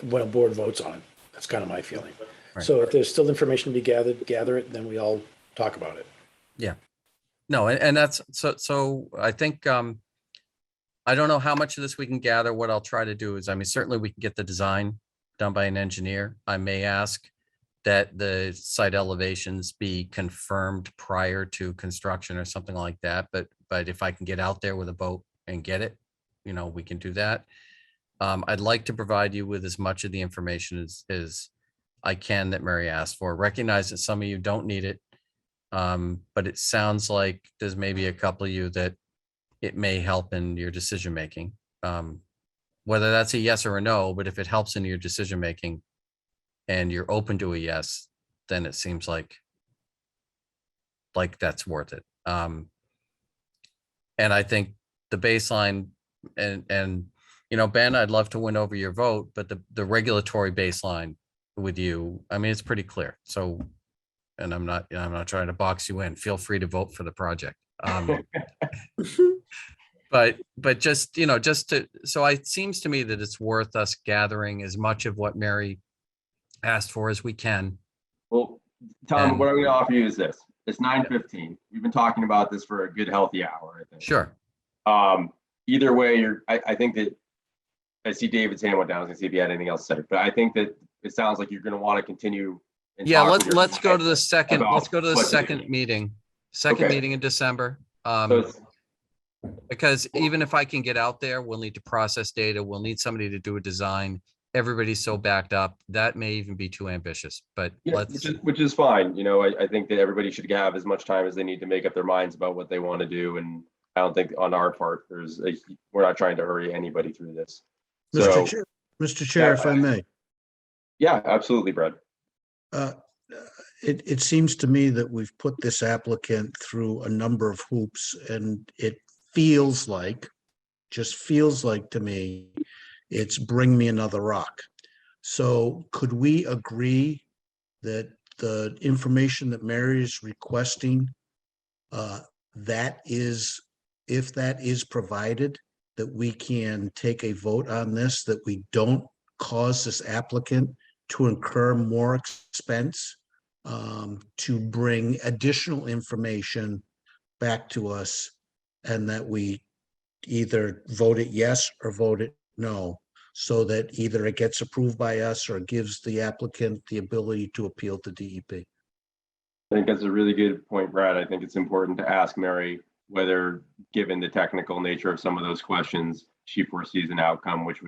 E: when a board votes on it. That's kind of my feeling.
L: Right.
E: So if there's still information to be gathered, gather it, then we all talk about it.
L: yeah, no, and that's, so I think, I don't know how much of this we can gather. What I'll try to do is, I mean, certainly we can get the design done by an engineer. I may ask that the site elevations be confirmed prior to construction or something like that. But if I can get out there with a boat and get it, we can do that. I'd like to provide you with as much of the information as I can that Mary asked for. Recognize that some of you don't need it. But it sounds like there's maybe a couple of you that it may help in your decision-making. Whether that's a yes or a no, but if it helps in your decision-making and you're open to a yes, then it seems like that's worth it. And I think the baseline and Ben, I'd love to win over your vote, but the regulatory baseline with you, I mean, it's pretty clear. So, and I'm not trying to box you in. Feel free to vote for the project. But just, so it seems to me that it's worth us gathering as much of what Mary asked for as we can.
A: Well, Tom, what I'm going to offer you is this. It's 9:15. We've been talking about this for a good healthy hour, I think.
L: Sure.
A: Either way, I think that I see David's hand went down. I was going to see if he had anything else to say, but I think that it sounds like you're going to want to continue.
L: Yeah, let's go to the second. Let's go to the second meeting. Meeting in December. Because even if I can get out there, we'll need to process data. We'll need somebody to do a design. Everybody's so backed up that may even be too ambitious. But
A: yeah, which is fine. I think that everybody should have as much time as they need to make up their minds about what they want to do. And I don't think on our part we're not trying to hurry anybody through this.
B: Mr. Chair, if I may.
A: Yeah, absolutely, Brad.
B: It seems to me that we've put this applicant through a number of hoops, and it just feels like to me, it's bring me another rock. So could we agree that the information that Mary is requesting, if that is provided, that we can take a vote on this, that we don't cause this applicant to incur more expense, to bring additional information back to us, and that we either vote it yes or vote it no, so that either it gets approved by us or gives the applicant the ability to appeal to DEP.
A: I think that's a really good point, Brad. I think it's important to ask Mary whether, given the technical nature of some of those questions, she foresees an outcome which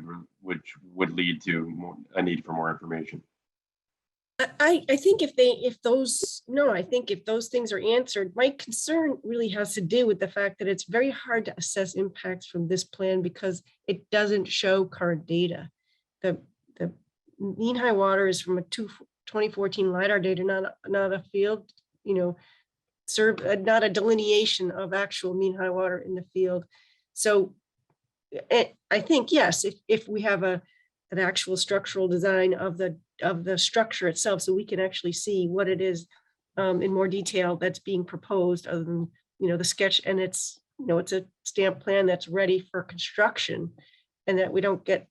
A: would lead to a need for more information.
M: I think if those things are answered, my concern really has to do with the fact that it's very hard to assess impacts from this plan because it doesn't show current data. The mean high water is from a 2014 LiDAR data, not a field, not a delineation of actual mean high water in the field. So I think, yes, if we have an actual structural design of the structure itself, so we can actually see what it is in more detail that's being proposed, other than the sketch, and it's a stamp plan that's ready for construction, and that we don't get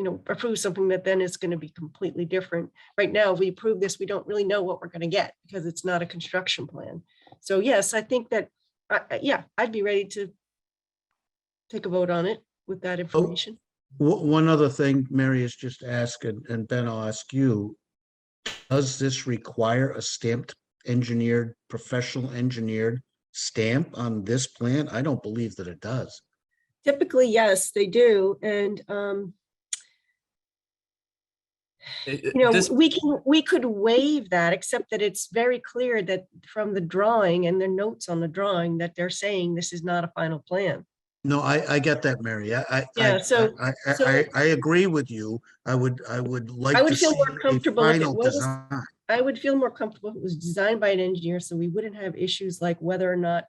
M: approve something that then is going to be completely different. Right now, if we approve this, we don't really know what we're going to get because it's not a construction plan. So yes, I think that, yeah, I'd be ready to take a vote on it with that information.
B: One other thing Mary has just asked, and Ben, I'll ask you, does this require a stamped engineered, professional engineered stamp on this plan? I don't believe that it does.
M: Typically, yes, they do. And,
L: This-
M: we could waive that, except that it's very clear that from the drawing and the notes on the drawing that they're saying this is not a final plan.
B: No, I get that, Mary.
M: Yeah, so-
B: I agree with you. I would like
M: I would
B: to
M: feel
B: see
M: more
B: a
M: comfortable if it
B: final
M: was,
B: design.
M: I would feel more comfortable if it was designed by an engineer, so we wouldn't have issues like whether or not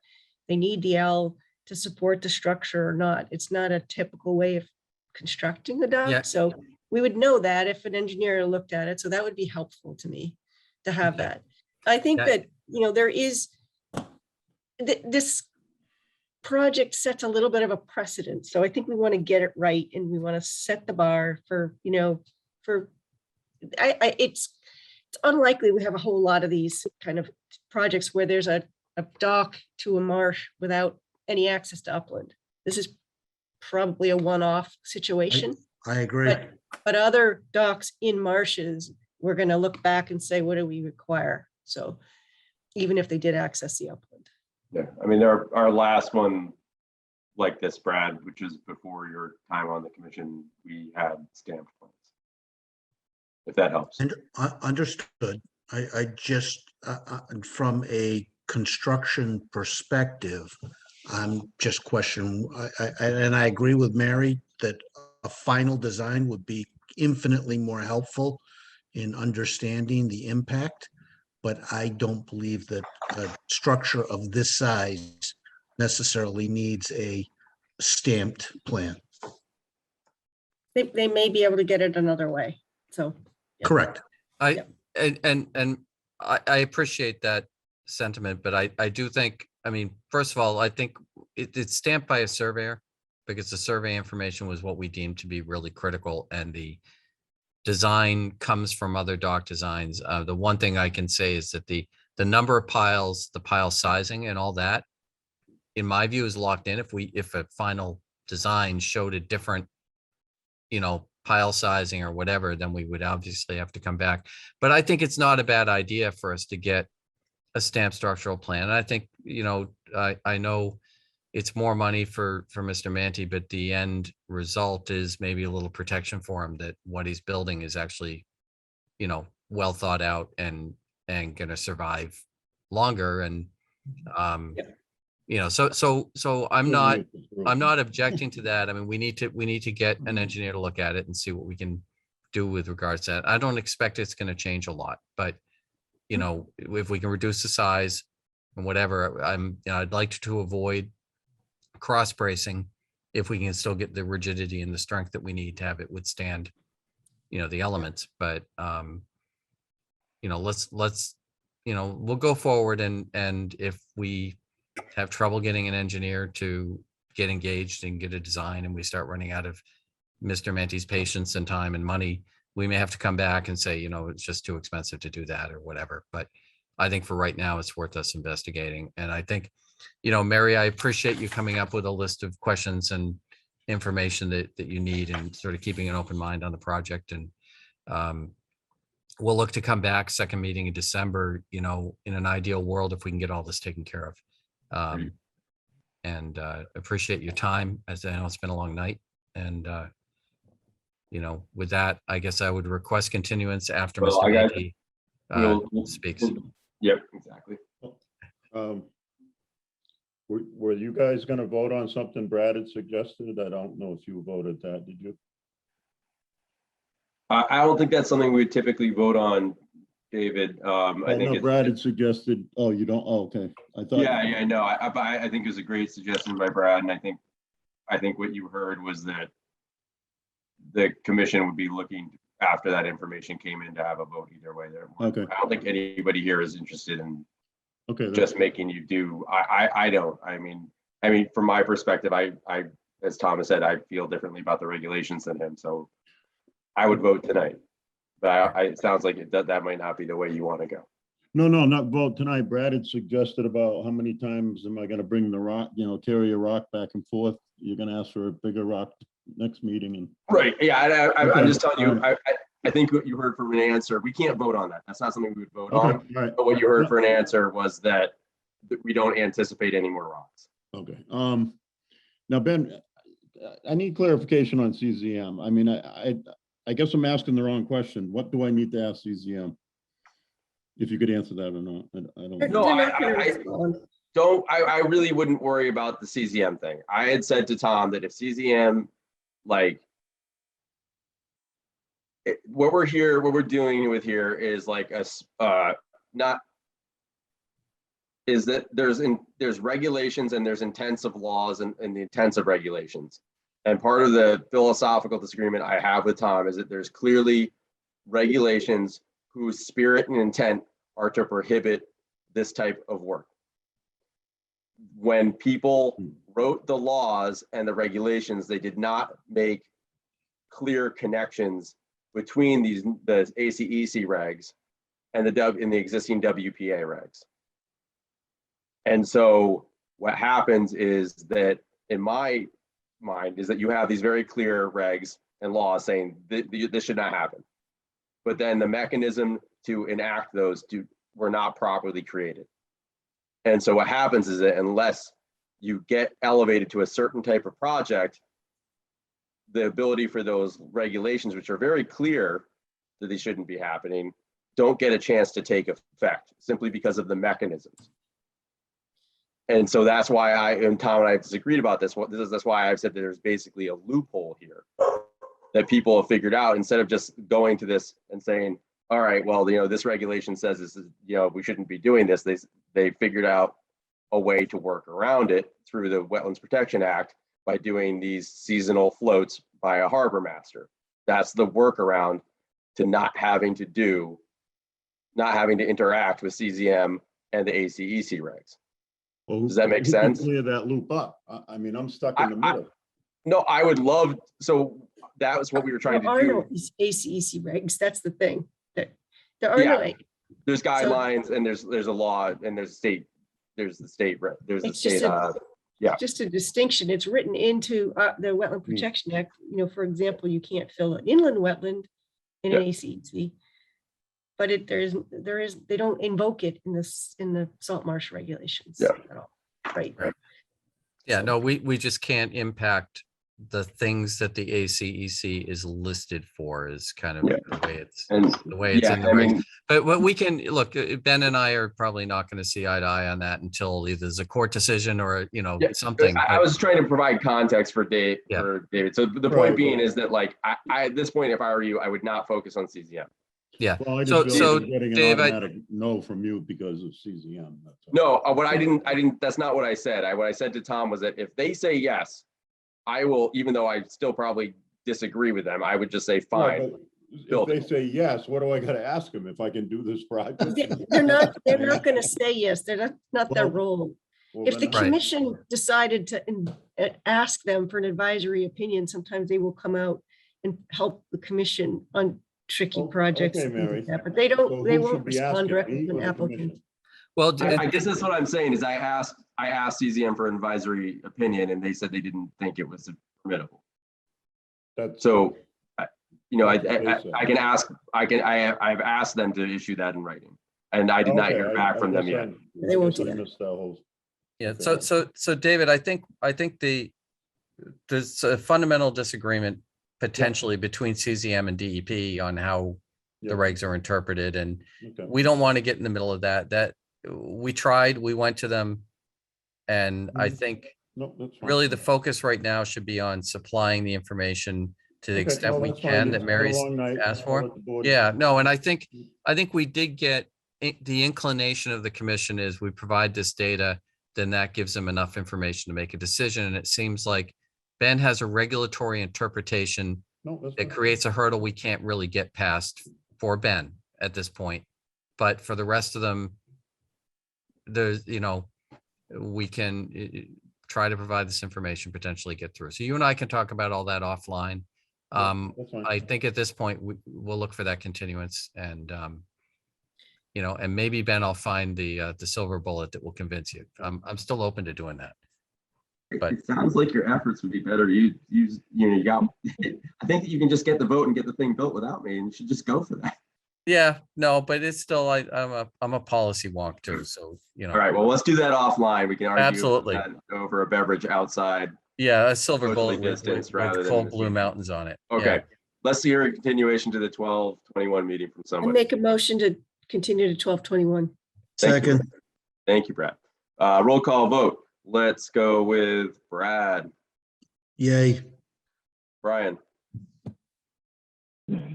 M: they need the L to support the structure or not. It's not a typical way of constructing the
L: Yeah.
M: dock, so we would know that if an engineer looked at it, so that would be helpful to me to have
L: Okay.
M: that. I think
L: Yeah.
M: that, there is, this project sets a little bit of a precedent, so I think we want to get it right, and we want to set the bar for, it's unlikely we have a whole lot of these kind of projects where there's a dock to a marsh without any access to upland. This is probably a one-off situation,
B: I agree.
M: but other docks in marshes, we're going to look back and say, what do we require? So even if they did access the upland.
A: Yeah, I mean, our last one like this, Brad, which is before your time on the commission, we had stamped plans. If that helps.
B: And understood. I just, from a construction perspective, I'm just questioning, and I agree with Mary that a final design would be infinitely more helpful in understanding the impact, but I don't believe that a structure of this size necessarily needs a stamped plan.
M: They may be able to get it another way, so. yeah.
B: Correct.
L: And I appreciate that sentiment, but I do think, I mean, first of all, I think it's stamped by a surveyor because the survey information was what we deemed to be really critical, and the design comes from other dock designs. The one thing I can say is that the number of piles, the pile sizing and all that, in my view, is locked in. If a final design showed a different, pile sizing or whatever, then we would obviously have to come back. But I think it's not a bad idea for us to get a stamped structural plan. And I think, I know it's more money for Mr. Manti, but the end result is maybe a little protection for him that what he's building is actually, well thought out and going to survive longer. And, so I'm not objecting to that. I mean, we need to get an engineer to look at it and see what we can do with regards to that. I don't expect it's going to change a lot, but if we can reduce the size and whatever, I'd like to avoid cross bracing if we can still get the rigidity and the strength that we need to have it withstand, the elements. But let's we'll go forward, and if we have trouble getting an engineer to get engaged and get a design, and we start running out of Mr. Manti's patience and time and money, we may have to come back and say, it's just too expensive to do that or whatever. But I think for right now, it's worth us investigating. And I think, Mary, I appreciate you coming up with a list of questions and information that you need, and sort of keeping an open mind on the project. And we'll look to come back second meeting in December, in an ideal world, if we can get all this taken care of. And appreciate your time, as I know it's been a long night. And with that, I guess I would request continuance after
A: Well,
L: Mr. Manti speaks.
A: Yep, exactly.
K: Were you guys gonna vote on something Brad had suggested? I don't know if you voted that, did you?
A: I don't think that's something we would typically vote on, David. I think
K: No, Brad had suggested, oh, you don't, oh, okay. I thought.
A: Yeah, no, I think it was a great suggestion by Brad, and I think what you heard was that the commission would be looking after that information came in to have a vote either way there.
K: Okay.
A: I don't think anybody here is interested in
K: Okay.
A: just making you do. I don't. I mean, from my perspective, I as Thomas said, I feel differently about the regulations than him. So I would vote tonight. But it sounds like that might not be the way you want to go.
K: No, not vote tonight. Brad had suggested about how many times am I gonna bring the rock, carry a rock back and forth? You're gonna ask for a bigger rock next meeting and.
A: Right, yeah, I'm just telling you,
K: Okay.
A: I think what you heard from an answer, we can't vote on that. That's not something we would vote
K: Okay,
A: on.
K: all right,
A: But what you heard for an answer was that we don't anticipate any more rocks.
K: okay. Now, Ben, I need clarification on CZM. I mean, I guess I'm asking the wrong question. What do I need to ask CZM? If you could answer that or not, I don't.
A: No,
M: They're not gonna respond.
A: I really wouldn't worry about the CZM thing. I had said to Tom that if CZM, like, what we're dealing with here is like is that there's regulations and there's intents of laws and the intents of regulations. And part of the philosophical disagreement I have with Tom is that there's clearly regulations whose spirit and intent are to prohibit this type of work. When people wrote the laws and the regulations, they did not make clear connections between the ACEC regs and the existing WPA regs. And so what happens is that, in my mind, is that you have these very clear regs and laws saying this should not happen. But then the mechanism to enact those were not properly created. And so what happens is that unless you get elevated to a certain type of project, the ability for those regulations, which are very clear that they shouldn't be happening, don't get a chance to take effect simply because of the mechanisms. And so that's why Tom and I have disagreed about this. That's why I've said that there's basically a loophole here that people have figured out, instead of just going to this and saying, all right, well, this regulation says this is, we shouldn't be doing this. They figured out a way to work around it through the Wetlands Protection Act by doing these seasonal floats by a harbor master. That's the workaround to not having to interact with CZM and the ACEC regs.
K: Well,
A: does that make
K: who can
A: sense?
K: clear that loop up? I mean, I'm stuck in the middle.
A: No, I would love, so that was what we were trying
M: There
A: to
M: are
A: do.
M: no ACEC regs. That's the thing. There are no.
A: There's guidelines and there's a law and there's the state
M: It's just a distinction. It's written into the Wetland Protection Act. For example, you can't fill an inland wetland in an ACEC, but they don't invoke it in the salt marsh regulations at all. Right.
L: Yeah, no, we just can't impact the things that the ACEC is listed for, is kind of the way it's in the regs. But what we can look, Ben and I are probably not going to see eye to eye on that until either there's a court decision or something.
A: I was trying to provide context for David. So the point being is that, like, I at this point, if I were you, I would not focus on CZM.
L: Yeah.
K: Well, I just
L: So
K: feel like getting an
L: Dave,
K: automatic no from you because of CZM. That's all.
A: No, what I didn't, that's not what I said. What I said to Tom was that if they say yes, I will, even though I still probably disagree with them, I would just say, fine.
K: If they say yes, what do I got to ask them if I can do this project?
M: They're not going to say yes. They're not their role. If the commission decided to ask them for an advisory opinion, sometimes they will come out and help the commission on tricky projects.
K: Okay, Mary.
M: But they don't. They won't respond directly to an applicant.
L: Well,
A: I guess that's what I'm saying is I asked CZM for an advisory opinion and they said they didn't think it was permissible. So, I can ask, I've asked them to issue that in writing, and I did not hear back from them yet.
M: They won't do that.
L: Yeah. So David, I think there's a fundamental disagreement potentially between CZM and DEP on how the regs are interpreted, and we don't want to get in the middle of that. We went to them, and I think really the focus right now should be on supplying the information to the extent we can that Mary's asked for. Yeah, no, and I think we did get the inclination of the commission is we provide this data, then that gives them enough information to make a decision. And it seems like Ben has a regulatory interpretation that creates a hurdle we can't really get past for Ben at this point. But for the rest of them, there's, we can try to provide this information, potentially get through. So you and I can talk about all that offline.
K: That's fine.
L: I think at this point, we'll look for that continuance and, and maybe Ben, I'll find the silver bullet that will convince you. I'm still open to doing that. But
A: it sounds like your efforts would be better. You got, I think that you can just get the vote and get the thing built without me, and you should just go for that.
L: yeah, no, but it's still, I'm a policy wonk too. So,
A: All right, well, let's do that offline. We can argue
L: Absolutely.
A: that over a beverage outside.
L: Yeah, a silver
A: Socially
L: bullet
A: distanced rather
L: with
A: than
L: cold
A: this
L: blue
A: meeting.
L: mountains on it.
A: Okay,
L: Yeah.
A: let's hear a continuation to the 12/21 meeting from
M: I
A: somebody.
M: make a motion to continue to 12/21.
A: Thank you.
B: Second,
A: Thank you, Brad. Roll call vote. Let's go with Brad.
B: yay.
A: Brian,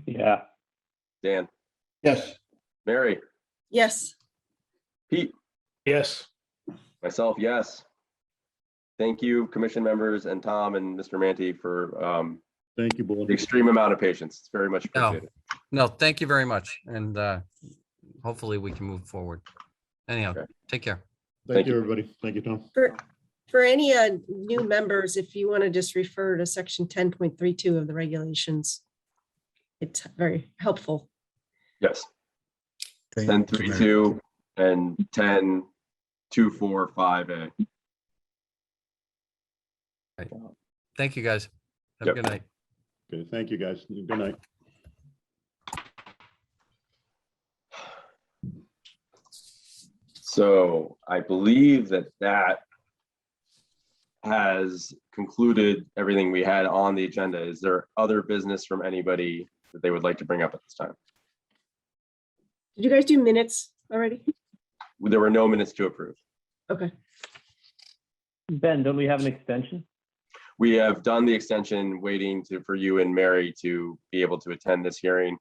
N: Yeah.
A: Dan,
F: Yes.
A: Mary,
M: Yes,
A: Pete,
E: Yes.
A: myself, yes. Thank you, commission members and Tom and Mr. Manti for
K: Thank you, board.
A: the extreme amount of patience. It's very much appreciated.
L: No, thank you very much. And hopefully we can move forward. Anyhow,
A: Okay.
L: take care.
K: Thank you, everybody. Thank you, Tom.
M: for any new members, if you want to just refer to section 10.32 of the regulations, it's very helpful.
A: Yes,
B: Thank you, Mary.
A: 10.32 and 10.245A.
L: Thank you, guys. Have a
A: Yep.
L: good night.
K: Okay, thank you, guys. Good night.
A: So I believe that has concluded everything we had on the agenda. Is there other business from anybody that they would like to bring up at this time?
M: Did you guys do minutes already?
A: There were no minutes to approve.
M: Okay.
N: Ben, don't we have an extension?
A: We have done the extension, waiting for you and Mary to be able to attend this hearing.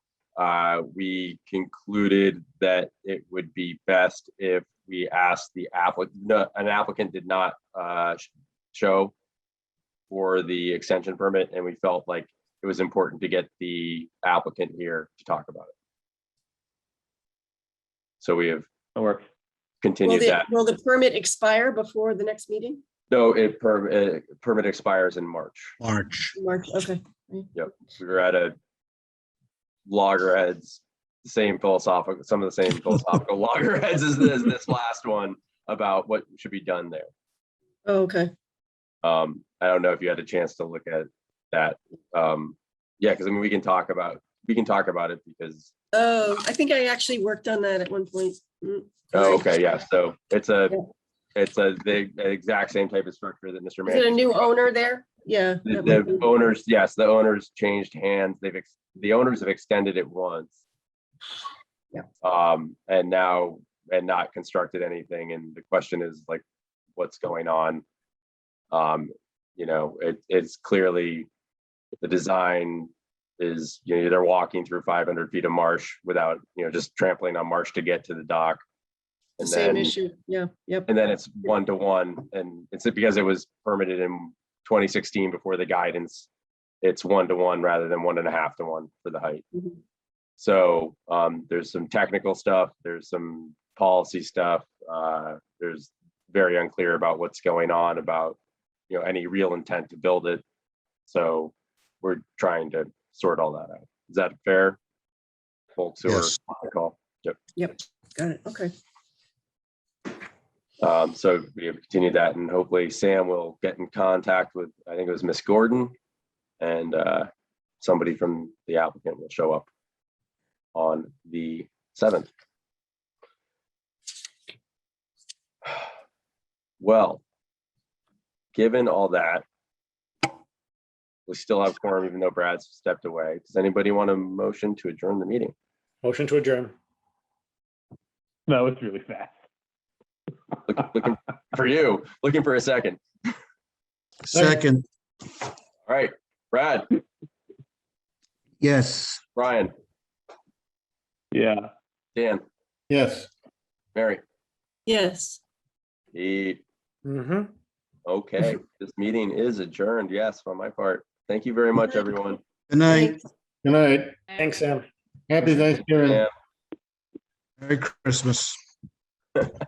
A: We concluded that it would be best if we asked the applicant, an applicant did not show for the extension permit, and we felt like it was important to get the applicant here to talk about it. So we have
N: That works.
A: continued that.
M: Will the permit expire before the next meeting?
A: No, permit expires in March.
B: March.
M: March, okay.
A: Yep, we were at a loggerheads, some of the same philosophical loggerheads as this last one about what should be done there.
M: Oh, okay.
A: I don't know if you had a chance to look at that. Yeah, because I mean, we can talk about it because.
M: Oh, I think I actually worked on that at one point.
A: Oh, okay, yeah. So it's the exact same type of structure that Mr.
M: Is it a
A: Mann.
M: new owner there? Yeah. that might be.
A: The owners, yes, the owners changed hands. The owners have extended it once.
M: Yeah.
A: And not constructed anything. And the question is like, what's going on? It's clearly the design is, they're walking through 500 feet of marsh without, just trampling on marsh to get to the dock.
M: The
A: And
M: same
A: then,
M: issue. Yeah, yep.
A: and then it's 1-to-1, and it's because it was permitted in 2016 before the guidance. It's 1-to-1 rather than 1.5-to-1 for the height.
M: Mhm.
A: So there's some technical stuff, there's some policy stuff. There's very unclear about what's going on about, any real intent to build it. So we're trying to sort all that out. Is that fair, folks? Who are
B: Yes.
A: on the call? Yep.
M: Yep, got it. Okay.
A: So we have continued that, and hopefully Sam will get in contact with, I think it was Miss Gordon, and somebody from the applicant will show up on the 7th. Well, given all that, we still have quorum even though Brad's stepped away. Does anybody want a motion to adjourn the meeting?
E: Motion to adjourn.
N: That was really fast.
A: Looking for you, looking for a second.
B: Second,
A: All right, Brad,
B: yes.
A: Brian,
N: Yeah.
A: Dan,
F: Yes.
A: Mary,
M: Yes.
A: Pete.
E: Mm-hmm.
A: Okay, this meeting is adjourned. Yes, on my part. Thank you very much, everyone.
B: Good night.
F: Good night.
E: Thanks, Sam.
F: Happy Thanksgiving.
A: Yeah.
B: Merry Christmas.